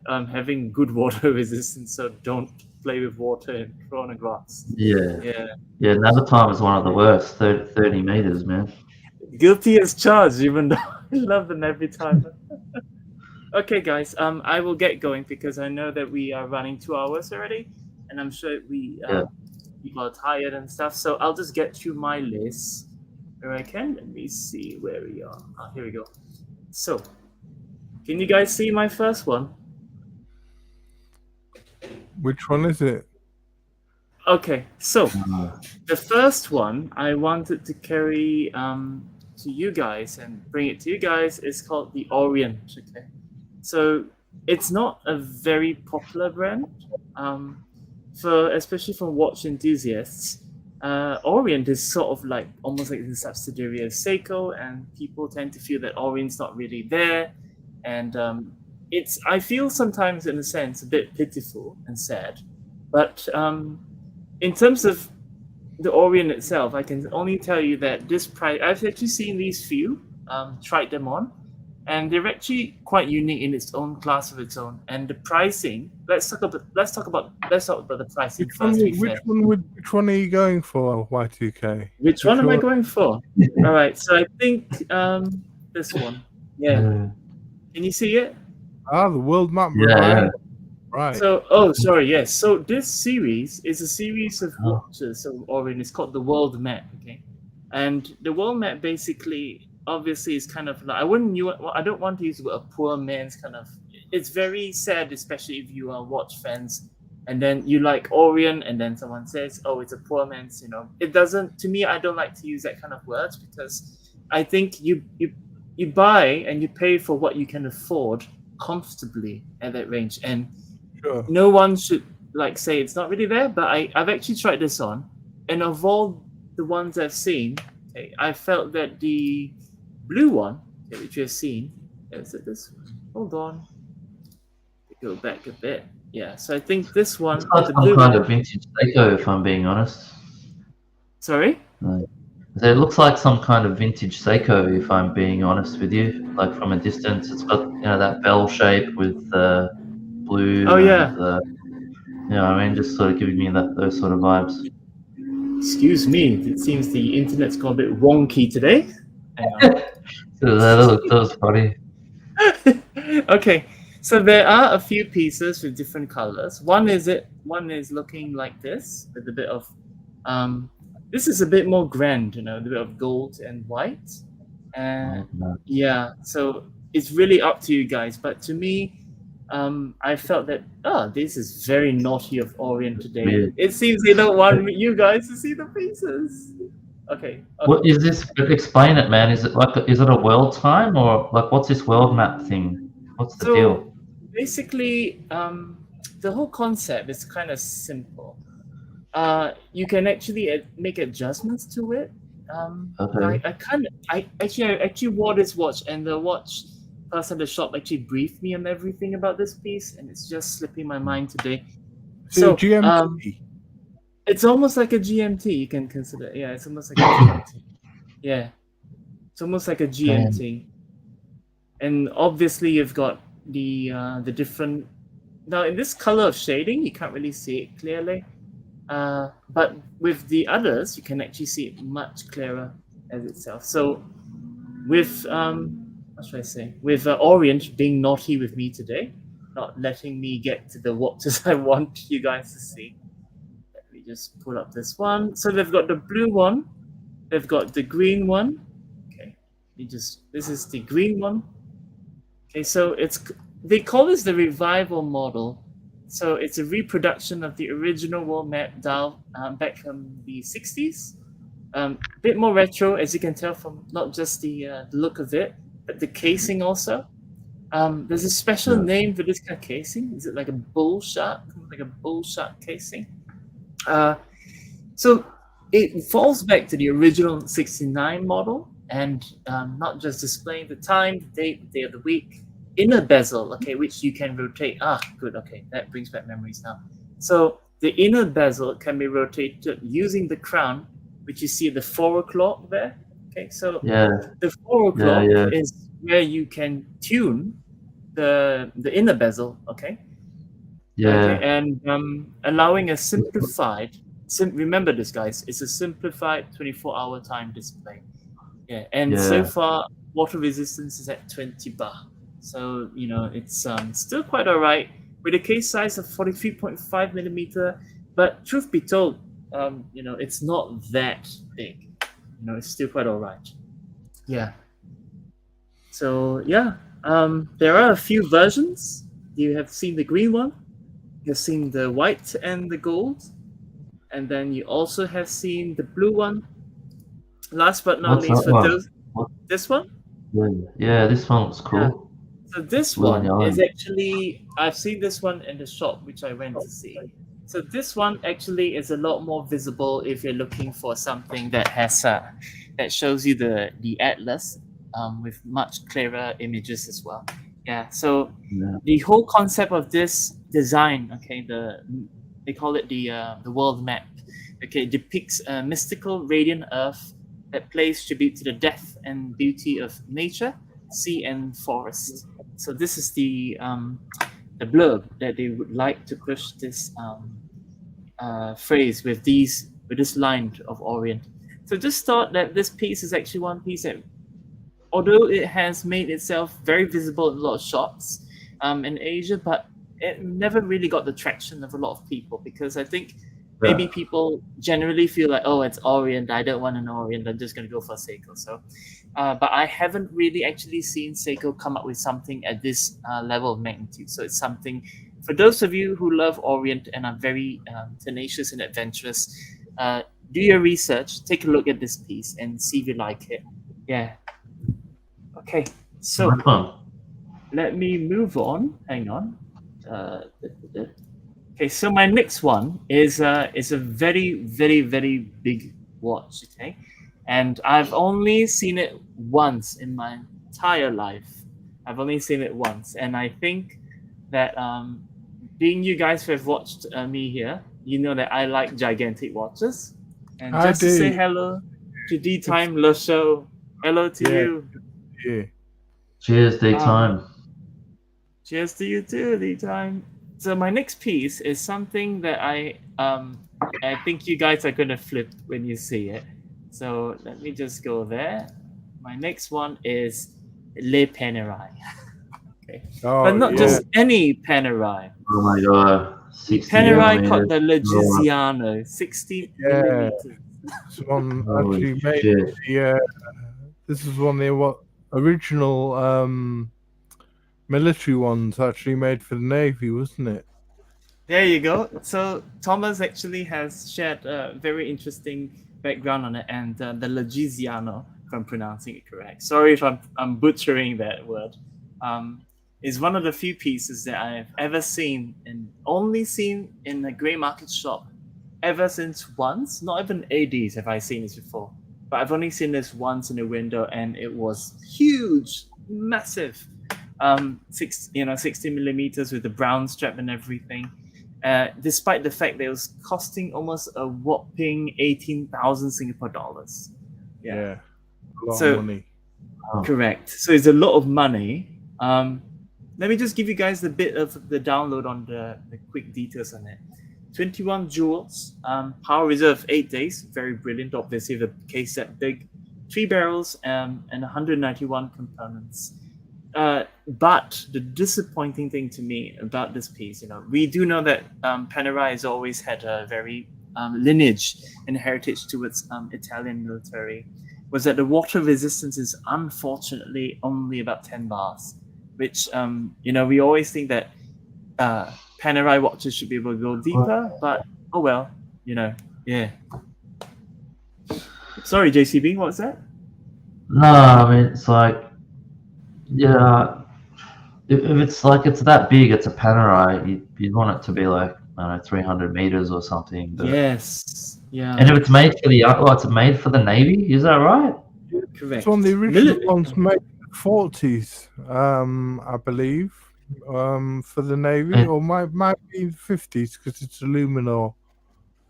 having good water resistance. So don't play with water in chronographs. Yeah. Yeah. Yeah, Navitimer is one of the worst. 30 meters, man. Guilty as charged, even though I love them every time. Okay, guys, I will get going because I know that we are running 2 hours already, and I'm sure people are tired and stuff. So I'll just get through my list where I can. Let me see where we are. Here we go. So, can you guys see my first one? Which one is it? Okay, so the first one I wanted to carry to you guys and bring it to you guys is called the Orient. Okay, so it's not a very popular brand, especially for watch enthusiasts. Orient is sort of like almost like the subsidiary of Seiko, and people tend to feel that Orient's not really there, and I feel sometimes in a sense a bit pitiful and sad, but in terms of the Orient itself, I can only tell you that this price, I've actually seen these few, tried them on, and they're actually quite unique in its own class of its own. And the pricing, let's talk about the pricing first. Which one are you going for, Y2K? Which one am I going for? All right, so I think this one. Yeah. Can you see it? The world map. Yeah. Right. So, sorry, yes. So this series is a series of watches of Orient. It's called the World Map, okay? And the World Map basically, obviously, is kind of like, I don't want to use a poor man's kind of. It's very sad, especially if you are watch fans, and then you like Orient, and then someone says, "Oh, it's a poor man's." It doesn't. To me, I don't like to use that kind of words because I think you buy and you pay for what you can afford comfortably at that range, and no one should say it's not really there. But I've actually tried this on, and of all the ones I've seen, I felt that the blue one, which you've seen, is it this one? Hold on, go back a bit. Yeah, so I think this one. It's like some kind of vintage Seiko, if I'm being honest. Sorry? It looks like some kind of vintage Seiko, if I'm being honest with you. Like from a distance, it's got that bell shape with the blue. Oh yeah. Just sort of giving me those sort of vibes. Excuse me, it seems the internet's gone a bit wonky today. That was funny. Okay, so there are a few pieces with different colors. One is looking like this with a bit of this is a bit more grand, a bit of gold and white. And yeah, so it's really up to you guys. But to me, I felt that this is very naughty of Orient today. Yeah. It seems they don't want you guys to see the pieces. Okay. What is this? Explain it, man. Is it a world time or what's this world map thing? What's the deal? Basically, the whole concept is kind of simple. You can actually make adjustments to it. Okay. I actually wore this watch, and the watch person at the shop actually briefed me on everything about this piece, and it's just slipping my mind today. So GMT. It's almost like a GMT. You can consider. Yeah, it's almost like a GMT. Yeah, it's almost like a GMT. And obviously, you've got the different Now in this color of shading, you can't really see it clearly. But with the others, you can actually see it much clearer as itself. So with what should I say? With Orient being naughty with me today, not letting me get to the watches I want you guys to see. Let me just pull up this one. So they've got the blue one, they've got the green one. Okay, this is the green one. Okay, so they call this the revival model. So it's a reproduction of the original world map dial back from the 60s. A bit more retro, as you can tell from not just the look of it, but the casing also. There's a special name for this kind of casing. Is it like a bull shark? Like a bull shark casing? So it falls back to the original 69 model, and not just displaying the time, the date, the day of the week, inner bezel, okay, which you can rotate. Good, okay, that brings back memories now. So the inner bezel can be rotated using the crown, which you see the 4 o'clock there. Okay, so the 4 o'clock is where you can tune the inner bezel, okay? Okay, and allowing a simplified, remember this guys, it's a simplified 24-hour time display. Yeah, and so far water resistance is at 20 bar. So, you know, it's still quite all right with a case size of 43.5 millimeter. But truth be told, you know, it's not that big. You know, it's still quite all right. Yeah. So, yeah, there are a few versions. You have seen the green one. You've seen the white and the gold. And then you also have seen the blue one. Last but not least, for those, this one? Yeah, this one looks cool. Yeah. So this one is actually, I've seen this one in the shop, which I went to see. So this one actually is a lot more visible if you're looking for something that has that shows you the atlas with much clearer images as well. Yeah. So the whole concept of this design, okay, they call it the world map. Okay, depicts a mystical radiant earth that plays tribute to the depth and beauty of nature, sea and forest. So this is the blurb that they would like to push this phrase with this line of Orient. So just thought that this piece is actually one piece that, although it has made itself very visible in a lot of shops in Asia, but it never really got the traction of a lot of people, because I think maybe people generally feel like, oh, it's Orient, I don't want an Orient, I'm just going to go for Seiko. So, but I haven't really actually seen Seiko come up with something at this level of magnitude. So it's something, for those of you who love Orient and are very tenacious and adventurous, do your research, take a look at this piece and see if you like it. Yeah. Okay, so let me move on. Hang on. Okay, so my next one is a very, very, very big watch. Okay, and I've only seen it once in my entire life. I've only seen it once, and I think that being you guys who have watched me here, you know that I like gigantic watches. And just to say hello to D-Time Le Show. Hello to you. Yeah. Cheers, D-Time. Cheers to you too, D-Time. So my next piece is something that I think you guys are gonna flip when you see it. So let me just go there. My next one is Le Panerai. Okay, but not just any Panerai. Oh my god! Panerai called the Legiziano, 60 millimeters. This one actually made this is one of the original military ones actually made for the Navy, wasn't it? There you go. So Thomas actually has shared a very interesting background on it, and the Legiziano, if I'm pronouncing it correct. Sorry if I'm butchering that word. Is one of the few pieces that I've ever seen, and only seen in a grey market shop ever since once. Not even ADs have I seen this before, but I've only seen this once in a window, and it was huge, massive. 60 millimeters with the brown strap and everything. Despite the fact that it was costing almost a whopping 18,000 Singapore dollars. Yeah, a lot of money. Correct. So it's a lot of money. let me just give you guys a bit of the download on the quick details on it. 21 joules, power reserve 8 days, very brilliant. Obviously, the case that big, 3 barrels, and 191 components. But the disappointing thing to me about this piece, we do know that Panerai has always had a very lineage and heritage towards Italian military, was that the water resistance is unfortunately only about 10 bars, which, we always think that Panerai watches should be able to go deeper, but oh well, yeah. Sorry, JCB, what was that? No, I mean, it's like, yeah, if it's like it's that big, it's a Panerai, you'd want it to be like, I don't know, 300 meters or something. But... Yes, yeah. And if it's made for it's made for the Navy, is that right? Correct. It's one of the original ones made in the 40s, I believe, for the Navy, or might be 50s because it's Aluminor.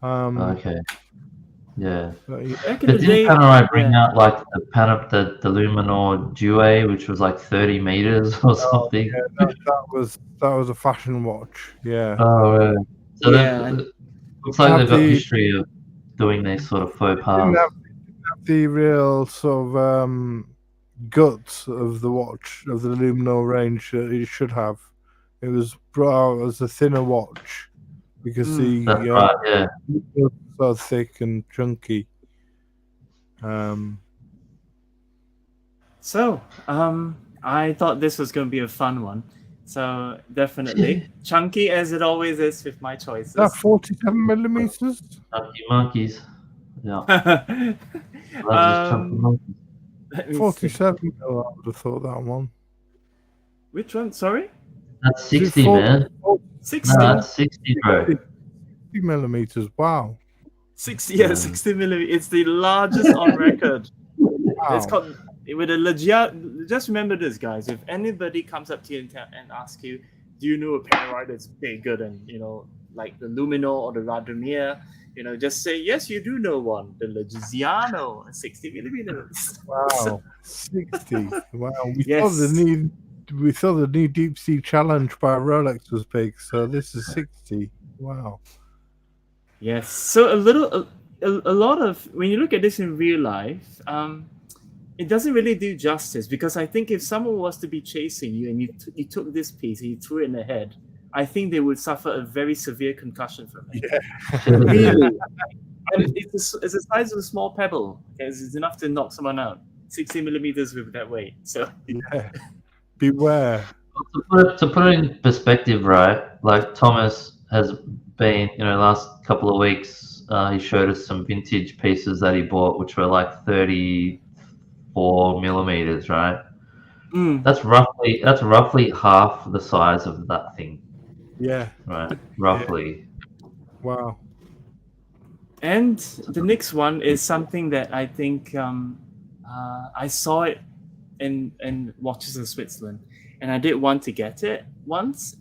Okay. Yeah. But, yeah. But didn't Panerai bring out like the Luminor Due, which was like 30 meters or something? Yeah, that was a fashion watch. Yeah. Oh, so yeah. Looks like they've got history of doing these sort of faux pas. Didn't have the real sort of guts of the watch of the Luminor range that it should have. It was brought out as a thinner watch because the right, yeah. was so thick and chunky. So, I thought this was going to be a fun one. So definitely chunky as it always is with my choices. That 47 millimeters. Chunky monkeys. Yeah. Um, 47. Oh, I would have thought that one. Which one? Sorry. That's 60, man. 60. No, that's 60, bro. 60 millimeters. Wow. 60. Yeah, 60 millimeters. It's the largest on record. Wow. It's called with a legit. Just remember this, guys. If anybody comes up to you and asks you, "Do you know a Panerai that's bigger than like the Luminor or the Radomir?" Just say yes. You do know one, the Legiziano, 60 millimeters. Wow, 60. Wow. Yes. We thought the new deep sea challenge by Rolex was big, so this is 60. Wow. Yes. So a lot of when you look at this in real life, it doesn't really do justice, because I think if someone was to be chasing you and you took this piece and you threw it in the head, I think they would suffer a very severe concussion from it. Yeah. Really. And it's the size of a small pebble. It's enough to knock someone out. 60 millimeters with that weight. So Yeah. Beware. To put it in perspective, right? Like Thomas has been, last couple of weeks, he showed us some vintage pieces that he bought, which were like 34 millimeters, right? That's roughly half the size of that thing. Yeah. Right. Roughly. Wow. And the next one is something that I think I saw it in Watches of Switzerland, and I did want to get it once,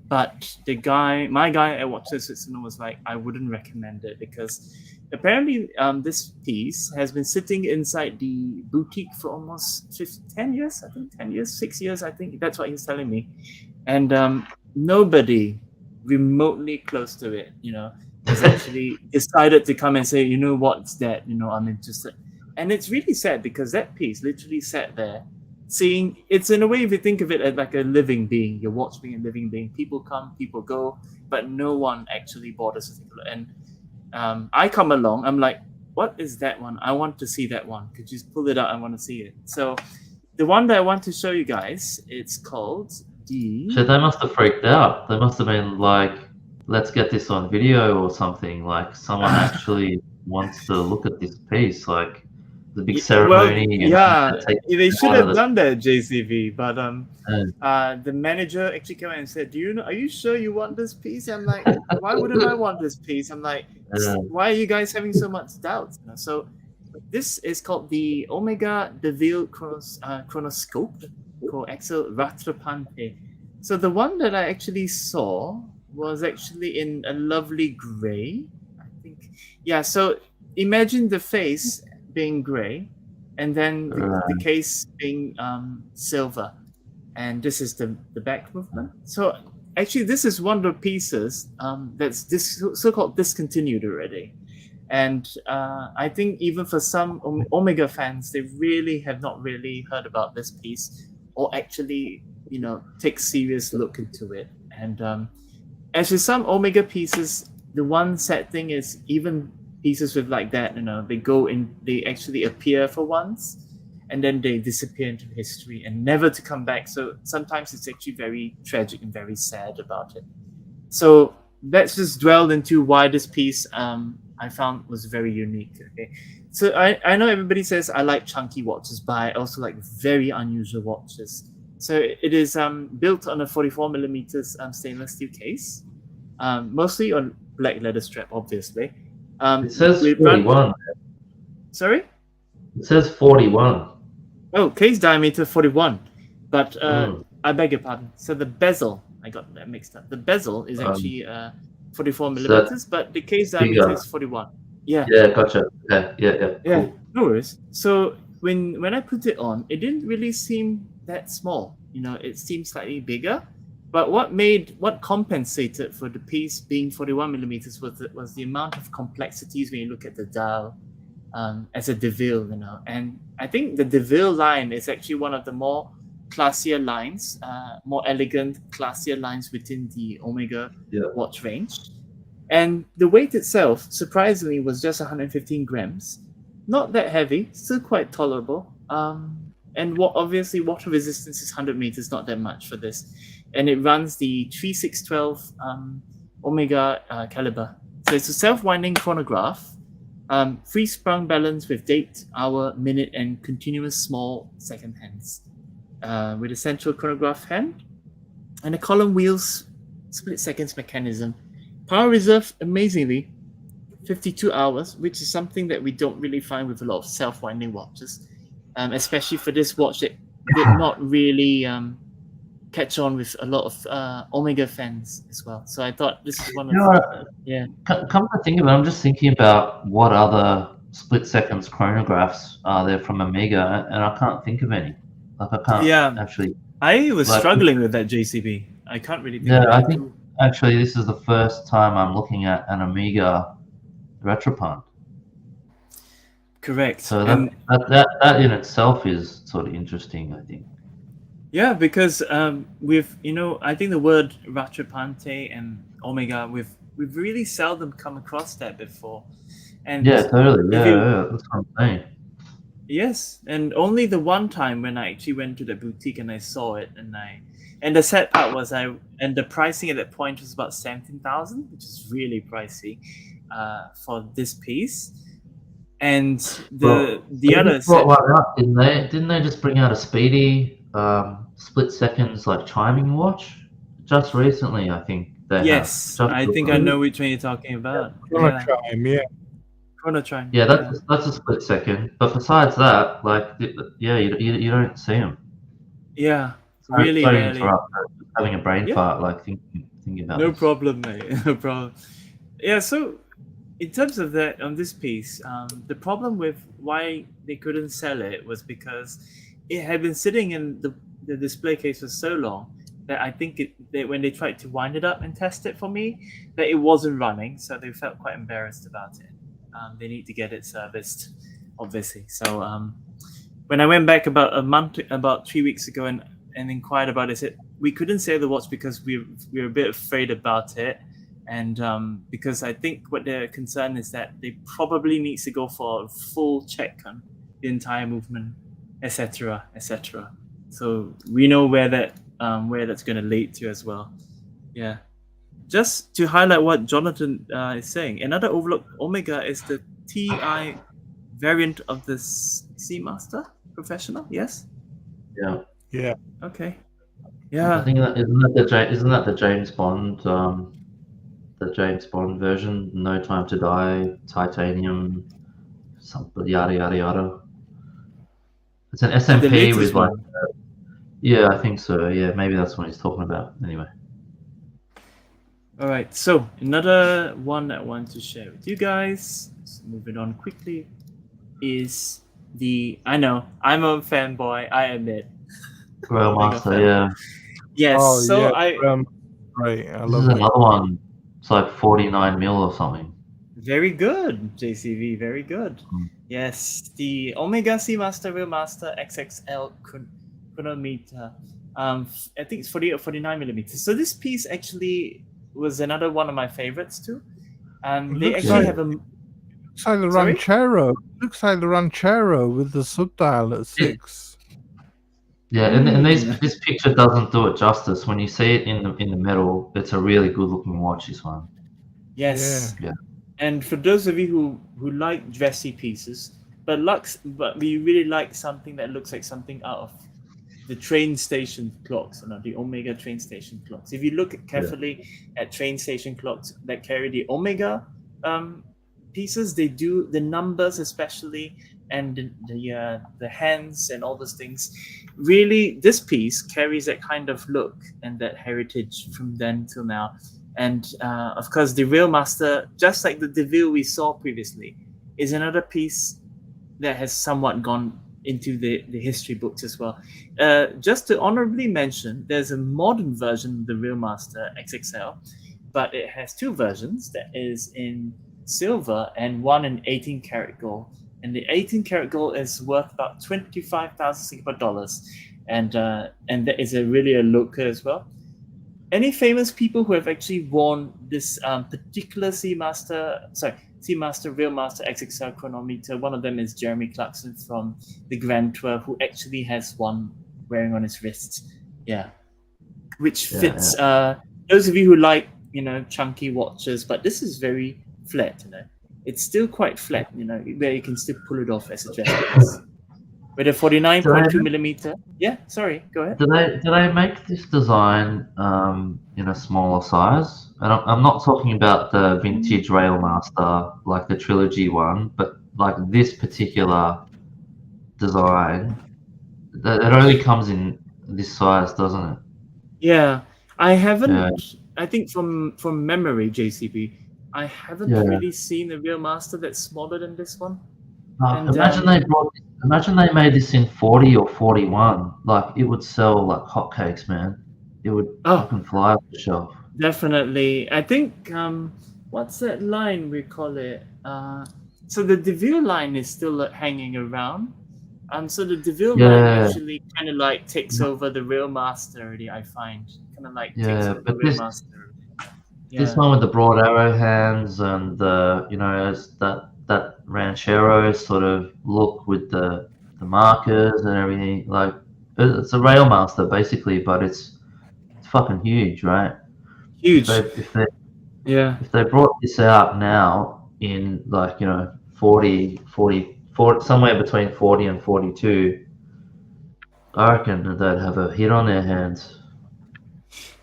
but my guy at Watches of Switzerland was like, I wouldn't recommend it, because apparently this piece has been sitting inside the boutique for almost 10 years, I think, 10 years, 6 years, I think. That's what he's telling me. And nobody remotely close to it, has actually decided to come and say, what's that? I'm interested. And it's really sad, because that piece literally sat there seeing, it's in a way, if you think of it as like a living being, your watch being a living being, people come, people go, but no one actually bothers to take a look. And I come along, I'm like, what is that one? I want to see that one. Could you pull it out? I want to see it. So the one that I want to show you guys, it's called the... So they must have freaked out. They must have been like, let's get this on video or something. Like someone actually wants to look at this piece. Like the big ceremony. Well, they should have done that, JCV. But the manager actually came out and said, are you sure you want this piece? I'm like, why wouldn't I want this piece? I'm like, why are you guys having so much doubt? So this is called the Omega DeVille Chronoscope called Axel Ratrapante. So the one that I actually saw was actually in a lovely gray, I think. Yeah, so imagine the face being gray, and then the case being silver. and this is the back movement. So actually, this is one of the pieces that's so-called discontinued already. And I think even for some Omega fans, they really have not really heard about this piece or actually, take serious look into it. And actually, some Omega pieces, the one sad thing is even pieces with like that, they actually appear for once, and then they disappear into history and never to come back. So sometimes it's actually very tragic and very sad about it. So let's just dwell into why this piece I found was very unique. Okay, so I know everybody says I like chunky watches, but I also like very unusual watches. So it is built on a 44mm stainless steel case, mostly on black leather strap, obviously. It says 41. Sorry? It says 41. Oh, case diameter 41. But I beg your pardon. So the bezel, I got that mixed up. The bezel is actually 44mm, but the case diameter is 41. Yeah. Yeah, gotcha. Yeah. Cool. No worries. So when I put it on, it didn't really seem that small. It seemed slightly bigger. But what compensated for the piece being 41mm was the amount of complexities when you look at the dial as a DeVille, And I think the DeVille line is actually one of the more classier lines, more elegant, classier lines within the Omega watch range. And the weight itself, surprisingly, was just 115 grams. Not that heavy, still quite tolerable. And obviously, water resistance is 100 meters, not that much for this. And it runs the 3612 Omega caliber. So it's a self-winding chronograph, free sprung balance with date, hour, minute, and continuous small second hands. With a central chronograph hand and a column wheels split seconds mechanism. Power reserve, amazingly, 52 hours, which is something that we don't really find with a lot of self-winding watches, especially for this watch that did not really catch on with a lot of Omega fans as well. So I thought this is one of Come to think of it, I'm just thinking about what other split seconds chronographs are there from Omega, and I can't think of any. Like I can't actually. I was struggling with that JCB. I can't really think of I think actually this is the first time I'm looking at an Omega Retropund. Correct. So that in itself is sort of interesting, I think. Yeah, because with I think the word Rattrapante and Omega, we've really seldom come across that before. And yeah, totally. Yeah, that's what I'm saying. Yes, and only the one time when I actually went to the boutique and I saw it, and the sad part was and the pricing at that point was about 17,000, which is really pricey for this piece. And the other didn't they just bring out a speedy split seconds like chiming watch just recently? I think yes, I think I know which one you're talking about. Chronochime. Yeah, that's a split second. But besides that, like, you don't see them. Yeah, really. Having a brain fart, like thinking about. No problem, mate. No problem. Yeah. So, in terms of that, on this piece, the problem with why they couldn't sell it was because it had been sitting in the display case for so long that I think when they tried to wind it up and test it for me, that it wasn't running, so they felt quite embarrassed about it. They need to get it serviced, obviously. So when I went back about 3 weeks ago and inquired about it, we couldn't sell the watch because we were a bit afraid about it, and because I think what their concern is that they probably need to go for a full check on the entire movement, etc., etc. So we know where that's going to lead to as well. Yeah. Just to highlight what Jonathan is saying, another overlooked Omega is the TI variant of the Seamaster Professional. Yes. Yeah. Okay. Yeah. I think isn't that the James Bond, version? No Time to Die, titanium, something yada yada yada. It's an SMP with like. Yeah, I think so. Yeah, maybe that's what he's talking about. Anyway. All right, so another one that I want to share with you guys, moving on quickly, is I know, I'm a fanboy, I admit. Grail Omega Master, fan. yeah. Yes. Oh, so yeah. Right, I This love is it. another one. It's like 49 mil or something. Very good, JCV. Very good. Mm. Yes, the Omega Seamaster Real Master XXL chronometer. I think it's 48 or 49 millimeters. So this piece actually was another one of my favorites too. And they Looks actually like- have a. Looks like the Sorry? Ranchero. Looks like the Ranchero with the subdial at 6. Yeah, and Mm. this picture doesn't do it justice. When you see it in the metal, it's a really good looking watch. This one. Yes. Yeah. And for those of you who like dressy pieces, but we really like something that looks like something out of the train station clocks, the Omega train station clocks. If you look carefully at train station clocks that carry the Omega pieces, they do the numbers especially, and the hands and all those things. Really, this piece carries that kind of look and that heritage from then till now. And of course, the Real Master, just like the DeVille we saw previously, is another piece that has somewhat gone into the history books as well. Just to honorably mention, there's a modern version of the Real Master XXL, but it has two versions. That is in silver and one in 18 karat gold. And the 18 karat gold is worth about 25,000 Singapore dollars, and that is really a looker as well. Any famous people who have actually worn this particular Seamaster Real Master XXL chronometer? One of them is Jeremy Clarkson from the Grand Tour, who actually has one wearing on his wrist. Yeah, which fits those of you who like chunky watches, but this is very flat. It's still quite flat. Where you can still pull it off as a dress piece. With a 49.2 millimeter. Yeah, sorry, go ahead. Do they make this design in a smaller size? And I'm not talking about the vintage Railmaster, like the trilogy one, but like this particular design. It only comes in this size, doesn't it? Yeah, I haven't. Yeah. I think from memory, JCB, I haven't really seen a Real Master that's smaller than this one. And, Imagine they made this in 40 or 41. Like it would sell like hotcakes, man. It would fucking fly off the shelf. Definitely. I think what's that line we call it? So the DeVille line is still hanging around. So the DeVille line actually kind of like takes over the Real Master already. I find kind of like takes over the Real Master. This one with the broad arrow hands and that ranchero sort of look with the markers and everything. Like it's a Rail Master basically, but it's fucking huge, right? Huge. If they brought this out now in 40, somewhere between 40 and 42, I reckon they'd have a hit on their hands.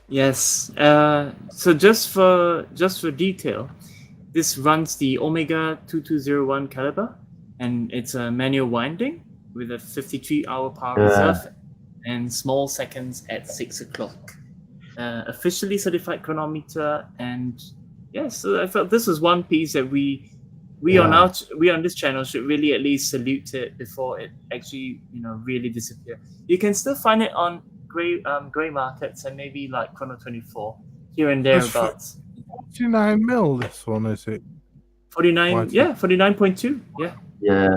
Yes. So just for detail, this runs the Omega 2201 caliber, and it's a manual winding with a 53-hour power reserve and small seconds at 6 o'clock. Officially certified chronometer, and so I felt this was one piece that we on this channel should really at least salute it before it actually really disappear. You can still find it on grey markets and maybe like Chrono 24 here and thereabouts. 49 mil, this one, is it? 49, 49.2, yeah. Yeah,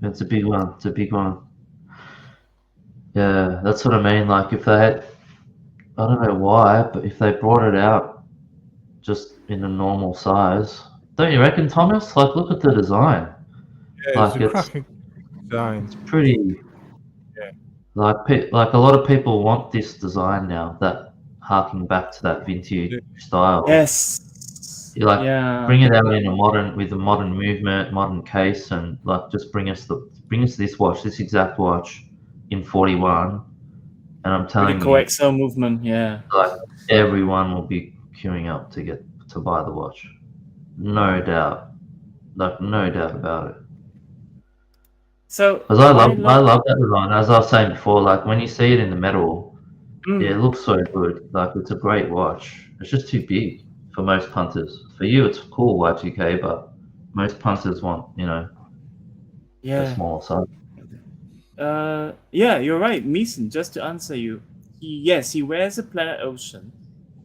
it's a big one. It's a big one. Yeah, that's what I mean. Like if they had, I don't know why, but if they brought it out just in a normal size, don't you reckon, Thomas? Like look at the design. Yeah, it's a cracking design. It's pretty. Yeah. Like a lot of people want this design now, that harking back to that vintage style. Yes. You bring it out in with a modern movement, modern case, and like just bring us this watch, this exact watch in 41. And I'm telling you, coaxial movement, like everyone will be queuing up to buy the watch, no doubt, no doubt about it. So, because I love that design. As I was saying before, like when you see it in the metal, it looks so good. Like it's a great watch. It's just too big for most punters. For you, it's cool Y2K, but most punters want a smaller size. Yeah, you're right, Meeson. Just to answer you, he wears a Planet Ocean.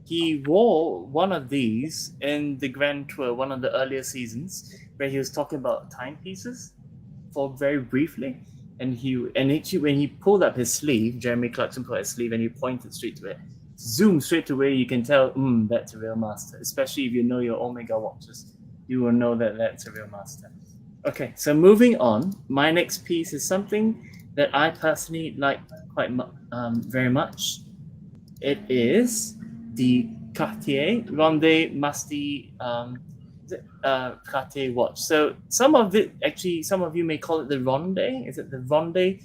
He wore one of these in the Grand Tour, one of the earlier seasons, where he was talking about timepieces for very briefly. And actually, when he pulled up his sleeve, Jeremy Clarkson pulled his sleeve, and he pointed straight to it. Zoom straight away, you can tell, that's a real master. Especially if you know your Omega watches, you will know that that's a real master. Okay, so moving on, my next piece is something that I personally like very much. It is the Cartier Ronde Musty Cartier watch. So some of you may call it the Ronde. Is it the Ronde?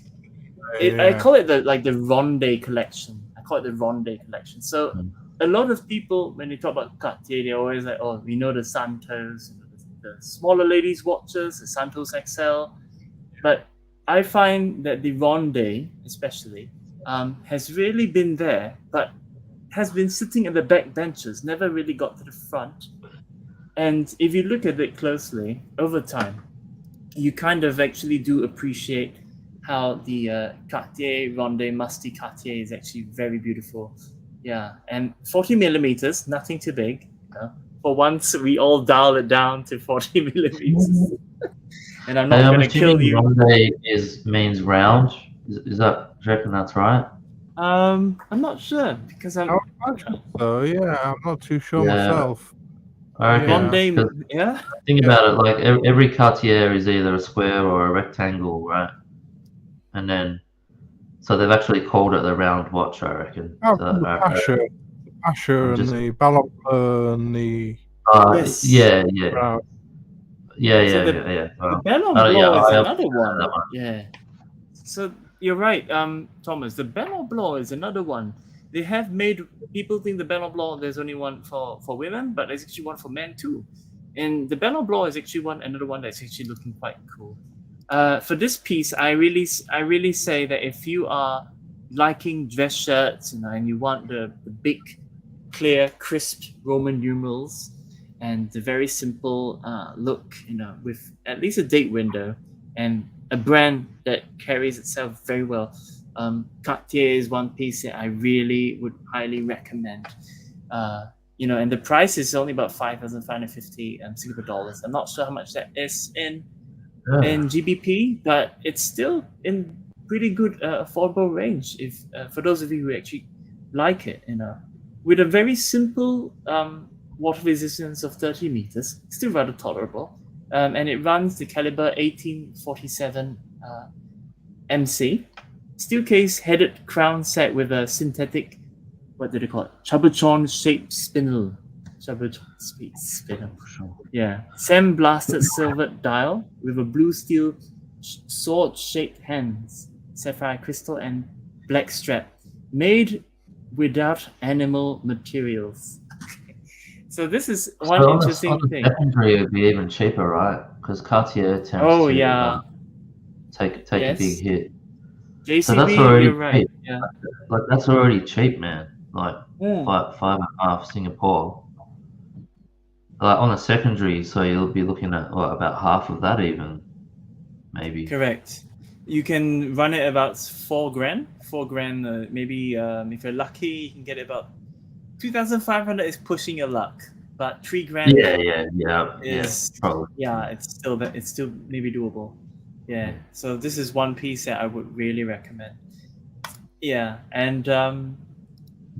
I call it the Ronde collection. I call it the Ronde collection. So a lot of people, when they talk about Cartier, they're always like, oh, we know the Santos, the smaller ladies' watches, the Santos XL. But I find that the Ronde, especially, has really been there, but has been sitting at the back benches, never really got to the front. And if you look at it closely, over time, you kind of actually do appreciate how the Cartier Ronde Musty Cartier is actually very beautiful. Yeah, and 40 millimeters, nothing too big. For once, we all dial it down to 40 millimeters. And I'm not going to kill you. Ronde means round. Is that? Do you reckon that's right? I'm not sure because I'm. So yeah, I'm not too sure myself. I reckon, think about it. Like every Cartier is either a square or a rectangle, right? And then, so they've actually called it the round watch. I reckon. The Pasha and the Ballon Bleu and the. Yes. Yeah. The Ballon Bleu is another one. Yeah. So you're right, Thomas. The Ballon Bleu is another one. They have made people think the Ballon Bleu there's only one for women, but there's actually one for men too. And the Ballon Bleu is actually another one that's actually looking quite cool. For this piece, I really say that if you are liking dress shirts, and you want the big, clear, crisp Roman numerals and the very simple look, with at least a date window and a brand that carries itself very well. Cartier is one piece that I really would highly recommend. And the price is only about 5,550 Singapore dollars. I'm not sure how much that is in GBP, but it's still in pretty good affordable range. If for those of you who actually like it, with a very simple water resistance of 30 meters, still rather tolerable, and it runs the caliber 1847 MC. Steel case headed crown set with a synthetic, what do they call it? Cabochon shaped spindle. Cabochon spindle. Yeah. Sandblasted silver dial with a blue steel sword shaped hands, sapphire crystal, and black strap. Made without animal materials. So this is one interesting thing. Secondary would be even cheaper, right? Because Cartier tends to take a big hit. JCB, so that's already you're right. cheap. Yeah. Like that's already cheap, man. Like 5.5 Singapore. Like on a secondary, so you'll be looking at about half of that, even maybe. Correct. You can run it about $4,000. $4,000, maybe if you're lucky, you can get it about 2,500. Is pushing your luck, but $3,000. Yeah, probably. Yeah, it's still maybe doable. Yeah, so this is one piece that I would really recommend. Yeah, and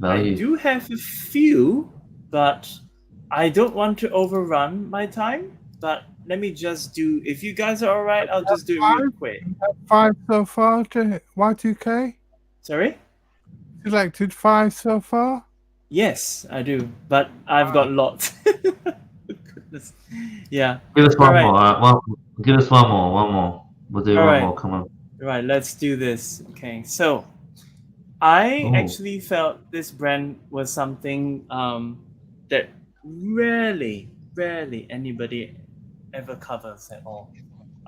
I do have a few, but I don't want to overrun my time. But let me just do. If you guys are all right, I'll just do it real quick. 5 so far to Y2K. Sorry. Selected 5 so far. Yes, I do, but I've got lots. Goodness. Yeah. Give us one more. Give us one more. We'll do one more. Come on. Right, let's do this. Okay, so I actually felt this brand was something that rarely anybody ever covers at all.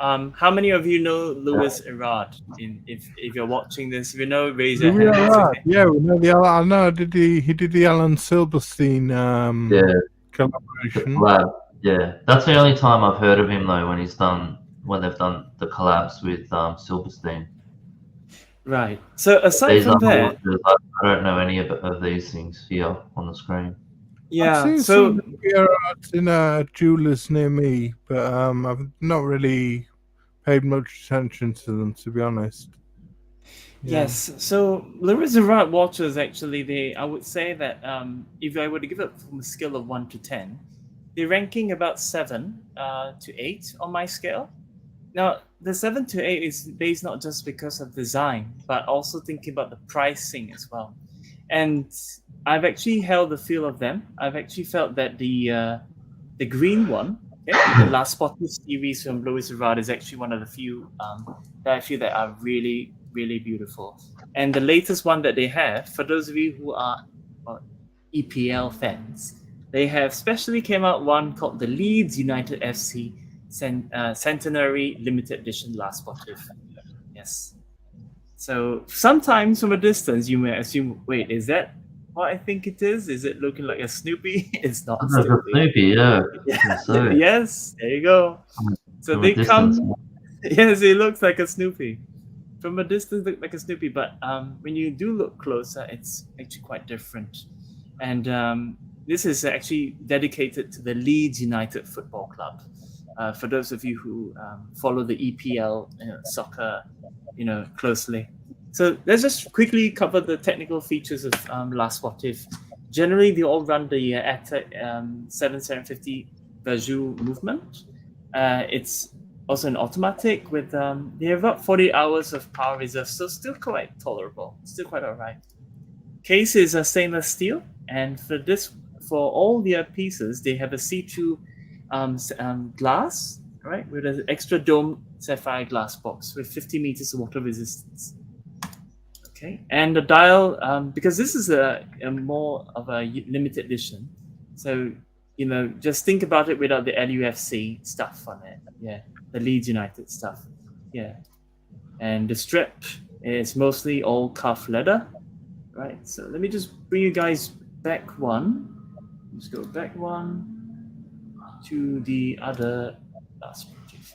How many of you know Louis Erard? If you're watching this, if you know, raise your hand. Okay. Yeah, we know the. I know. He did the Alan Silberstein collaboration. Yeah, that's the only time I've heard of him though. When they've done the collabs with Silberstein. Right. So aside These from are that, watches. I don't know any of these things here on the screen. I've yeah. seen So some Hanhart in jewelers near me, but I've not really paid much attention to them, to be honest. Yeah. yes, so Lewis Gerard watches actually, I would say that if I were to give it from a scale of 1 to 10, they're ranking about 7 to 8 on my scale. Now, the 7 to 8 is based not just because of design, but also thinking about the pricing as well. And I've actually held the feel of them. I've actually felt that the green one, okay, the last Spotted series from Louis Gerard is actually one of the few that I feel that are really, really beautiful. And the latest one that they have, for those of you who are EPL fans, they have specially came out one called the Leeds United FC Centenary Limited Edition Last Spotted. Yes. So sometimes from a distance, you may assume, wait, is that what I think it is? Is it looking like a Snoopy? It's not That's a Snoopy. Snoopy, yeah. Yeah. So, Yes, there you go. So from they a distance, come. Yes, it looks like a Snoopy. From a distance, look like a Snoopy, but when you do look closer, it's actually quite different. And this is actually dedicated to the Leeds United Football Club. For those of you who follow the EPL soccer, closely. So let's just quickly cover the technical features of Last Spotted. Generally, they all run the ATEC 7750 Bajou movement. It's also an automatic with they have about 40 hours of power reserve, so still quite tolerable, still quite alright. Case is a stainless steel, and for all their pieces, they have a see-through glass, right, with an extra dome sapphire glass box with 50 meters of water resistance. Okay, and the dial, because this is a more of a limited edition, so just think about it without the LUFC stuff on it. Yeah, the Leeds United stuff. Yeah, and the strip is mostly all calf leather, right? So let me just bring you guys back one. Let's go back one to the other last page.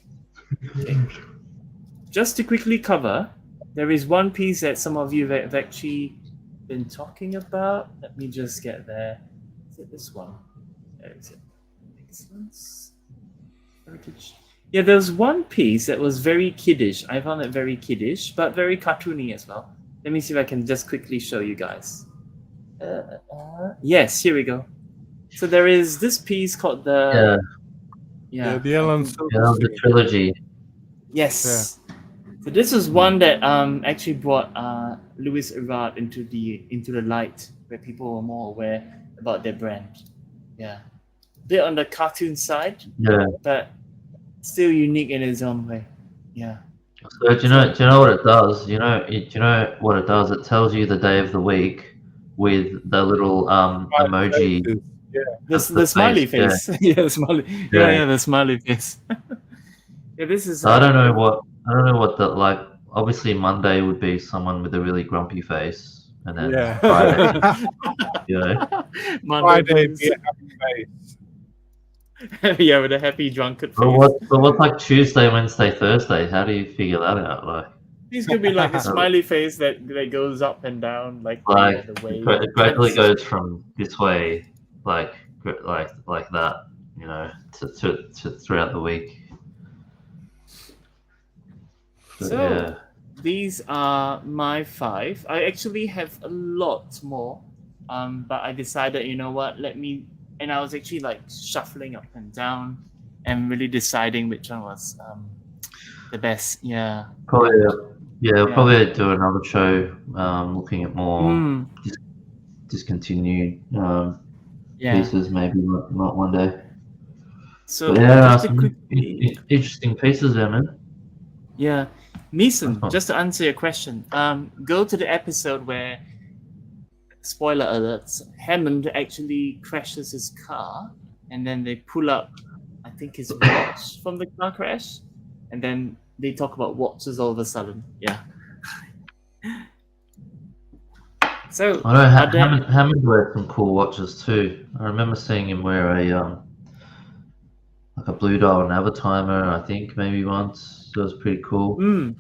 Okay. Just to quickly cover, there is one piece that some of you have actually been talking about. Let me just get there. Is it this one? There is it. Excellence. Heritage. Yeah, there's one piece that was very kiddish. I found it very kiddish, but very cartoony as well. Let me see if I can just quickly show you guys. Yes, here we go. So there is this piece called the the Ellen the trilogy. Yes. So this is one that actually brought Louis Gerard into the light, where people were more aware about their brand. Yeah, bit on the cartoon side. Yeah, but still unique in its own way. Yeah. So do you know what it does? Do you know what it does? It tells you the day of the week with the little emoji. Yeah. The smiley face. Yeah, the smiley. Yeah, the smiley face. Yeah, this is. So I don't know what the like. Obviously, Monday would be someone with a really grumpy face, and then Friday, Friday be a happy face. Yeah, with a happy drunken face. But what's like Tuesday, Wednesday, Thursday? How do you figure that out? Like, he's gonna be like a smiley face that goes up and down like the way it gradually goes from this way, like that, to throughout the week. So these are my 5. I actually have a lot more, but I decided, you know what, and I was actually like shuffling up and down and really deciding which one was the best. Yeah. Probably do another show looking at more discontinued pieces, maybe not one day. So interesting pieces there, man. Yeah. Mason, just to answer your question, go to the episode where, spoiler alerts, Hammond actually crashes his car, and then they pull up, I think, his watch from the car crash, and then they talk about watches all of a sudden. Yeah. So I know Hammond wears some cool watches too. I remember seeing him wear a Blue Dial Navitimer, I think maybe once. So it was pretty cool.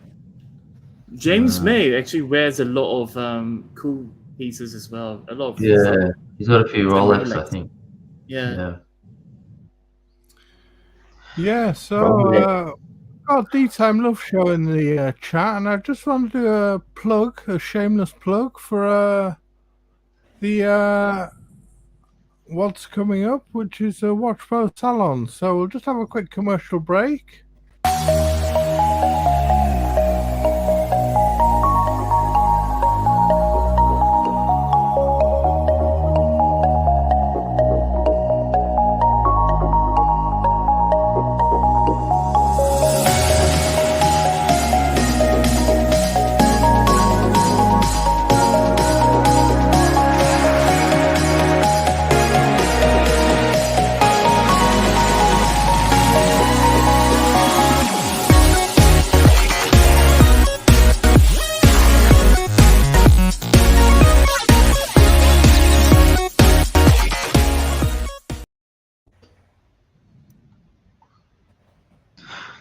James May actually wears a lot of cool pieces as well. A lot of Yeah, he's got a few Rolex, I Rolex. think. Yeah. Yeah, so got D-Time Love Show in the chat, and I just wanted to do a plug, a shameless plug for the what's coming up, which is a Watch Pro Salon. So we'll just have a quick commercial break.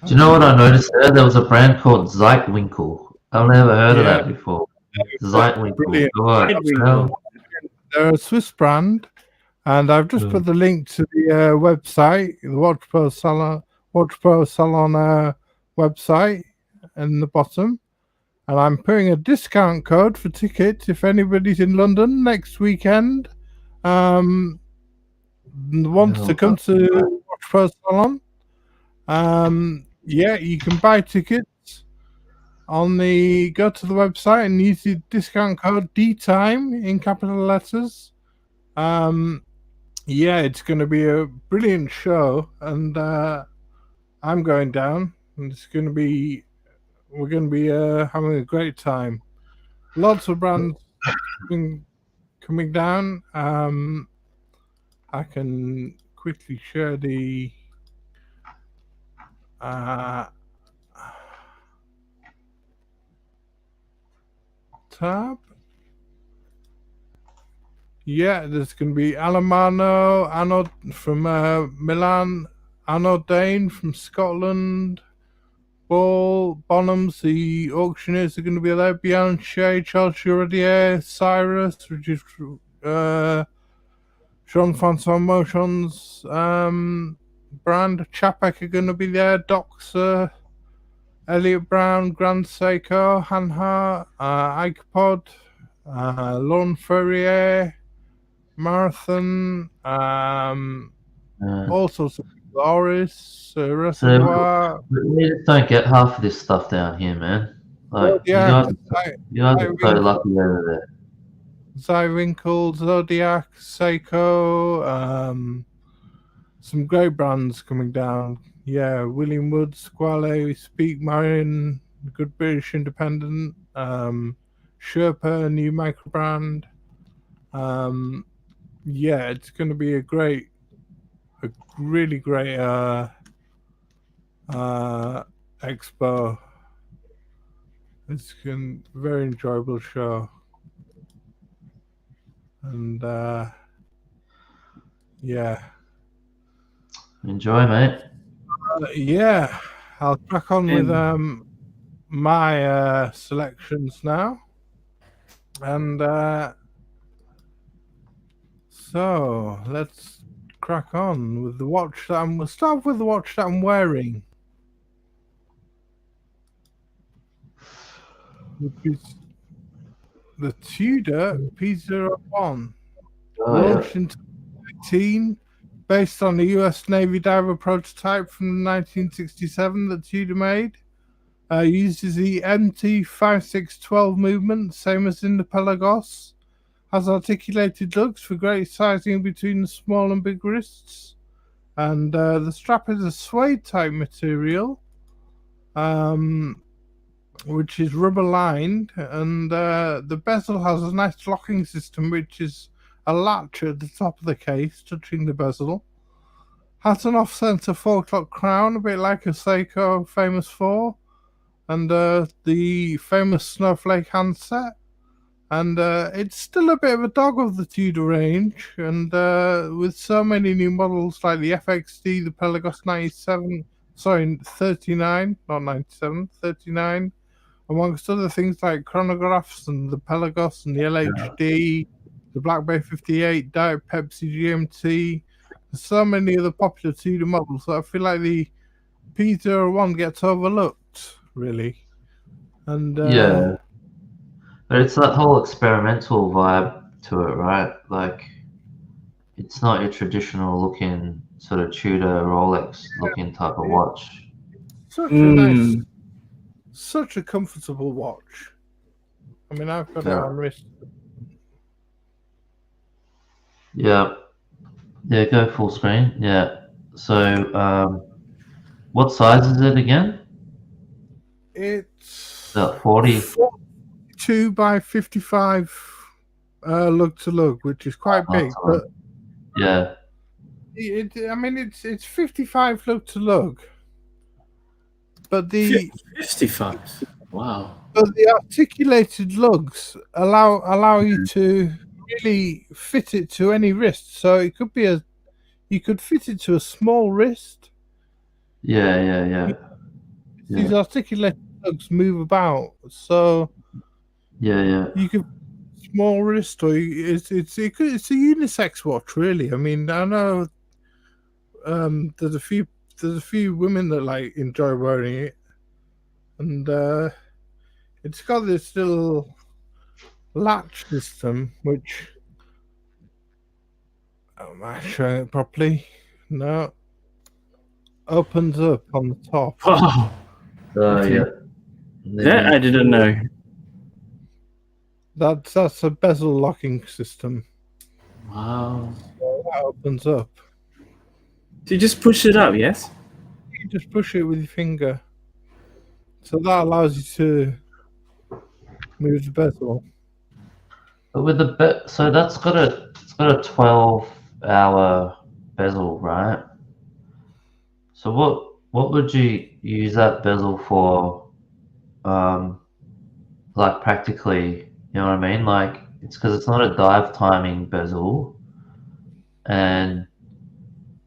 Do you know what I noticed there? There was a brand called Zeitwinkel. I've never heard of that before. Zeitwinkel. Brilliant. Oh, They're a Swiss brand, and I've just put the link to the website, the Watch Pro Salon website in the bottom. And I'm putting a discount code for tickets if anybody's in London next weekend. Wants to come to Watch Pro Salon. Yeah, you can buy tickets go to the website and use the discount code DTIME in capital letters. Yeah, it's going to be a brilliant show, and I'm going down, and we're going to be having a great time. Lots of brands coming down. I can quickly share the tab. Yeah, there's going to be Alamano, Arnold from Milan, Arnold Dane from Scotland, Ball, Bonhams, the auctioneers are going to be there, Bianche, Charles Juradier, Cyrus, which is Jean-Francois Motion's brand, Chapek are going to be there, Doxer, Elliot Brown, Grand Seiko, Hanhart, Icopod, Laurent Ferrier, Marathon, also some Loris, Reservoir. We just don't get half of this stuff down here, man. Like, you guys are so lucky over there. Zeitwinkel, Zodiac, Seiko, some great brands coming down. Yeah, William Wood, Squale, Speak Marion, Good British Independent, Sherpa, new micro brand. Yeah, it's going to be a really great expo. It's a very enjoyable show. And yeah. Enjoy, mate. Yeah, I'll crack on with my selections now. And so let's crack on with the watch that we'll start with the watch that I'm wearing, which is the Tudor P01, launched in 2019, based on the US Navy diver prototype from 1967 that Tudor made. Uses the MT5612 movement, same as in the Pelagos. Has articulated lugs for great sizing between the small and big wrists. And the strap is a suede type material, which is rubber lined, and the bezel has a nice locking system, which is a latch at the top of the case, touching the bezel. Has an off-center 4-o'clock crown, a bit like a Seiko famous for, and the famous snowflake handset. And it's still a bit of a dog of the Tudor range, and with so many new models like the FXD, the Pelagos 39, not 97, 39, amongst other things like chronographs and the Pelagos and the LHD, the Black Bay 58, Diet Pepsi GMT, and so many other popular Tudor models. So I feel like the P01 gets overlooked, really. And Yeah. But it's that whole experimental vibe to it, right? Like, it's not your traditional looking sort of Tudor Rolex looking type of watch. such a nice, such a comfortable watch. I mean, I've got it Yeah. on wrist. Yeah. Yeah, go full screen. Yeah. So, what size is it again? It's About 40. 42 by 55 lug to lug, which is quite big. But yeah. I mean, it's 55 lug to lug. But the 55. Wow. But the articulated lugs allow you to really fit it to any wrist. So it could be you could fit it to a small wrist. Yeah. These articulated lugs move about, so Yeah. you could small wrist, or it's a unisex watch, really. I mean, I know there's a few women that like enjoy wearing it, and it's got this little latch system, which am I showing it properly? No, opens up on the top. Wow. Yeah. That I didn't know. That's a bezel locking system. Wow. So that opens up. So you just push it up, yes? You just push it with your finger. So that allows you to move the bezel. But with the so it's got a 12-hour bezel, right? So what would you use that bezel for? Like practically, you know what I mean? Like it's because it's not a dive timing bezel, and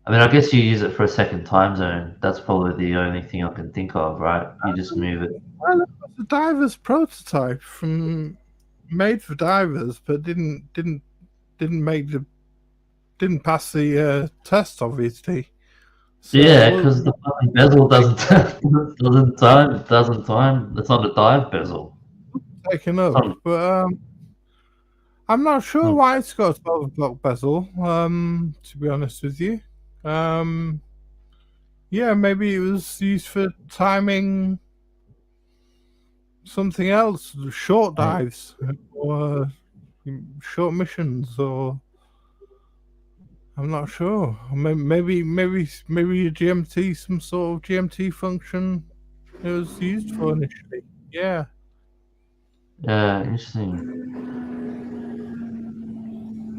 I mean I guess you use it for a second time zone. That's probably the only thing I can think of, right? You just move it. Well, it was a diver's prototype made for divers, but didn't pass the test, obviously. So Yeah, because the fucking bezel doesn't time. It's not a dive bezel. taken up, but I'm not sure why it's got a 12 o'clock bezel. To be honest with you, yeah, maybe it was used for timing something else, short dives or short missions, or I'm not sure. Maybe a GMT, some sort of GMT function it was used for initially. Yeah. Yeah, interesting.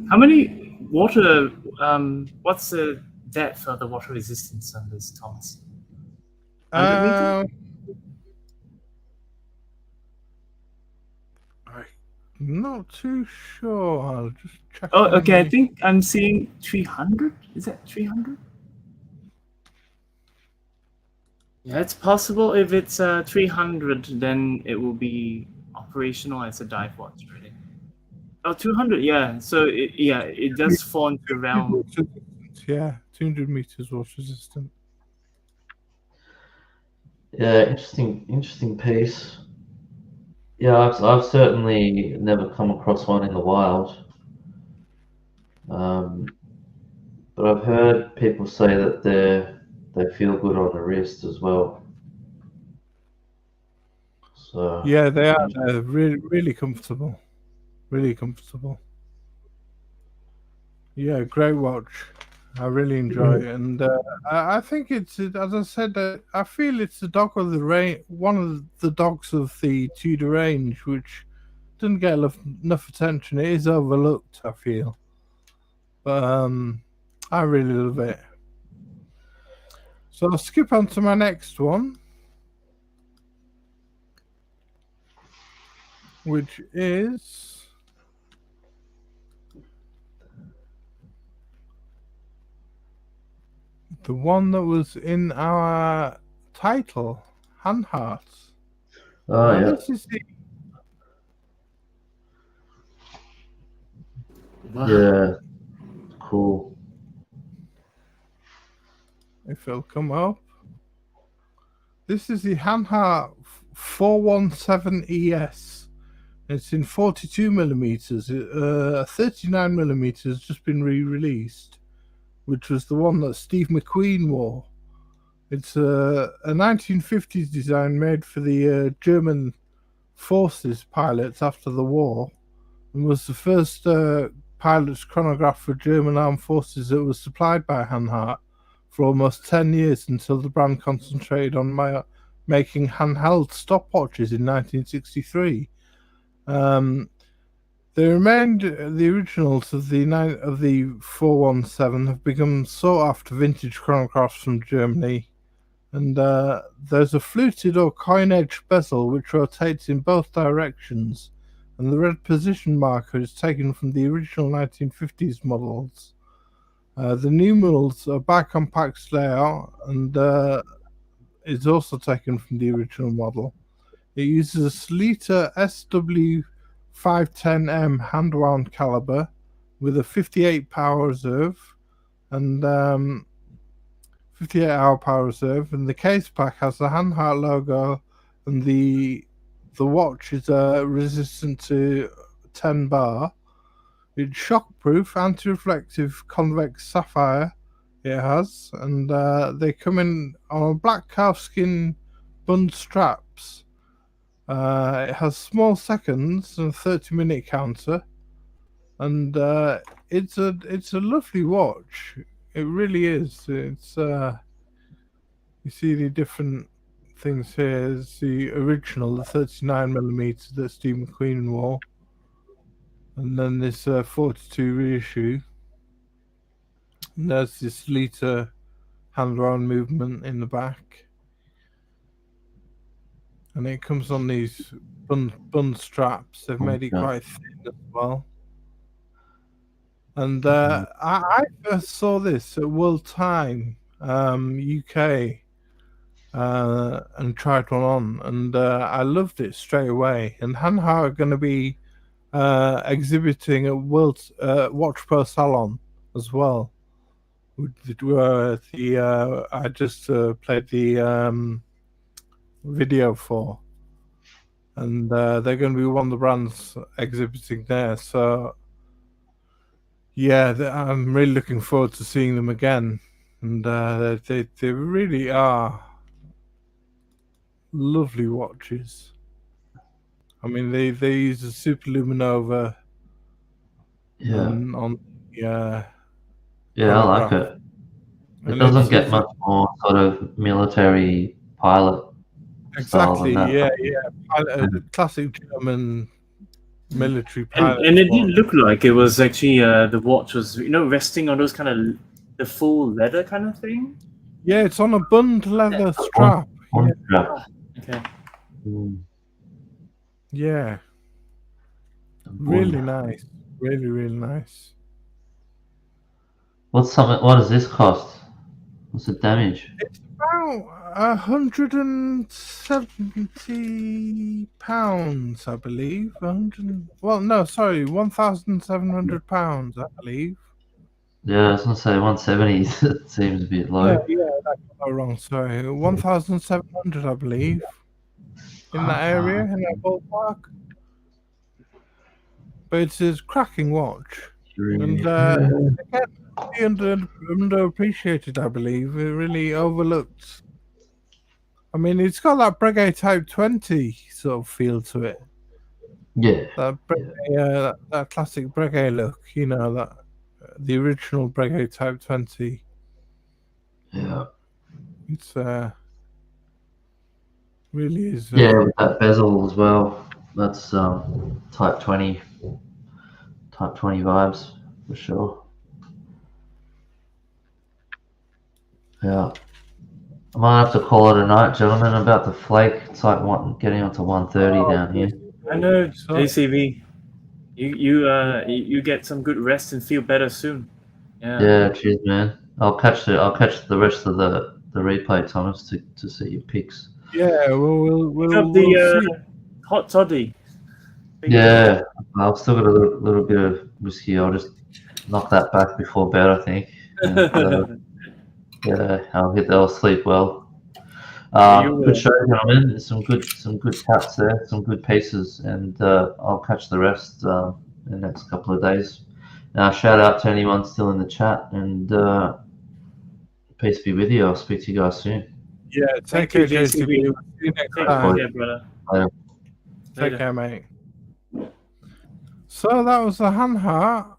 How many water? What's the depth of the water resistance on this, Thomas? 100 meters? I'm not too sure. I'll just check. Oh, okay. I think I'm seeing 300. Is that 300? Yeah, it's possible. If it's 300, then it will be operational as a dive watch, really. Oh, 200. Yeah. So it does fall into realm. Yeah, 200 meters water resistant. Yeah, interesting piece. Yeah, I've certainly never come across one in the wild. But I've heard people say that they feel good on the wrist as well. So yeah, they are. They're really comfortable. Really comfortable. Yeah, great watch. I really enjoy it, and I think it's, as I said, I feel it's the dog of the range, one of the dogs of the Tudor range, which doesn't get enough attention. It is overlooked, I feel, but I really love it. So I'll skip on to my next one, which is the one that was in our title, Hanhart. Oh yeah. This is the Wow. Yeah. Cool. if it'll come up. This is the Hanhart 417 ES. It's in 42 millimeters. 39 millimeters has just been re-released, which was the one that Steve McQueen wore. It's a 1950s design made for the German forces pilots after the war, and was the first pilot's chronograph for German armed forces that was supplied by Hanhart for almost 10 years until the brand concentrated on making handheld stopwatches in 1963. They remained the originals of the 417 have become sought after vintage chronographs from Germany, and there's a fluted or coin-edged bezel which rotates in both directions, and the red position marker is taken from the original 1950s models. The numerals are bicompact layout and is also taken from the original model. It uses a Sleater SW510M hand-wound caliber with a 58 power reserve and 58-hour power reserve, and the case pack has the Hanhart logo, and the watch is resistant to 10 bar. It's shockproof, anti-reflective, convex sapphire. It has, and they come in on black calfskin bund straps. It has small seconds and a 30-minute counter, and it's a lovely watch. It really is. It's you see the different things here. It's the original, the 39 millimeter that Steve McQueen wore, and then this 42 reissue. And there's this Sleater hand-wound movement in the back, and it comes on these bund straps. They've made it quite thin as well. And I first saw this at World Time UK and tried one on, and I loved it straight away. And Hanhart are going to be exhibiting at World Watch Pro Salon as well. I just played the video for, and they're going to be one of the brands exhibiting there. So yeah, I'm really looking forward to seeing them again, and they really are lovely watches. I mean, they use a superluminova. Yeah. On yeah, I like it. It doesn't get much more sort of military pilot. Exactly. Yeah. Classic German military pilot. And it didn't look like it was actually the watch was resting on those kind of the full leather kind of thing. Yeah, it's on a bund leather strap. Okay. Yeah. Really nice. Really, really nice. What does this cost? What's the damage? It's about £170, I believe. £1,700, I believe. Yeah, I was gonna say 170. It seems a bit low. Yeah, that's not wrong. Sorry, 1,700, I believe, in that area, in that ballpark. But it's a cracking watch, and again, underappreciated, I believe. It really overlooked. I mean, it's got that Breguet Type 20 sort of feel to it. Yeah. That Breguet, that classic Breguet look, that the original Breguet Type 20. Yeah. It's really is. Yeah, with that bezel as well. That's Type 20 vibes for sure. Yeah. I might have to call it a night, gentlemen. I'm about to flake. It's like getting on to 1:30 down here. I know, ACV. You get some good rest and feel better soon. Yeah, cheers, man. I'll catch the rest of the replay, Thomas, to see your picks. Yeah, we'll Pick up see. the hot toddy. Yeah, I've still got a little bit of whiskey. I'll just knock that back before bed, I think. And, yeah, I'll sleep well. You Good will. show, gentlemen. There's some good chats there, some good pieces, and I'll catch the rest in the next couple of days. Shout out to anyone still in the chat, and peace be with you. I'll speak to you guys soon. Yeah, Thank take you, care, JCB. JCB. See you next Take time. care, brother. Take care, mate. So that was the Hanhart,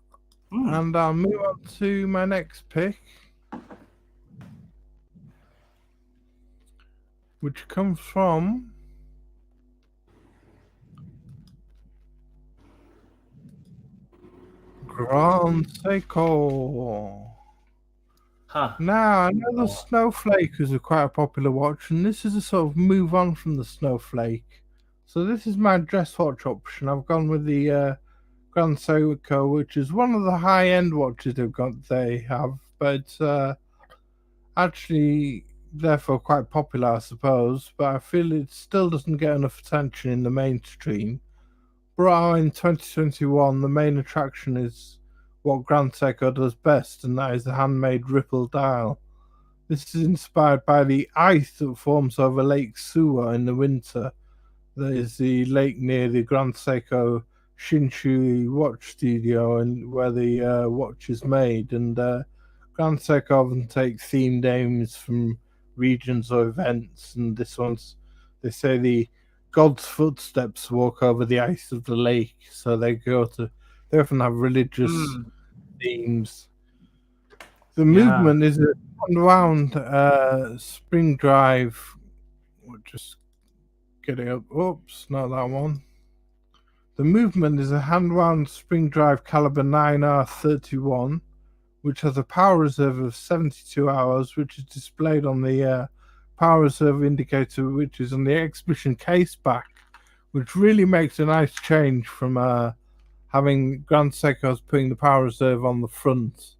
and I'll move on to my next pick, which comes from Grand Seiko. Huh. Now, I know the Snowflake is quite a popular watch, and this is a sort of move on from the Snowflake. So this is my dress watch option. I've gone with the Grand Seiko, which is one of the high-end watches they have, but actually therefore quite popular, I suppose. But I feel it still doesn't get enough attention in the mainstream. Brought out in 2021, the main attraction is what Grand Seiko does best, and that is the handmade ripple dial. This is inspired by the ice that forms over Lake Suwa in the winter. That is the lake near the Grand Seiko Shinshui watch studio, and where the watch is made. And Grand Seiko often take themed names from regions or events, and this one's, they say, the God's footsteps walk over the ice of the lake, so they often have religious themes. The movement is a unwound spring drive. We'll just get it up. Oops, not that one. The movement is a hand-wound spring drive caliber 9R31, which has a power reserve of 72 hours, which is displayed on the power reserve indicator, which is on the exhibition case back, which really makes a nice change from having Grand Seiko's putting the power reserve on the front.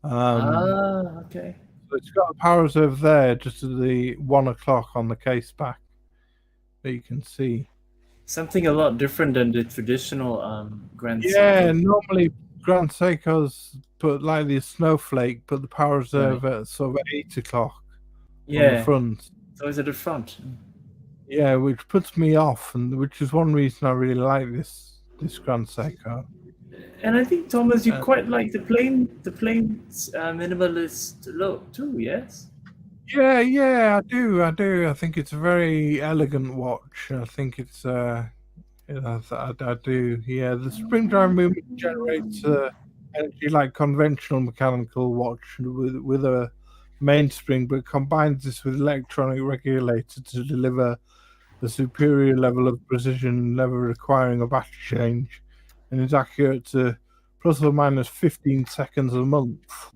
Okay. So it's got a power reserve there, just at the 1 o'clock on the case back that you can see. Something a lot different than the traditional Grand Yeah, Seiko. normally Grand Seiko's put like the Snowflake, put the power reserve at sort of 8 o'clock on the front. So it's at the front. Yeah, which puts me off, and which is one reason I really like this Grand Seiko. And I think, Thomas, you quite like the plain minimalist look too, yes? Yeah, I do. I think it's a very elegant watch. I think it's I do. Yeah, the spring drive movement generates energy like conventional mechanical watch with a mainspring, but combines this with electronic regulator to deliver a superior level of precision, never requiring a battery change, and is accurate to plus or minus 15 seconds a month.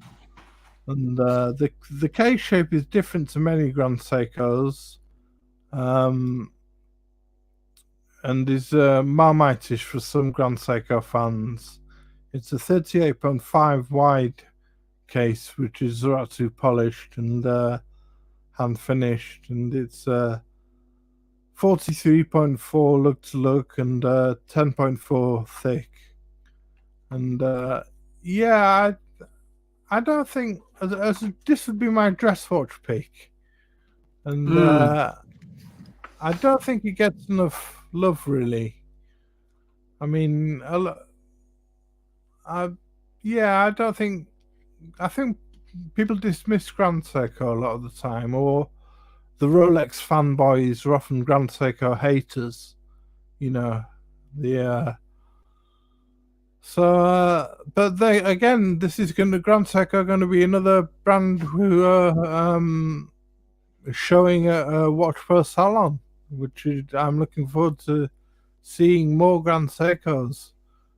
And the case shape is different to many Grand Seikos, and is Marmite-ish for some Grand Seiko fans. It's a 38.5 wide case, which is Zaratsu polished and hand finished, and it's 43.4 look to look and 10.4 thick. And yeah, I don't think this would be my dress watch pick, and I don't think it gets enough love, really. I mean, I don't think. I think people dismiss Grand Seiko a lot of the time, or the Rolex fanboys are often Grand Seiko haters. You know, but this is Grand Seiko going to be another brand who are showing a Watch Pro salon, which I'm looking forward to seeing more Grand Seikos.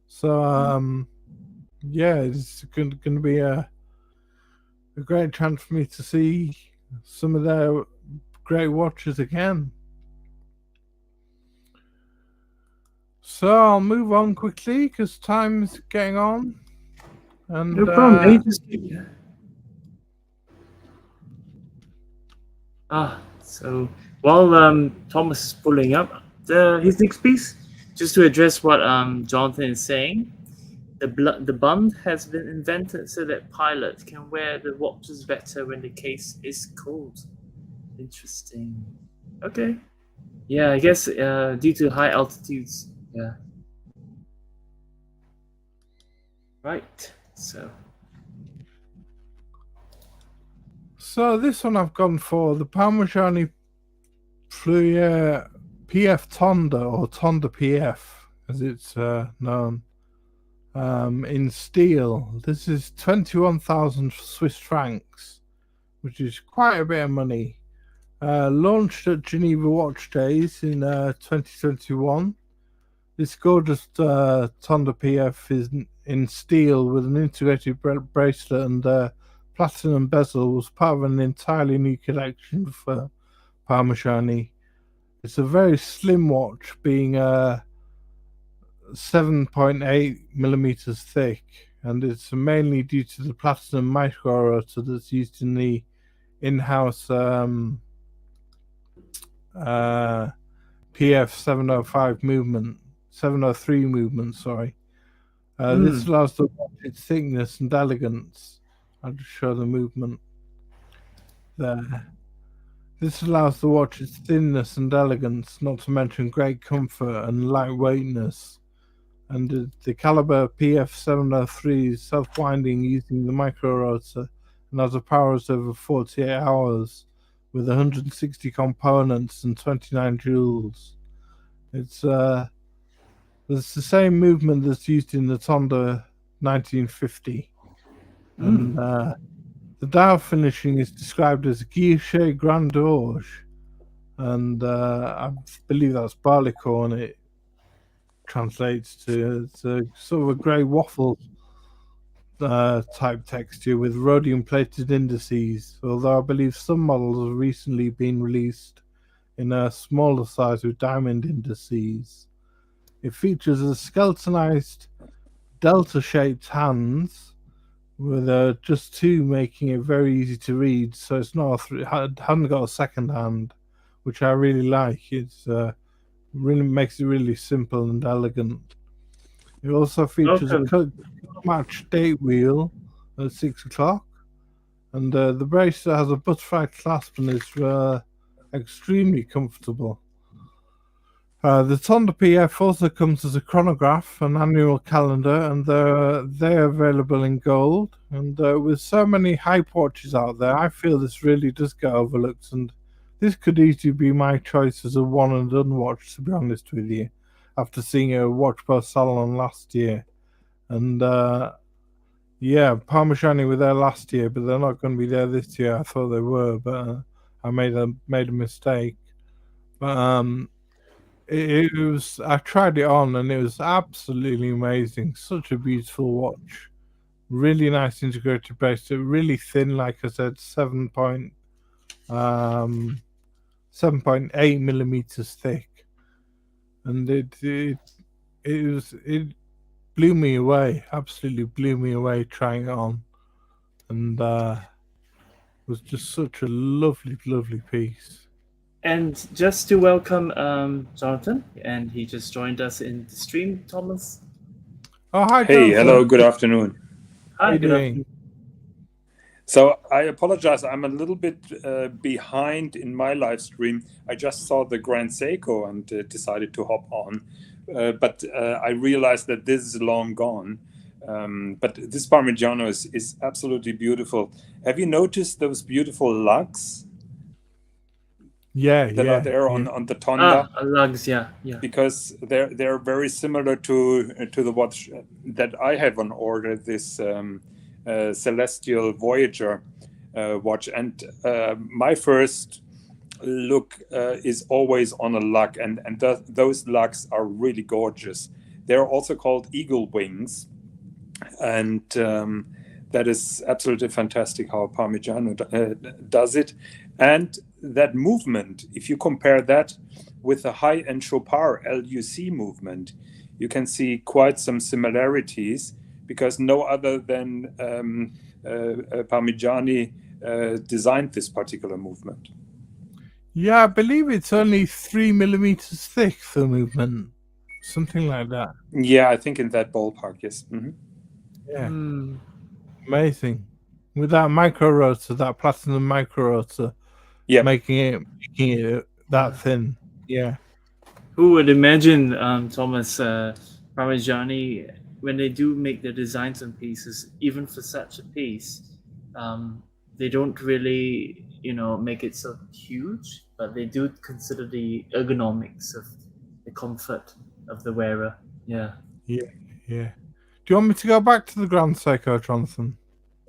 So yeah, it's going to be a great chance for me to see some of their great watches again. So I'll move on quickly because time's getting on. And No problem. So while Thomas is pulling up his next piece, just to address what Jonathan is saying, the bund has been invented so that pilots can wear the watches better when the case is cold. Interesting. Okay. Yeah, I guess due to high altitudes. Yeah. Right. So this one I've gone for the Parmigiani Fleur PF Tonda, or Tonda PF as it's known, in steel. This is 21,000 Swiss francs, which is quite a bit of money. Launched at Geneva Watch Days in 2021. This gorgeous Tonda PF is in steel with an integrated bracelet and platinum bezel. Was part of an entirely new collection for Parmigiani. It's a very slim watch, being 7.8 millimeters thick, and it's mainly due to the platinum micro rotor that's used in the in-house PF 705 movement. 703 movement, sorry. This allows the watch its thickness and elegance. I'll just show the movement there. This allows the watch its thinness and elegance, not to mention great comfort and lightweightness. And the caliber PF 703 is self-winding using the micro rotor and has a power of over 48 hours with 160 components and 29 joules. It's the same movement that's used in the Tonda 1950. And the dial finishing is described as guilloche grand orge, and I believe that's barleycorn. It translates to it's a sort of a grey waffle type texture with rhodium plated indices, although I believe some models have recently been released in a smaller size with diamond indices. It features a skeletonized delta-shaped hands with just two, making it very easy to read. So it's not hadn't got a second hand, which I really like. It's really makes it really simple and elegant. It also features a match date wheel at 6 o'clock, and the bracelet has a butterfly clasp and is extremely comfortable. The Tonda PF also comes as a chronograph, an annual calendar, and they're available in gold. And with so many hype watches out there, I feel this really does get overlooked, and this could easily be my choice as a one and done watch, to be honest with you, after seeing a watch post salon last year. And yeah, Parmigiani were there last year, but they're not going to be there this year. I thought they were, but I made a mistake. But it was, I tried it on and it was absolutely amazing. Such a beautiful watch. Really nice integrated bracelet, really thin, like I said, 7.8 millimeters thick. And it blew me away, absolutely blew me away trying it on. And was just such a lovely, lovely piece. And just to welcome Jonathan, and he just joined us in the stream, Thomas. Oh, hi, Hey, Jonathan. hello, good afternoon. Hi, good afternoon. So I apologize, I'm a little bit behind in my live stream. I just saw the Grand Seiko and decided to hop on, but I realized that this is long gone. But this Parmigiano is absolutely beautiful. Have you noticed those beautiful lugs? That are there on the Tonda? Lugs, yeah. Because they're very similar to the watch that I have on order, this Celestial Voyager watch, and my first look is always on a lug, and those lugs are really gorgeous. They're also called eagle wings, and that is absolutely fantastic how Parmigiano does it. And that movement, if you compare that with the high-end Chopard LUC movement, you can see quite some similarities, because no other than Parmigiani designed this particular movement. Yeah, I believe it's only 3 millimeters thick, the movement. Something like that. Yeah, I think in that ballpark, yes. Yeah. Hmm. Amazing. With that micro rotor, that platinum micro rotor, Yeah. making it that thin. Yeah. Who would imagine, Thomas, Parmigiani, when they do make their designs on pieces, even for such a piece, they don't really, make it so huge, but they do consider the ergonomics of the comfort of the wearer. Yeah. Yeah. Do you want me to go back to the Grand Seiko, Jonathan?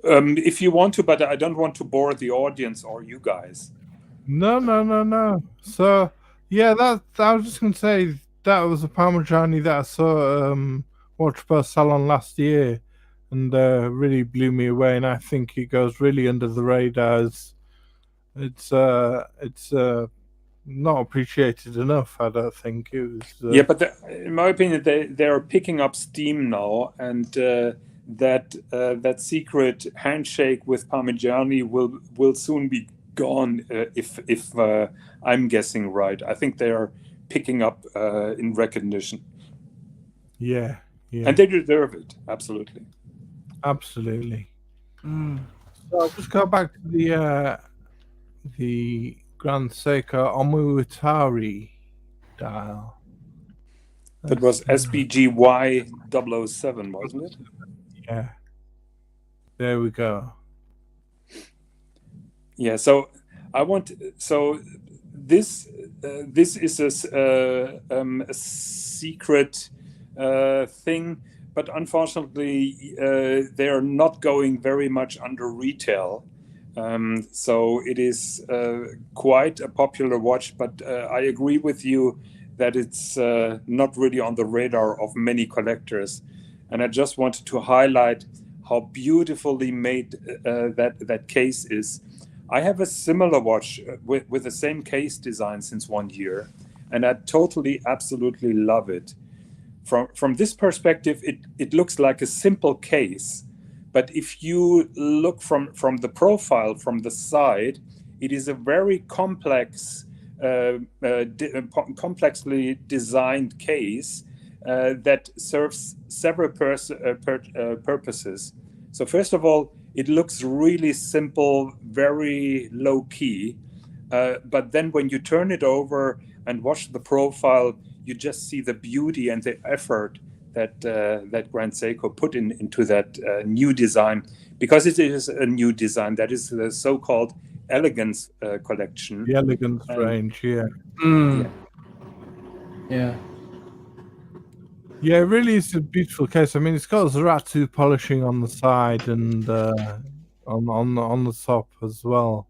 If you want to, but I don't want to bore the audience or you guys. No. So, yeah, I was just going to say that was a Parmigiani that I saw Watch Post Salon last year and really blew me away. And I think it goes really under the radars. It's not appreciated enough. I don't think it was. Yeah, but in my opinion, they are picking up steam now, and that secret handshake with Parmigiani will soon be gone. If I'm guessing right, I think they are picking up in recognition. Yeah. And they deserve it, absolutely. Absolutely. So I'll just go back to the Grand Seiko Omuatari dial. That was SBGY 007, wasn't it? Yeah. There we go. Yeah. So this is a secret thing, but unfortunately they are not going very much under retail. So it is quite a popular watch, but I agree with you that it's not really on the radar of many collectors. And I just wanted to highlight how beautifully made that case is. I have a similar watch with the same case design since 1 year, and I totally, absolutely love it. From this perspective, it looks like a simple case, but if you look from the profile from the side, it is a very complexly designed case that serves several purposes. So first of all, it looks really simple, very low key, but then when you turn it over and watch the profile, you just see the beauty and the effort that Grand Seiko put into that new design, because it is a new design. That is the so-called Elegance collection. The Elegance range, yeah. Yeah, it really is a beautiful case. I mean, it's got Zaratu polishing on the side and on the top as well.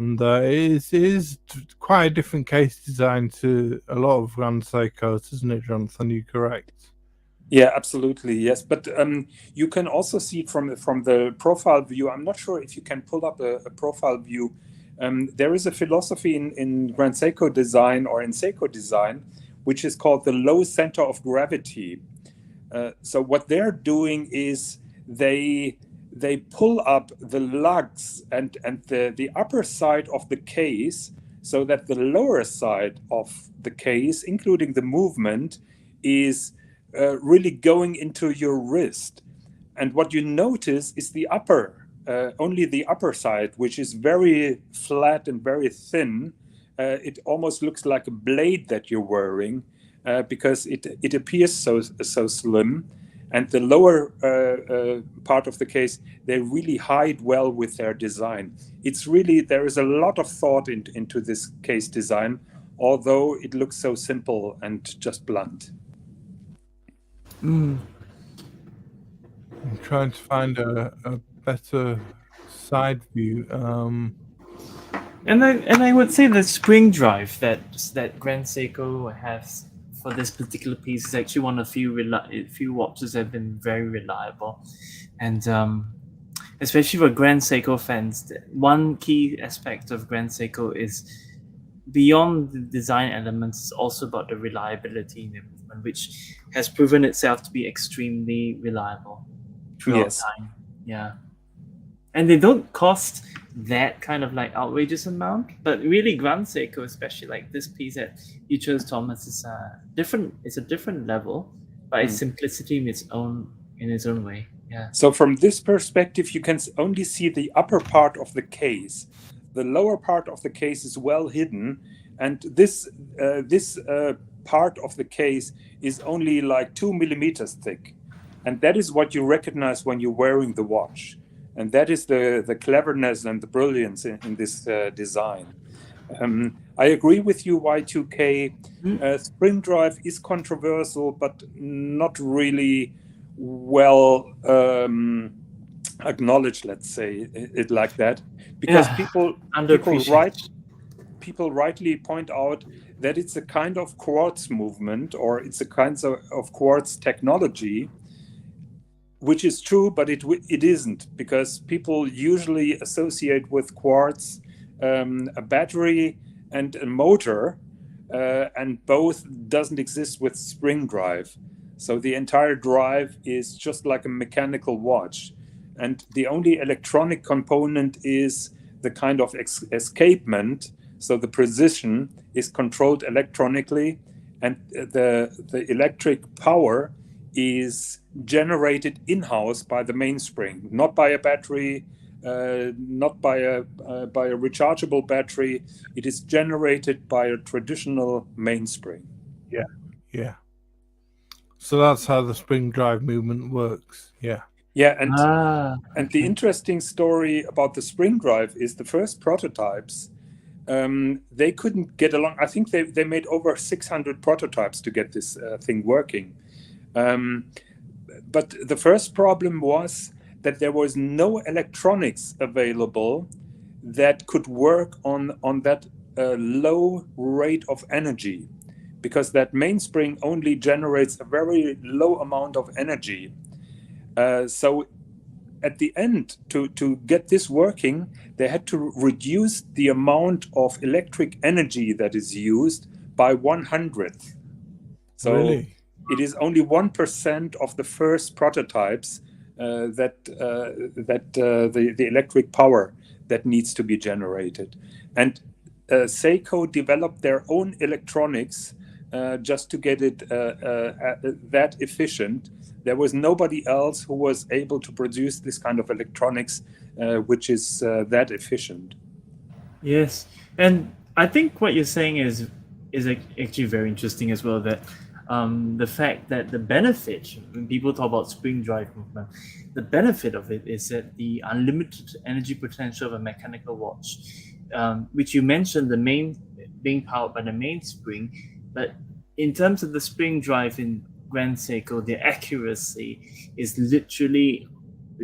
And it is quite a different case design to a lot of Grand Seikos, isn't it, Jonathan? Are you correct? Yeah, absolutely, yes. But you can also see it from the profile view. I'm not sure if you can pull up a profile view. There is a philosophy in Grand Seiko design or in Seiko design, which is called the low center of gravity. So what they're doing is they pull up the lugs and the upper side of the case so that the lower side of the case, including the movement, is really going into your wrist. And what you notice is the only the upper side, which is very flat and very thin. It almost looks like a blade that you're wearing because it appears so slim. And the lower part of the case, they really hide well with their design. It's really, there is a lot of thought into this case design, although it looks so simple and just blunt. I'm trying to find a better side view. And I would say the spring drive that Grand Seiko has for this particular piece is actually one of the few watches that have been very reliable, and especially for Grand Seiko fans, one key aspect of Grand Seiko is beyond the design elements. It's also about the reliability in the movement, which has proven itself to be extremely reliable throughout time. Yeah, and they don't cost that kind of like outrageous amount. But really, Grand Seiko, especially like this piece that you chose, Thomas, is different. It's a different level, but it's simplicity in its own way. Yeah. So from this perspective, you can only see the upper part of the case. The lower part of the case is well hidden, and this part of the case is only like 2 millimeters thick, and that is what you recognize when you're wearing the watch, and that is the cleverness and the brilliance in this design. I agree with you, Y2K. Spring drive is controversial, but not really well acknowledged, let's say it like that, because people rightly point out that it's a kind of quartz movement, or it's a kind of quartz technology, which is true, but it isn't, because people usually associate with quartz a battery and a motor, and both doesn't exist with spring drive. So the entire drive is just like a mechanical watch, and the only electronic component is the kind of escapement. So the precision is controlled electronically, and the electric power is generated in-house by the mainspring, not by a battery, not by a rechargeable battery. It is generated by a traditional mainspring. Yeah. So that's how the spring drive movement works. Yeah. Yeah, and the interesting story about the spring drive is the first prototypes, they couldn't get along. I think they made over 600 prototypes to get this thing working. But the first problem was that there was no electronics available that could work on that low rate of energy, because that mainspring only generates a very low amount of energy. So at the end, to get this working, they had to reduce the amount of electric energy that is used by 1/100th. So Really? it is only 1% of the first prototypes that the electric power that needs to be generated. And Seiko developed their own electronics just to get it that efficient. There was nobody else who was able to produce this kind of electronics which is that efficient. Yes, and I think what you're saying is actually very interesting as well. That the fact that the benefit, when people talk about spring drive movement, the benefit of it is that the unlimited energy potential of a mechanical watch, which you mentioned, the main being powered by the mainspring, but in terms of the spring drive in Grand Seiko, the accuracy is literally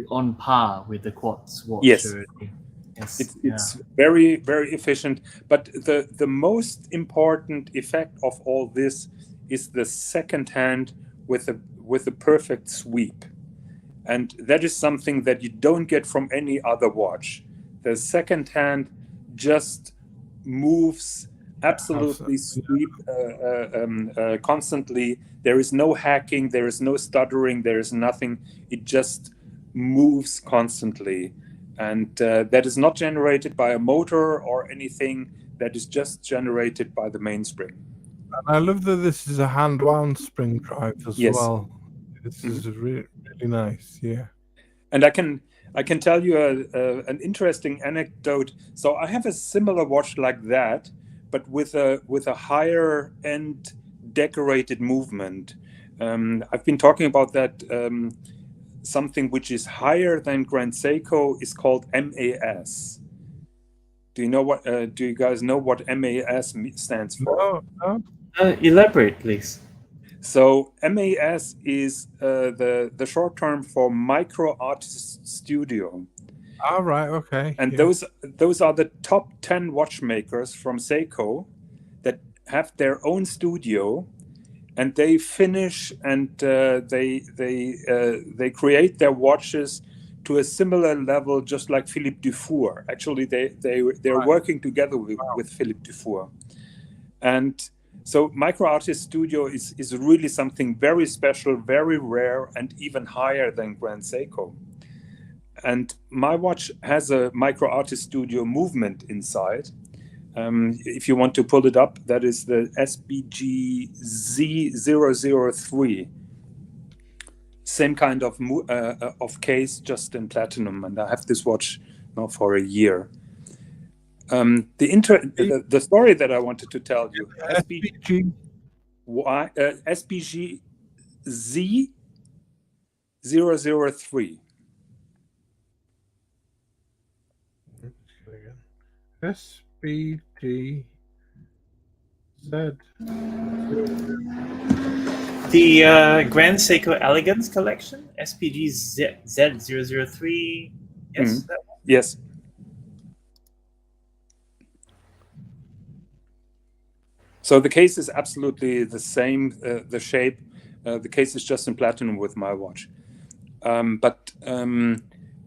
on par with the quartz watch. Yes. Already. Yes. It's very, very efficient. But the most important effect of all this is the second hand with a perfect sweep. And that is something that you don't get from any other watch. The second hand just moves absolutely sweep constantly. There is no hacking, there is no stuttering, there is nothing. It just moves constantly. And that is not generated by a motor or anything. That is just generated by the mainspring. And I love that this is a hand-wound spring drive as well. This is really, really nice. Yeah. And I can tell you an interesting anecdote. So I have a similar watch like that, but with a higher end decorated movement. I've been talking about that. Something which is higher than Grand Seiko is called MAS. Do you guys know what MAS stands for? No. Elaborate, please. So MAS is the short term for Micro Artist Studio. All right. Okay. And those are the top 10 watchmakers from Seiko that have their own studio, and they finish and they create their watches to a similar level, just like Philippe Dufour. Actually, they're working together with Philippe Dufour. And so Micro Artist Studio is really something very special, very rare, and even higher than Grand Seiko. And my watch has a Micro Artist Studio movement inside. If you want to pull it up, that is the SBG Z003. Same kind of case, just in platinum, and I have this watch now for a year. The story that I wanted to tell you, SBG Z003. SBG Z. The Grand Seiko Elegance collection, SPG Z003. Yes, that one? Yes. So the case is absolutely the same, the shape. The case is just in platinum with my watch. But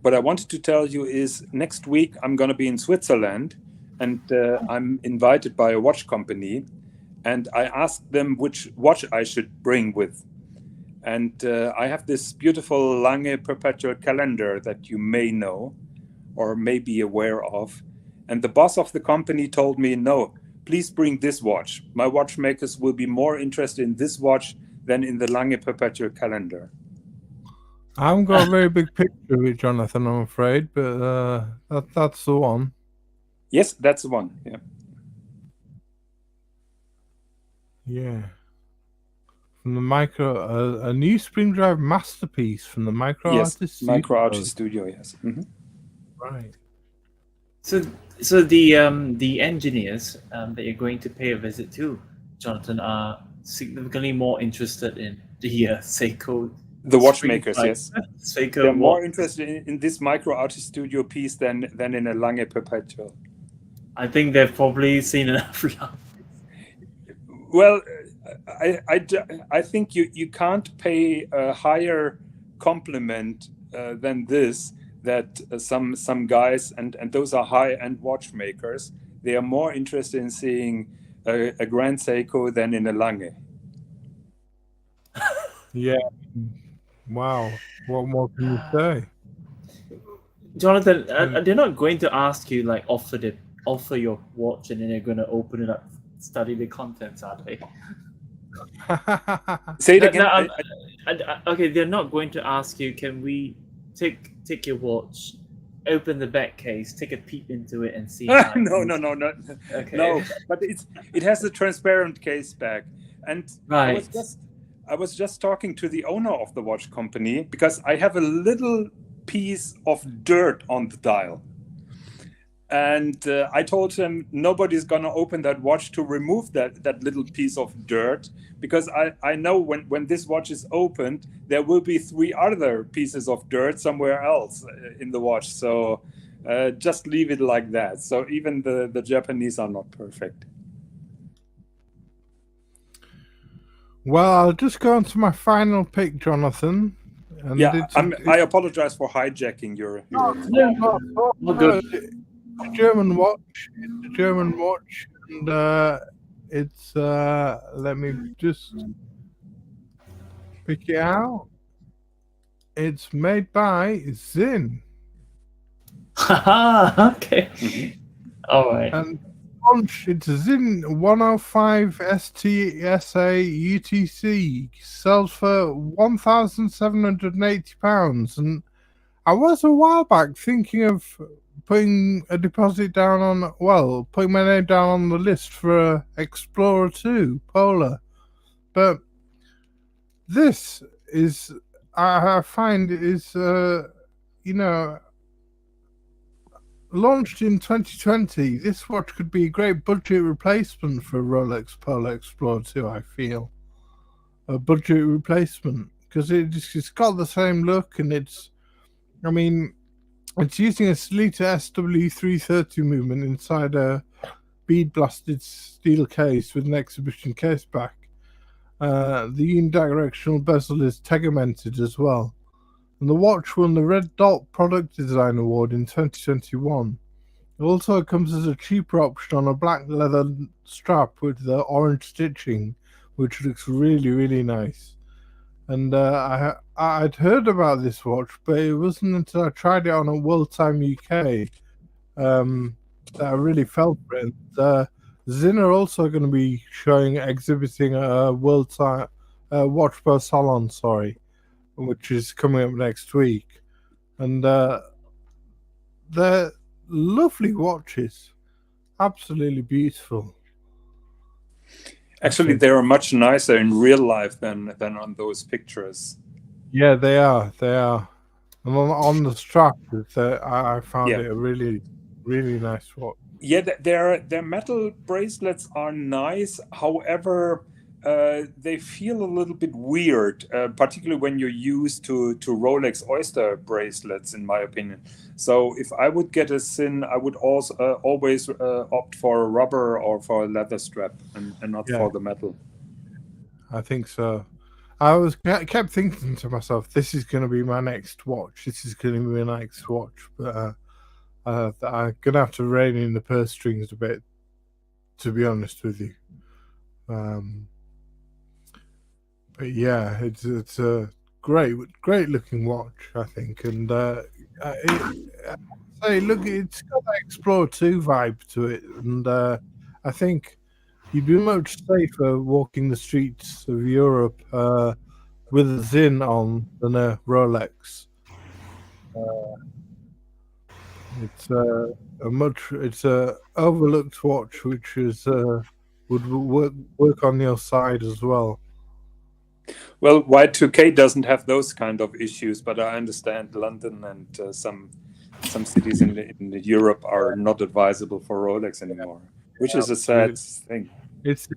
what I wanted to tell you is next week I'm going to be in Switzerland, and I'm invited by a watch company, and I asked them which watch I should bring with. And I have this beautiful Lange perpetual calendar that you may know or may be aware of. And the boss of the company told me, no, please bring this watch. My watchmakers will be more interested in this watch than in the Lange perpetual calendar. I haven't got a very big picture of it, Jonathan, I'm afraid, but that's the one. Yes, that's the one. Yeah. Yeah. From the a new spring drive masterpiece from the Micro Artist Studio. Micro Artist Studio, yes. Mm-hmm. Right. So the engineers that you're going to pay a visit to, Jonathan, are significantly more interested in the Seiko. The watchmakers, yes. Seiko. They're more interested in this Micro Artist Studio piece than in a Lange perpetual. I think they've probably seen enough. Well, I think you can't pay a higher compliment than this, that some guys, and those are high-end watchmakers, they are more interested in seeing a Grand Seiko than in a Lange. Yeah. Wow. What more can you say? Jonathan, they're not going to ask you, like, offer your watch and then you're going to open it up, study the contents, are they? Say it again. Okay, they're not going to ask you, can we take your watch, open the back case, take a peep into it and see how no. Okay. No, but it has a transparent case back. And right. I was just talking to the owner of the watch company because I have a little piece of dirt on the dial. And I told him nobody's going to open that watch to remove that little piece of dirt, because I know when this watch is opened, there will be 3 other pieces of dirt somewhere else in the watch. So just leave it like that. So even the Japanese are not perfect. Well, I'll just go on to my final pick, Jonathan. And yeah, I apologize for hijacking your It's a German watch. It's a German watch, and it's let me just pick it out. It's made by Zinn. Okay. All right. And launched, it's a Zinn 105 STSA UTC. Sells for £1,780, and I was a while back thinking of putting a deposit down on, putting my name down on the list for Explorer 2 Polar. But this is, I find, is, launched in 2020. This watch could be a great budget replacement for Rolex Polar Explorer 2, I feel. A budget replacement, because it's got the same look, and it's using a Sleater SW330 movement inside a bead-blasted steel case with an exhibition case back. The unidirectional bezel is tegmented as well. And the watch won the Red Dot Product Design Award in 2021. It also comes as a cheaper option on a black leather strap with the orange stitching, which looks really, really nice. and I'd heard about this watch, but it wasn't until I tried it on at World Time UK that I really fell for it. Zinn are also going to be exhibiting a World Time Watch Pro Salon, which is coming up next week, and they're lovely watches, absolutely beautiful. Actually, they are much nicer in real life than on those pictures. Yeah, they are. They are. And on the strap, I found Yeah. it a really, really nice watch. Yeah, their metal bracelets are nice. However, they feel a little bit weird, particularly when you're used to Rolex Oyster bracelets, in my opinion. So if I would get a Zinn, I would also always opt for a rubber or for a leather strap, and not for the metal. I think so. I kept thinking to myself, this is going to be my next watch. This is going to be my next watch. But I'm going to have to rein in the purse strings a bit, to be honest with you. But yeah, it's a great looking watch, I think. And look, it's got that Explorer 2 vibe to it. And I think you'd be much safer walking the streets of Europe with a Zinn on than a Rolex. It's a overlooked watch, which is would work on your side as well. Well, Y2K doesn't have those kind of issues, but I understand London and some cities in Europe are not advisable for Rolex anymore, which is a sad thing. It's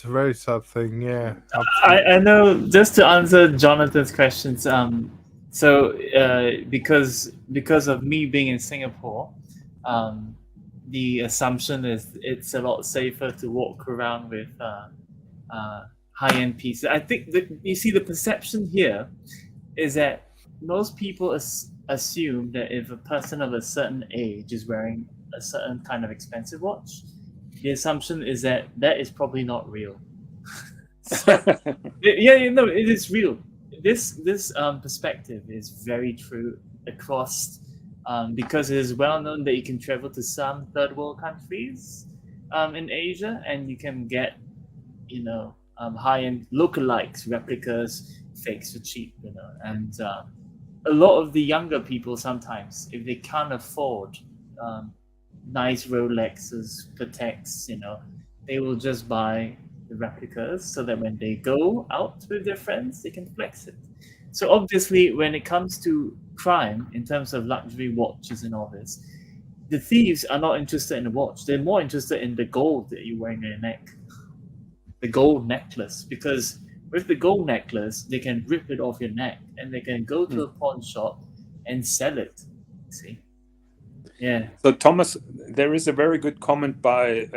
a very sad thing, yeah. I know. Just to answer Jonathan's questions, so because of me being in Singapore, the assumption is it's a lot safer to walk around with high-end pieces. I think that you see the perception here is that most people assume that if a person of a certain age is wearing a certain kind of expensive watch, the assumption is that is probably not real. It is real. This perspective is very true across, because it is well known that you can travel to some third world countries in Asia, and you can get, high-end lookalikes, replicas, fakes for cheap, and a lot of the younger people sometimes, if they can't afford nice Rolexes, Pateks, they will just buy the replicas so that when they go out with their friends, they can flex it. So obviously, when it comes to crime, in terms of luxury watches and all this, the thieves are not interested in the watch. They're more interested in the gold that you're wearing on your neck, the gold necklace, because with the gold necklace, they can rip it off your neck and they can go to a pawn shop and sell it. See? Yeah. So Thomas, there is a very good comment by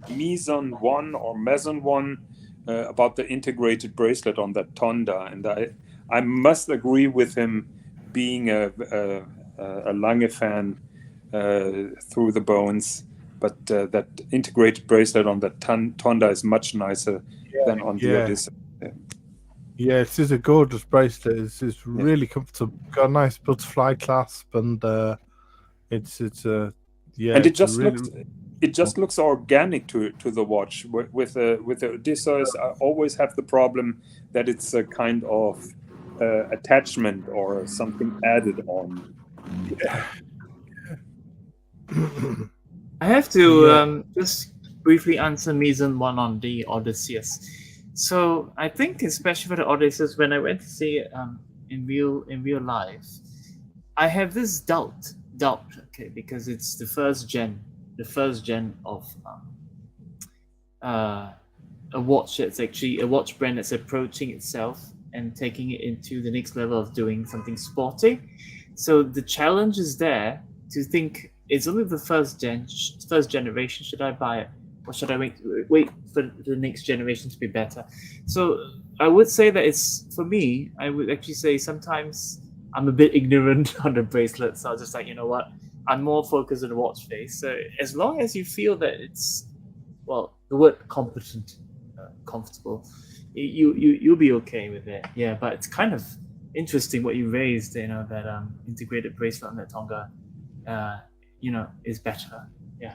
Maison One or Maison One about the integrated bracelet on that Tonda, and I must agree with him, being a Lange fan through the bones. But that integrated bracelet on that Tonda is much nicer than on the Odyssey. Yeah, it is a gorgeous bracelet. It's really comfortable. Got a nice butterfly clasp, and it's and it just looks organic to the watch. With the Odysseus, I always have the problem that it's a kind of attachment or something added on. Yeah. I have to just briefly answer Maison One on the Odysseus. So I think, especially for the Odysseus, when I went to see it in real life, I have this doubt, okay, because it's the first gen of a watch that's actually a watch brand that's approaching itself and taking it into the next level of doing something sporty. So the challenge is there to think, it's only the first generation. Should I buy it, or should I wait for the next generation to be better? So I would say that it's, for me, I would actually say sometimes I'm a bit ignorant on the bracelet. So I was just like, you know what, I'm more focused on the watch face. So as long as you feel that it's, well, the word competent, comfortable, you'll be okay with it. Yeah, but it's kind of interesting what you raised. That integrated bracelet on that Tonga, is better. Yeah.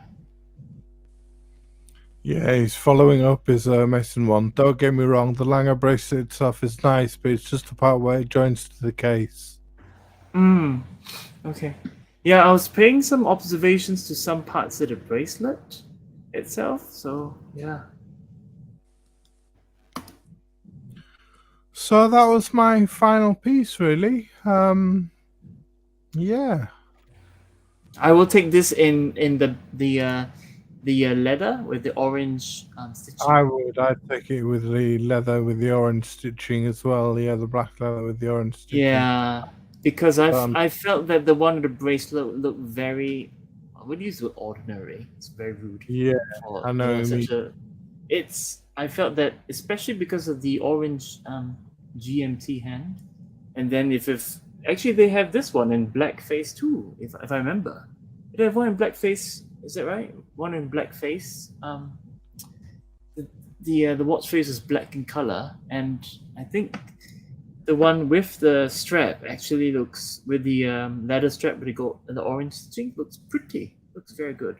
Yeah, he's following up his Mason one. Don't get me wrong, the Langer bracelet itself is nice, but it's just the part where it joins to the case. Okay. Yeah, I was paying some observations to some parts of the bracelet itself. So yeah. So that was my final piece, really. Yeah. I will take this in the leather with the orange stitching. I'd take it with the leather with the orange stitching as well. Yeah, the black leather with the orange stitching. Yeah, because I felt that the one with the bracelet looked very, I would use the word ordinary. It's very rude. Yeah, I know what you mean. I felt that especially because of the orange GMT hand, and then if actually they have this one in blackface too, if I remember. They have one in blackface. Is that right? One in blackface. The watch face is black in color, and I think the one with the strap actually looks, with the leather strap with the orange stitching, looks pretty. Looks very good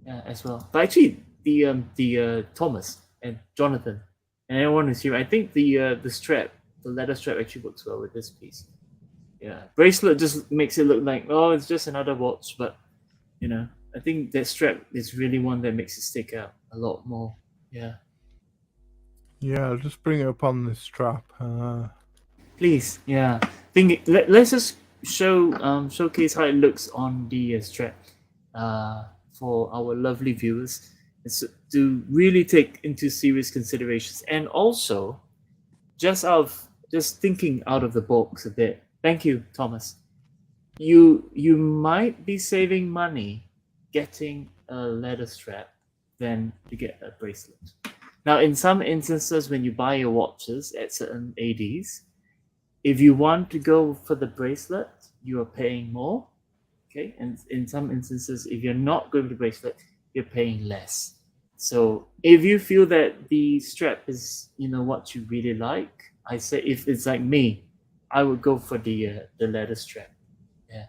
as well. But actually, the Thomas and Jonathan and everyone who's here, I think the strap, the leather strap, actually works well with this piece. Yeah, bracelet just makes it look like, oh, it's just another watch, but I think that strap is really one that makes it stick out a lot more. Yeah. Yeah, I'll just bring it up on this strap. Please, yeah. Let's just showcase how it looks on the strap for our lovely viewers. It's to really take into serious considerations, and also just thinking out of the box a bit. Thank you, Thomas. You might be saving money getting a leather strap than to get a bracelet. Now, in some instances, when you buy your watches at certain ADs, if you want to go for the bracelet, you are paying more. Okay, and in some instances, if you're not going for the bracelet, you're paying less. So if you feel that the strap is what you really like, I say, if it's like me, I would go for the leather strap. Yeah.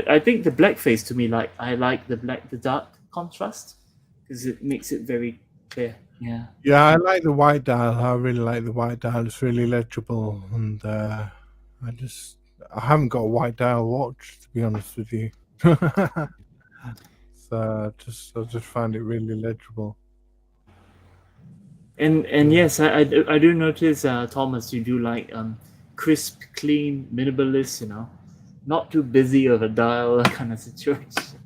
I think the black face, to me, I like the dark contrast because it makes it very clear. Yeah. Yeah, I like the white dial. I really like the white dial. It's really legible, and I haven't got a white dial watch, to be honest with you. So I just find it really legible. And yes, I do notice, Thomas, you do like crisp, clean, minimalist, not too busy of a dial kind of situation.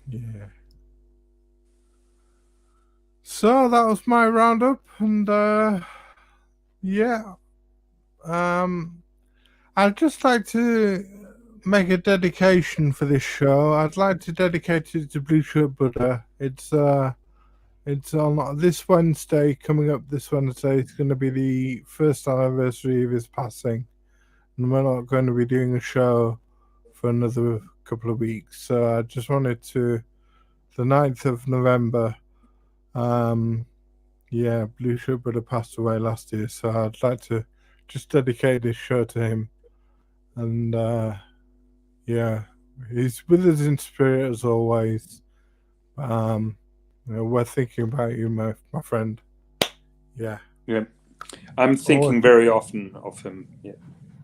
Yeah. So that was my roundup, and yeah. I'd just like to make a dedication for this show. I'd like to dedicate it to Blue Shirt Buddha. It's on this Wednesday, coming up this Wednesday. It's going to be the first anniversary of his passing, and we're not going to be doing a show for another couple of weeks. So I just wanted to, the 9th of November, yeah, Blue Shirt Buddha passed away last year, so I'd like to just dedicate this show to him. And yeah, he's with us in spirit as always. We're thinking about you, my friend. Yeah. Yeah. I'm thinking very often of him. Yeah.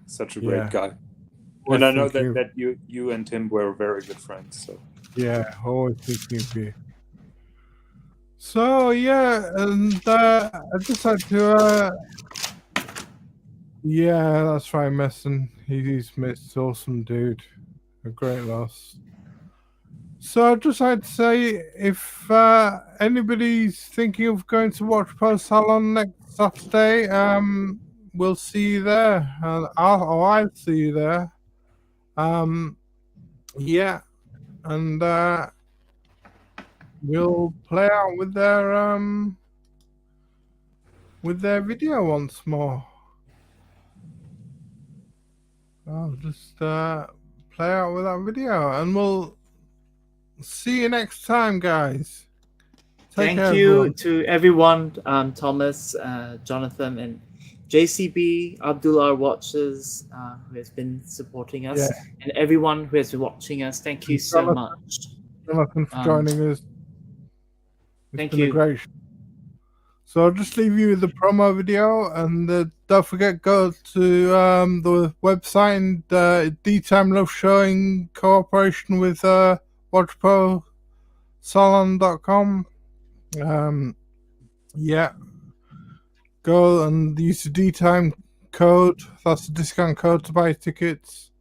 Such a great guy. And I know that you and him were very good friends. So yeah, always thinking of you. So yeah, and I just had to yeah, that's right, Messon. He's missed. Awesome dude. A great loss. So I'd just like to say, if anybody's thinking of going to watch Post Salon next Saturday, we'll see you there. I'll see you there. Yeah, and we'll play out with their video once more. I'll just play out with that video, and we'll see you next time, guys. Take Thank care, you everyone. to everyone, Thomas, Jonathan, and JCB, Abdul our Watches, who has been supporting us, Yeah. and everyone who has been watching us. Thank you so much. Jonathan for joining us. It's Thank been you. a great show. So I'll just leave you with the promo video, and don't forget, go to the website and D-Time Love Show in cooperation with WatchProSalon.com. Yeah, go and use the D-Time code. That's the discount code to buy tickets.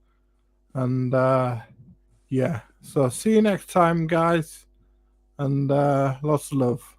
And yeah, so see you next time, guys, and lots of love.